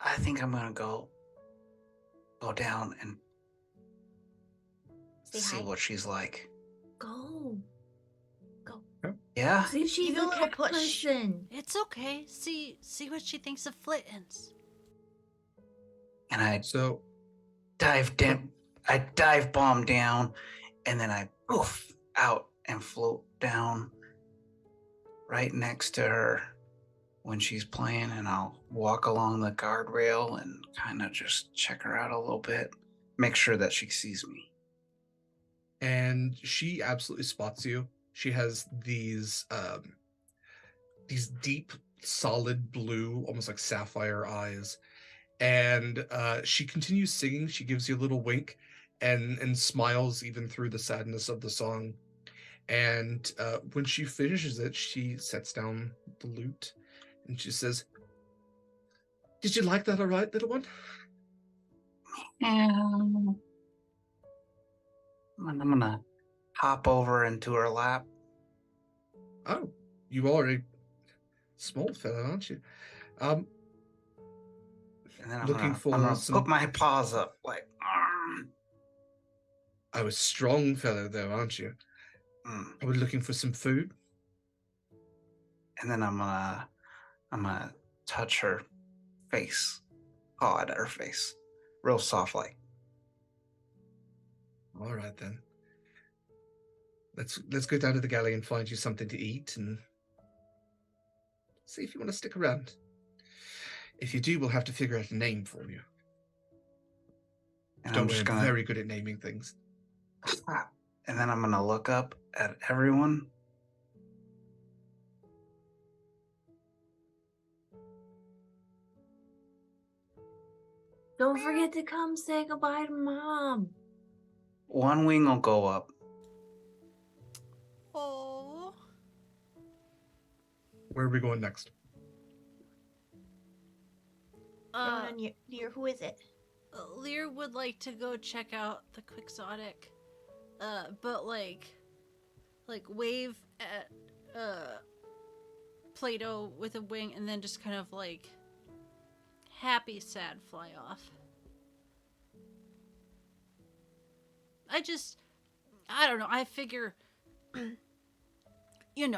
I think I'm gonna go down and Say see hi. what she's like. Go. Yeah? See if she's Give it a a little cat push. person. It's okay. See what she thinks of flittens. And I So dive down, I dive bomb down, and then I poof out and float down right next to her when she's playing, and I'll walk along the guardrail and kind of just check her out a little bit, make sure that she sees me. and she absolutely spots you. She has these deep, solid blue, almost like sapphire eyes, and she continues singing. She gives you a little wink, and smiles even through the sadness of the song. And when she finishes it, she sets down the lute, and she says, "Did you like that, all right, little one?" And I'm gonna hop over into her lap. Oh, you are a small fellow, aren't you? And then I'm Looking gonna, for I'm gonna some- put my paws up like, a strong fellow, though, aren't you? mm. Are we looking for some food? And then I'm gonna touch her face, paw at her face, real soft like. All right then. Let's go down to the galley and find you something to eat and see if you want to stick around. If you do, we'll have to figure out a name for you. And Don't I'm worry, just I'm gonna, very good at naming things. and then I'm gonna look up at everyone. Don't forget to come say goodbye to Mom. One wing will go up. Oh. Where are we going next? Who is it? Lear would like to go check out the quixotic, but like wave at Plato with a wing, and then just kind of like happy, sad fly off. I don't know. I figure,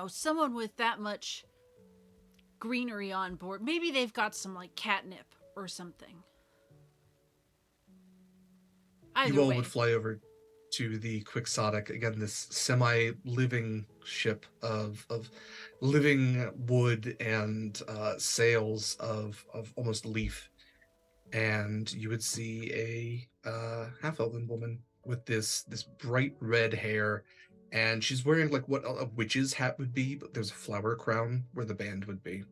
someone with that much greenery on board, maybe they've got some like catnip or something. Either You all way. would fly over to the Quixotic, again, this semi-living ship of living wood and sails of almost leaf. And you would see a half-elven woman with this bright red hair, and she's wearing like what a witch's hat would be, but there's a flower crown where the band would be.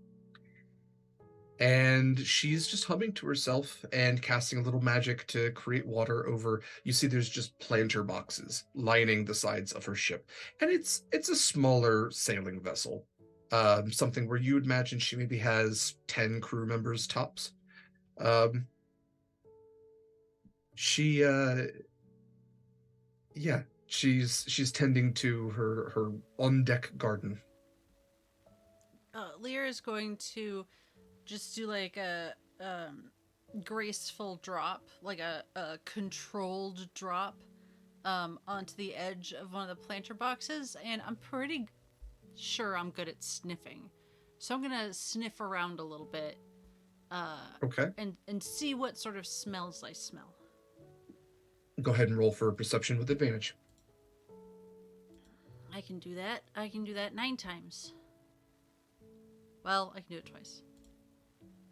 And she's just humming to herself and casting a little magic to create water over. You see there's just planter boxes lining the sides of her ship, and it's a smaller sailing vessel, something where you would imagine she maybe has 10 crew members tops. She's tending to her on deck garden. Lear is going to just do like a graceful drop, like a controlled drop onto the edge of one of the planter boxes, and I'm pretty sure I'm good at sniffing. So I'm gonna sniff around a little bit Okay. and see what sort of smells I smell. Go ahead and roll for perception with advantage. I can do that 9 times. Well, I can do it twice.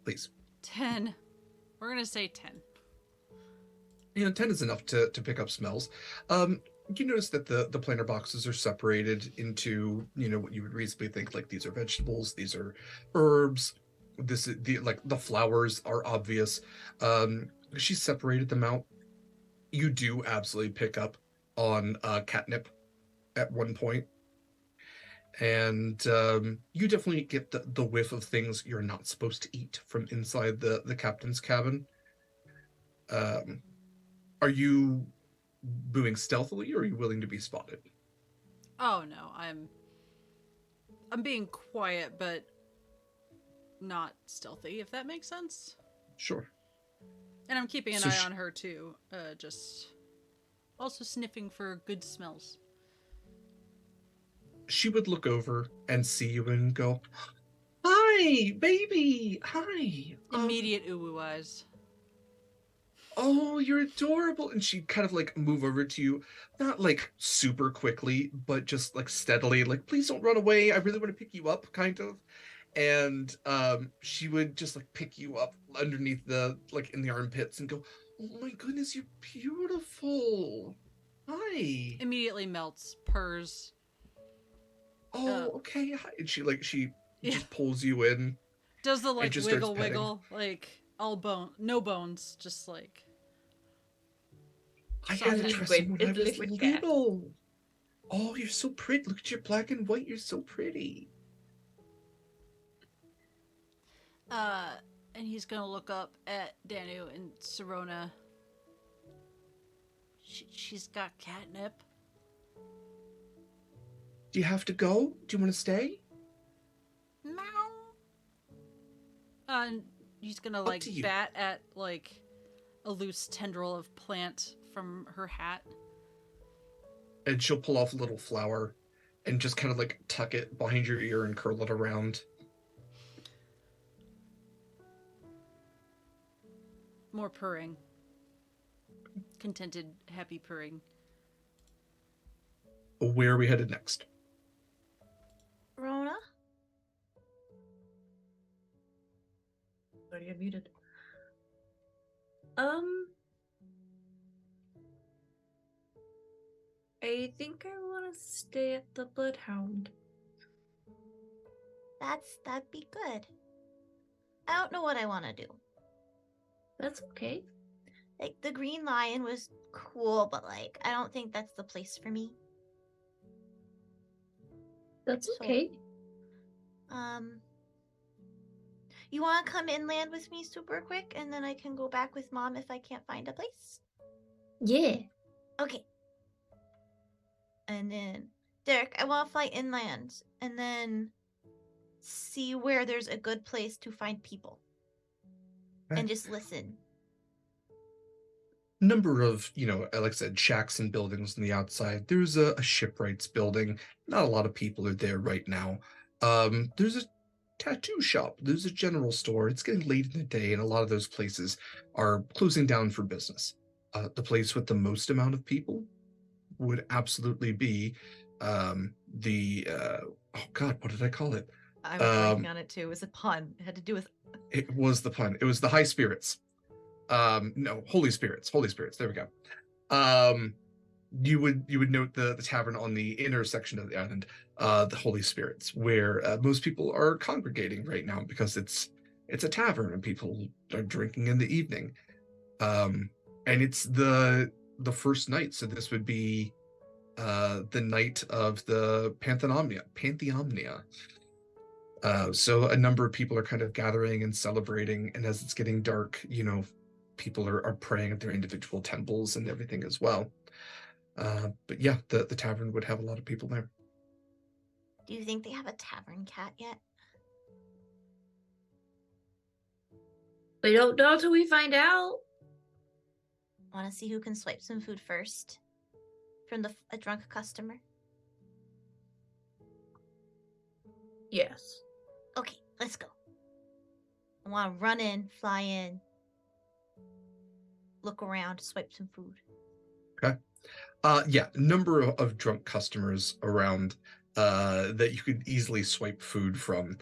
Please. 10. We're gonna say 10. 10 is enough to pick up smells. You notice that the planter boxes are separated into, what you would reasonably think, like these are vegetables, these are herbs, this is the flowers are obvious. She separated them out. You do absolutely pick up on catnip at one point. And you definitely get the whiff of things you're not supposed to eat from inside the captain's cabin. Are you moving stealthily, or are you willing to be spotted? Oh no, I'm being quiet, but not stealthy, if that makes sense. Sure. And I'm keeping an So eye on her too, just also sniffing for good smells. She would look over and see you and go, "Hi, baby. Hi." Immediate ooh eyes. Oh, you're adorable. And she'd kind of move over to you, not super quickly, but just steadily, please don't run away. I really want to pick you up, kind of. And she would just pick you up underneath the in the armpits and go, "Oh my goodness, you're beautiful. Hi." Immediately melts, purrs. Oh, okay. Hi. And she just pulls you in. Does the just starts wiggle petting. wiggle, all bone, no bones, just I Soft had a liquid- Tressim when I it's was liquid cat. little. Oh, you're so pretty. Look at your black and white. You're so pretty. and he's gonna look up at Danu and Serona. She's got catnip. Do you have to go? Do you want to stay? Meow. And he's gonna Up to you. bat at a loose tendril of plant from her hat. And she'll pull off a little flower and just kind of tuck it behind your ear and curl it around. More purring. Contented, happy purring. Where are we headed next? Rona? Already unmuted. I think I want to stay at the Bloodhound. That'd be good. I don't know what I want to do. That's okay. The Green Lion was cool, but I don't think that's the place for me. That's So- okay. You want to come inland with me super quick, and then I can go back with Mom if I can't find a place? Yeah. Okay. And then, Derek, I want to fly inland, and then see where there's a good place to find people. Okay. And just listen. Number of, like I said, shacks and buildings on the outside. There's a shipwrights building. Not a lot of people are there right now. There's a tattoo shop. There's a general store. It's getting late in the day, and a lot of those places are closing down for business. The place with the most amount of people would absolutely be oh God, what did I call it? I was blanking on it too. It was a pun. It had to do with. It was the pun. It was the High Spirits. No, Holy Spirits. Holy Spirits. There we go. You would note the tavern on the inner section of the island, the Holy Spirits, where most people are congregating right now because it's a tavern and people are drinking in the evening. And it's the first night, so this would be the night of the Pantheomnia. So a number of people are kind of gathering and celebrating, and as it's getting dark, people are praying at their individual temples and everything as well. But yeah, the tavern would have a lot of people there. Do you think they have a tavern cat yet? We don't know till we find out. Want to see who can swipe some food first from a drunk customer? Yes. Okay, let's go. I want to run in, fly in, look around, swipe some food. Yeah, number of drunk customers around that you could easily swipe food from.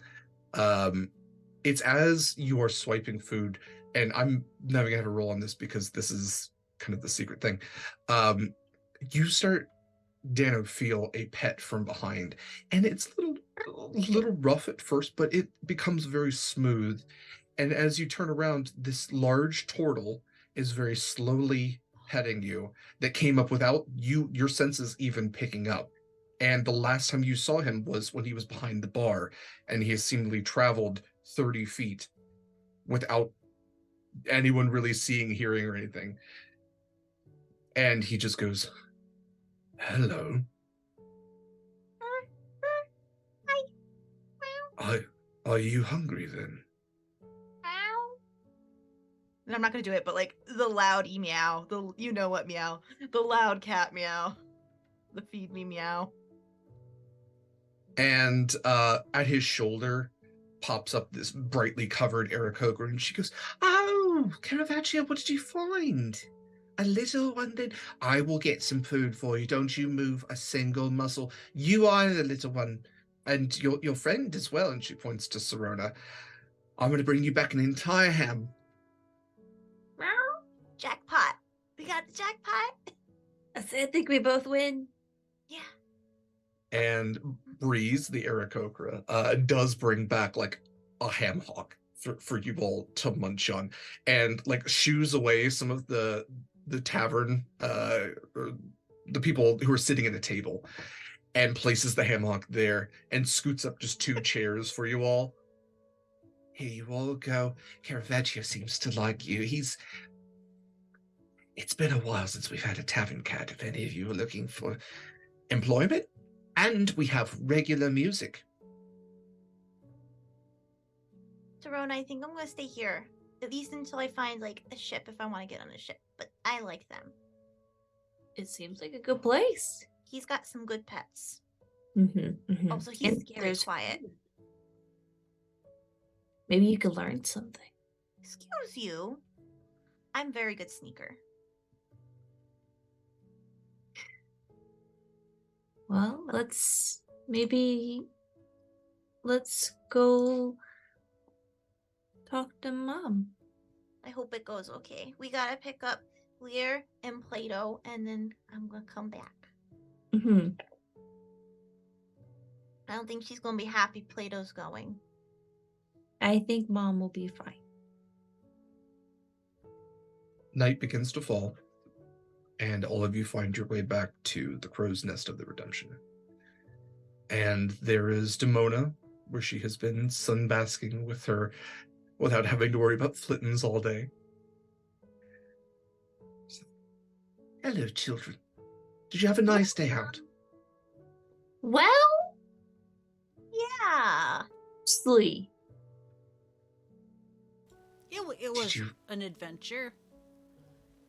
It's as you are swiping food, and I'm never gonna have a roll on this because this is kind of the secret thing. You start, Dano, feel a pet from behind, and it's a little rough at first, but it becomes very smooth. And as you turn around, this large turtle is very slowly petting you, that came up without your senses even picking up. And the last time you saw him was when he was behind the bar, and he has seemingly traveled 30 feet without anyone really seeing, hearing, or anything. And he just goes, "Hello. Are you hungry then?" And I'm not gonna do it, but like the loud meow, the you know what meow, the loud cat meow, the feed me meow. And at his shoulder pops up this brightly covered Aarakocra, and she goes, "Oh, Caravaggio, what did you find? A little one then? I will get some food for you. Don't you move a single muscle. You are the little one. And your friend as well." And she points to Sirona. "I'm going to bring you back an entire ham." Jackpot. We got the jackpot. I think we both win. Yeah. And Breeze, the Aarakocra, does bring back like a ham hock for you all to munch on, and like shoos away some of the tavern, or the people who are sitting at a table, and places the ham hock there, and scoots up just 2 chairs for you all. "Here you all go. Caravaggio seems to like you. It's been a while since we've had a tavern cat, if any of you are looking for employment. And we have regular music." Sirona, I think I'm gonna stay here. At least until I find like a ship if I want to get on a ship. But I like them. It seems like a good place. He's got some good pets. Mm-hmm. Also, he's very quiet. Food. Maybe you could learn something. Excuse you. I'm very good sneaker. Well, let's go talk to Mom. I hope it goes okay. We gotta pick up Lear and Plato, and then I'm gonna come back. Mm-hmm. I don't think she's gonna be happy Plato's going. I think Mom will be fine. Night begins to fall, and all of you find your way back to the crow's nest of the Redemption. And there is Demona, where she has been sunbasking with her without having to worry about flittens all day. "Hello, children. Did you have a nice day out?" Well, Yeah. sleep. It was an adventure.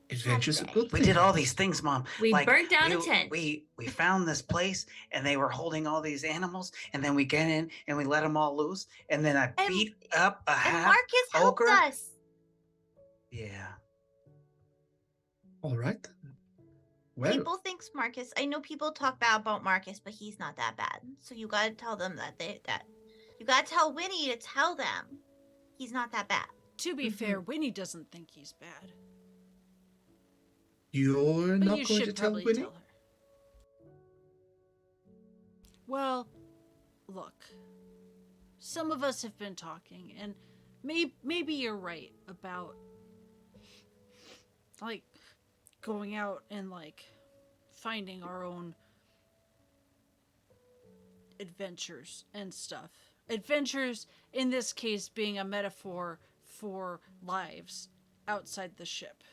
Adventure's a good We thing. did all these things, Mom. We burnt down a we, tent. We found this place, and they were holding all these animals, and then we get in and we let them all loose, and then I beat up a And half Marcus helped ogre. us. Yeah. All right. Then. Well, People think Marcus. I know people talk bad about Marcus, but he's not that bad. So you gotta tell them that you gotta tell Winnie to tell them he's not that bad. To be fair, Winnie doesn't think he's bad. you're But not you going should to tell probably Winnie? tell her. Well, look. Some of us have been talking, and maybe you're right about like going out and like finding our own adventures and stuff. Adventures in this case being a metaphor for lives outside the ship.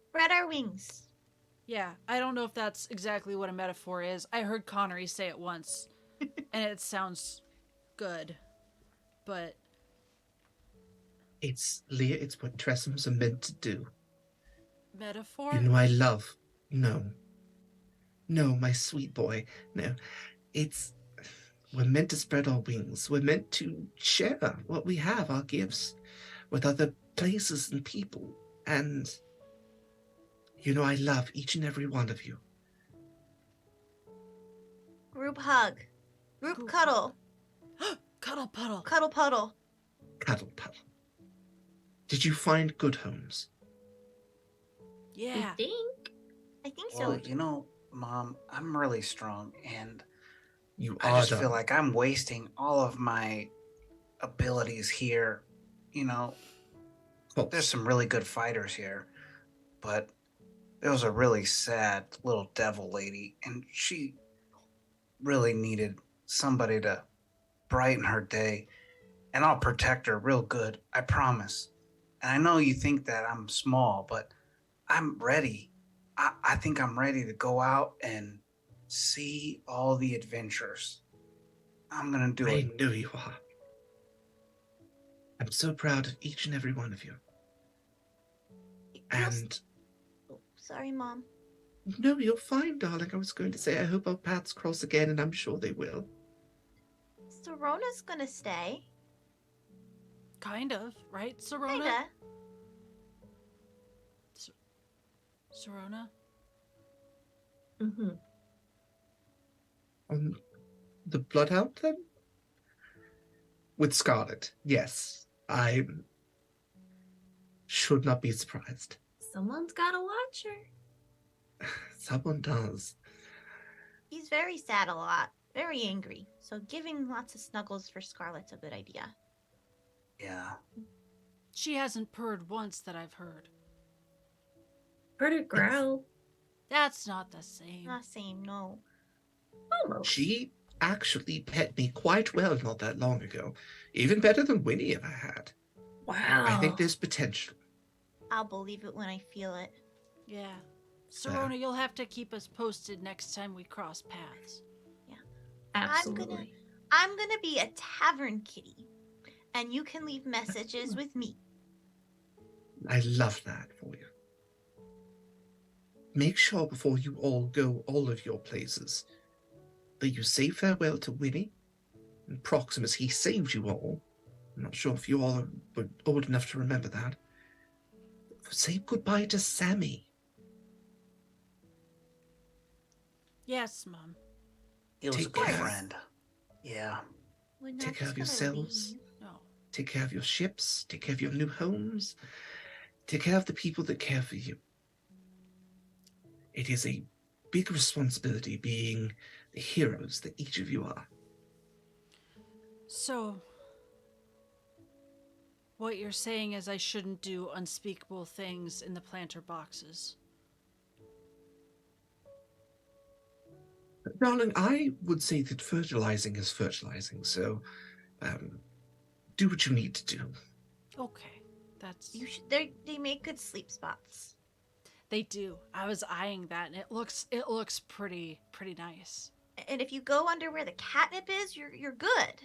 Spread our wings. Yeah, I don't know if that's exactly what a metaphor is. I heard Connery say it once, and it sounds good, but It's what tressyms are meant to do. metaphor? You know, I love. No, my sweet boy. No, we're meant to spread our wings. We're meant to share what we have, our gifts, with other places and people. And, you know, I love each and every one of you. Group hug. Group cuddle. Cuddle puddle. Cuddle puddle. Cuddle puddle. Did you find good homes? Yeah. I think. I think Well, so. you know, Mom, I'm really strong, and You I are just feel done. like I'm wasting all of my abilities here. You know, there's some really good fighters here, but there was a really sad little devil lady, and she really needed somebody to brighten her day, and I'll protect her real good, I promise. And I know you think that I'm small, but I'm ready. I think I'm ready to go out and see all the adventures. I'm gonna do I it. know you are. I'm so proud of each and every one of you. And Oh, sorry, Mom. no, you're fine, darling. I was going to say I hope our paths cross again, and I'm sure they will. Serona's gonna stay. Kind of, right, Serona? Kinda. Serona? Mm-hmm. The Bloodhound, then? With Scarlet, yes. I should not be surprised. Someone's gotta watch her. Someone does. He's very sad a lot. Very angry. So giving lots of snuggles for Scarlet's a good idea. Yeah. She hasn't purred once that I've heard. Heard it growl. That's not the same. Not same, no. Almost. She actually pet me quite well not that long ago. Even better than Winnie ever had. Wow. I think there's potential. I'll believe it when I feel it. Yeah. Serona, you'll have to keep us posted next time we cross paths. Absolutely. I'm gonna be a tavern kitty. And you can leave messages with me. I love that for you. Make sure before you all go all of your places that you say farewell to Winnie and Proximus. He saved you all. I'm not sure if you all were old enough to remember that. Say goodbye to Sammy. Yes, Mom. He was a Take good care. friend. Yeah. We're not Take care just of gonna yourselves. leave. No. Take care of your ships. Take care of your new homes. Take care of the people that care for you. It is a big responsibility being the heroes that each of you are. So, what you're saying is I shouldn't do unspeakable things in the planter boxes. Darling, I would say that fertilizing is fertilizing, so do what you need to do. Okay, that's... You should. They make good sleep spots. They do. I was eyeing that, and it looks pretty nice. And if you go under where the catnip is, you're good.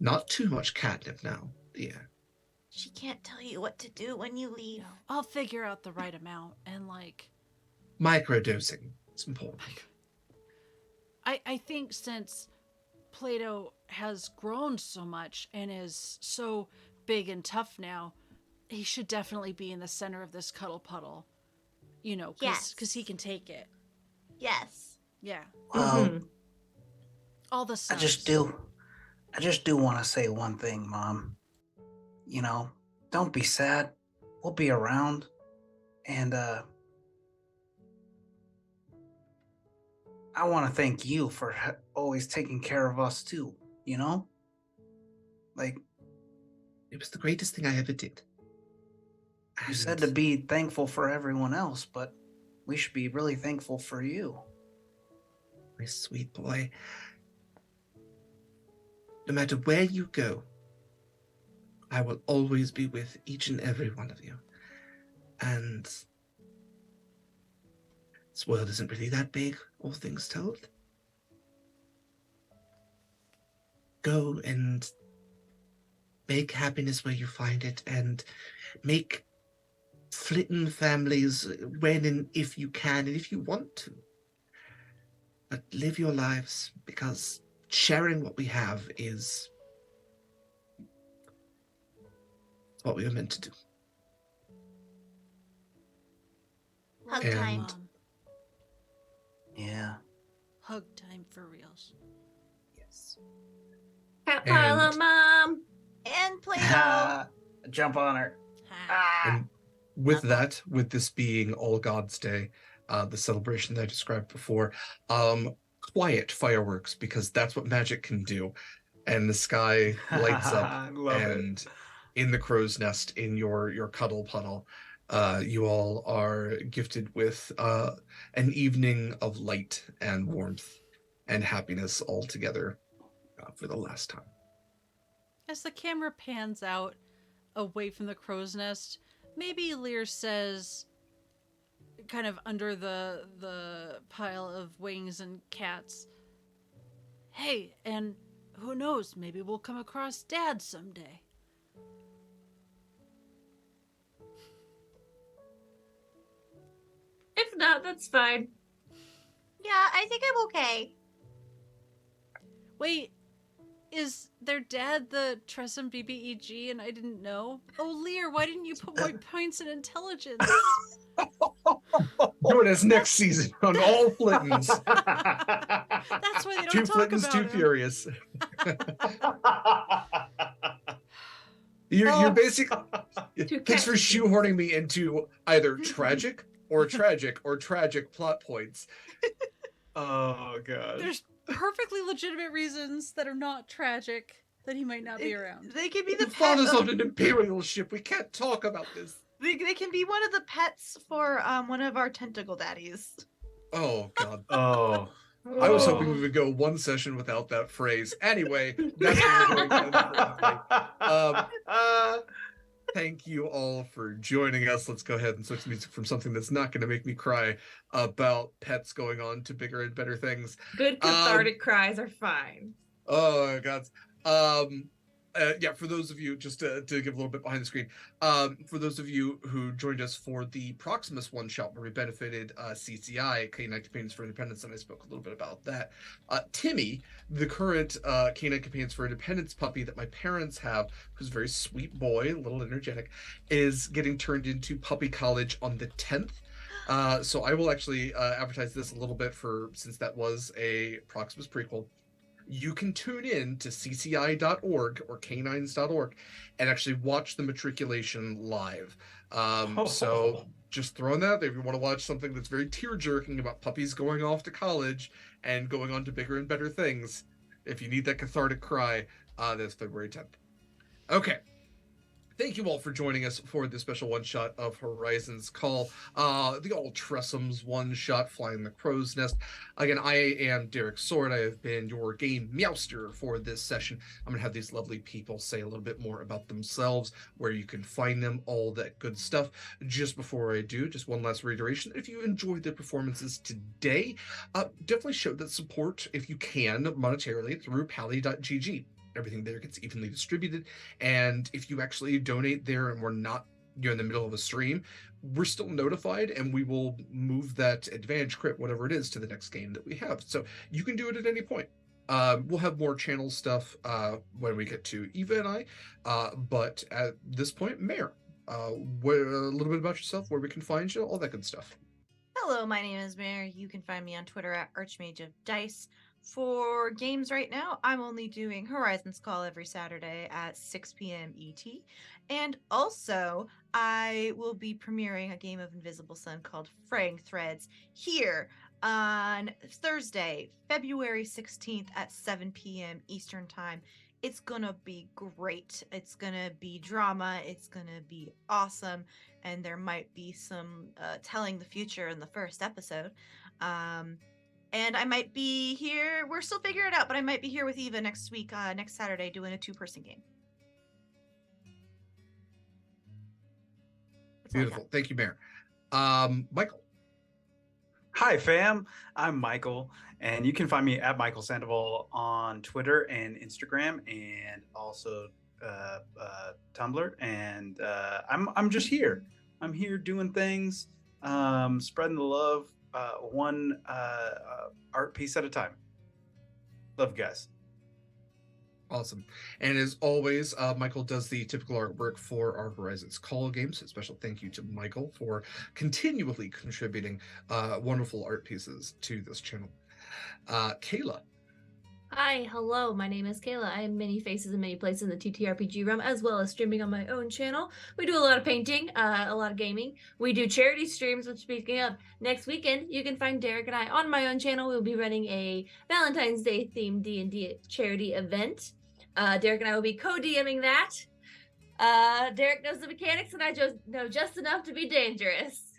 Not too much catnip now, dear. She can't tell you what to do when you leave. No, I'll figure out the right amount, and like... Microdosing. It's important. I think since Plato has grown so much and is so big and tough now, he should definitely be in the center of this cuddle puddle. You know, because Yes. he can take it. Yes. Yeah. Well, Mhm. All the I subs. just do want to say one thing, Mom. You know, don't be sad. We'll be around. And I want to thank you for always taking care of us too, you know? Like, It was the greatest thing I ever did. you said to be thankful for everyone else, but we should be really thankful for you. My sweet boy. No matter where you go, I will always be with each and every one of you. And this world isn't really that big, all things told. Go and make happiness where you find it, and make flitten families when and if you can and if you want to. But live your lives, because sharing what we have is what we are meant to do. Hug And- time. Mom. Yeah. Hug time for reals. Yes. Cat pile And- on mom. And Play-Doh. Jump on her. Ha. And with that, with this being All Gods Day, the celebration that I described before, quiet fireworks, because that's what magic can do. And the sky lights up, I love and in the crow's nest, in your cuddle puddle, you all are gifted with an evening of light and warmth and happiness all together for the last time. As the camera pans out away from the crow's nest, maybe Lear says, kind of under the pile of wings and cats, "Hey, and who knows, maybe we'll come across Dad someday." If not, that's fine. Yeah, I think I'm okay. Wait, is their dad the Tressym BBEG and I didn't know? Oh, Lear, why didn't you put more points in intelligence? Join us next season on All Flittens. That's why they Two don't talk Flittens, about Too him. Furious. You're basically... Two Thanks for cats. shoehorning me into either tragic or tragic plot points. Oh god. There's perfectly legitimate reasons that are not tragic that he might not be around. They can be The the pet. father's of- on an Imperial ship. We can't talk about this. They can be one of the pets for one of our tentacle daddies. Oh, God. Oh. I was Oh. hoping we would go one session without that phrase. Anyway, that's what we're going to end for today. Thank you all for joining us. Let's go ahead and switch music from something that's not going to make me cry about pets going on to bigger and better things. Good cathartic cries are fine. Oh, God. Yeah, for those of you, just to give a little bit behind the screen, for those of you who joined us for the Proximus one-shot where we benefited CCI, Canine Companions for Independence, and I spoke a little bit about that. Timmy, the current Canine Companions for Independence puppy that my parents have, who's a very sweet boy, a little energetic, is getting turned into puppy college on the 10th. So I will actually advertise this a little bit since that was a Proximus prequel. You can tune in to cci.org or canines.org and actually watch the matriculation live. So just throwing that out there, if you want to watch something that's very tear-jerking about puppies going off to college and going on to bigger and better things, if you need that cathartic cry, that's February 10th. Okay. Thank you all for joining us for this special one-shot of Horizon's Call, the All Tressyms one-shot, Flying the Crow's Nest. Again, I am Derek Sword. I have been your game meowster for this session. I'm going to have these lovely people say a little bit more about themselves, where you can find them, all that good stuff. Just before I do, just one last reiteration. If you enjoyed the performances today, definitely show that support, if you can, monetarily through pally.gg. Everything there gets evenly distributed, and if you actually donate there and we're not in the middle of a stream, we're still notified and we will move that advantage crit, whatever it is, to the next game that we have. So you can do it at any point. We'll have more channel stuff when we get to Eva and I, but at this point, Mare, a little bit about yourself, where we can find you, all that good stuff. Hello, my name is Mare. You can find me on Twitter at Archmage of Dice. For games right now, I'm only doing Horizon's Call every Saturday at 6 p.m. ET. And also, I will be premiering a game of Invisible Sun called Fraying Threads here on Thursday, February 16th at 7 p.m. Eastern Time. It's gonna be great. It's gonna be drama. It's gonna be awesome. And there might be some telling the future in the first episode. And I might be here. We're still figuring it out, but I might be here with Eva next week, next Saturday, doing a 2-person game. That's all I got. Beautiful. Thank you, Mare. Mikyl. Hi, fam. I'm Mikyl, and you can find me at Mikyl Sandoval on Twitter and Instagram, and also Tumblr. And I'm just here. I'm here doing things, spreading the love, one art piece at a time. Love you guys. Awesome. And as always, Mikyl does the typical artwork for our Horizon's Call games. A special thank you to Mikyl for continually contributing wonderful art pieces to this channel. Kaila. Hi, hello, my name is Kaila. I am many faces in many places in the TTRPG realm, as well as streaming on my own channel. We do a lot of painting, a lot of gaming. We do charity streams, which speaking of, next weekend, you can find Derek and I on my own channel. We'll be running a Valentine's Day themed D&D charity event. Derek and I will be co-DMing that. Derek knows the mechanics and I just know just enough to be dangerous.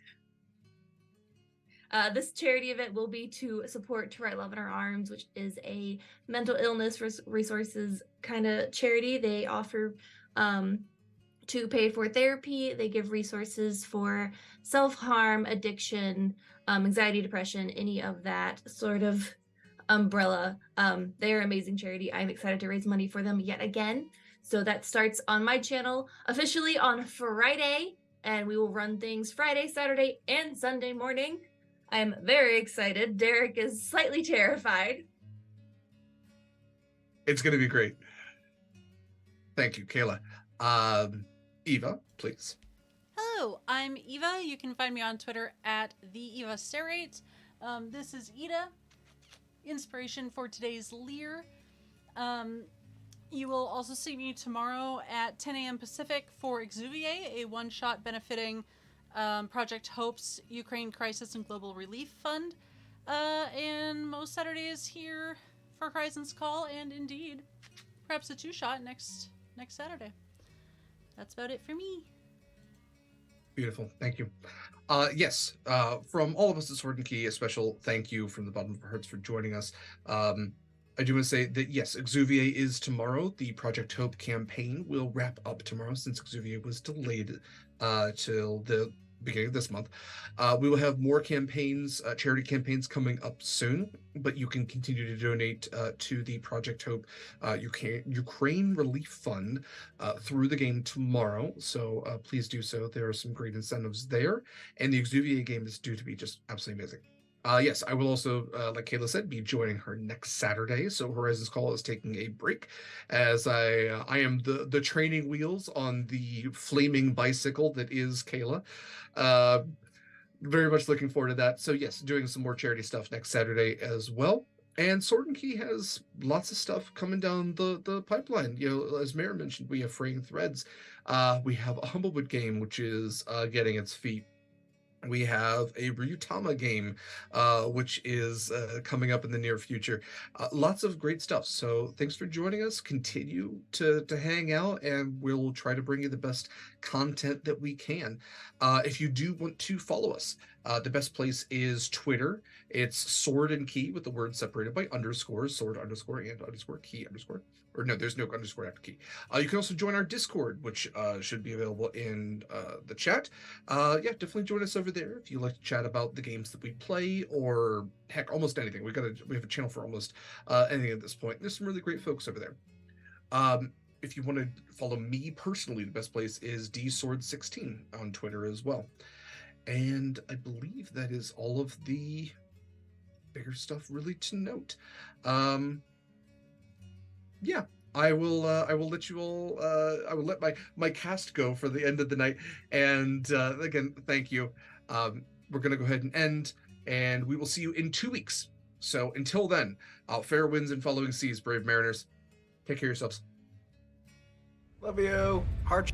This charity event will be to support To Write Love in Our Arms, which is a mental illness resources kind of charity. They offer to pay for therapy. They give resources for self-harm, addiction, anxiety, depression, any of that sort of umbrella. They are an amazing charity. I'm excited to raise money for them yet again. So that starts on my channel officially on Friday, and we will run things Friday, Saturday, and Sunday morning. I'm very excited. Derek is slightly terrified. It's going to be great. Thank you, Kaila. Eva, please. Hello, I'm Eva. You can find me on Twitter at @TheEvaSterate. This is Ida, inspiration for today's Lear. You will also see me tomorrow at 10 a.m. Pacific for Exuvier, a one-shot benefiting Project Hope's Ukraine Crisis and Global Relief Fund. And most Saturdays here for Horizons Call, and indeed, perhaps a two-shot next Saturday. That's about it for me. Beautiful. Thank you. Yes, from all of us at Sword and Key, a special thank you from the bottom of our hearts for joining us. I do want to say that, yes, Exuvier is tomorrow. The Project Hope campaign will wrap up tomorrow since Exuvier was delayed till the beginning of this month. We will have more campaigns, charity campaigns coming up soon, but you can continue to donate to the Project Hope Ukraine Relief Fund through the game tomorrow. So please do so. There are some great incentives there, and the Exuvier game is due to be just absolutely amazing. Yes, I will also, like Kaila said, be joining her next Saturday. So Horizons Call is taking a break as I am the training wheels on the flaming bicycle that is Kaila. Very much looking forward to that. So yes, doing some more charity stuff next Saturday as well. And Sword and Key has lots of stuff coming down the pipeline. You know, as Mara mentioned, we have Fraying Threads. We have a Humblewood game, which is getting its feet. We have a Ryutama game, which is coming up in the near future. Lots of great stuff. So thanks for joining us. Continue to hang out, and we'll try to bring you the best content that we can. If you do want to follow us, the best place is Twitter. It's Sword and Key with the word separated by underscores, sword underscore and underscore key underscore. Or no, there's no underscore after key. You can also join our Discord, which should be available in the chat. Yeah, definitely join us over there if you like to chat about the games that we play, or heck, almost anything. We have a channel for almost anything at this point. There's some really great folks over there. If you want to follow me personally, the best place is dsword16 on Twitter as well. And I believe that is all of the bigger stuff really to note. Yeah, I will let you all I will let my cast go for the end of the night. And again, thank you. We're gonna go ahead and end, and we will see you in 2 weeks. So until then, fair winds and following seas, brave mariners. Take care of yourselves. Love you. Heart.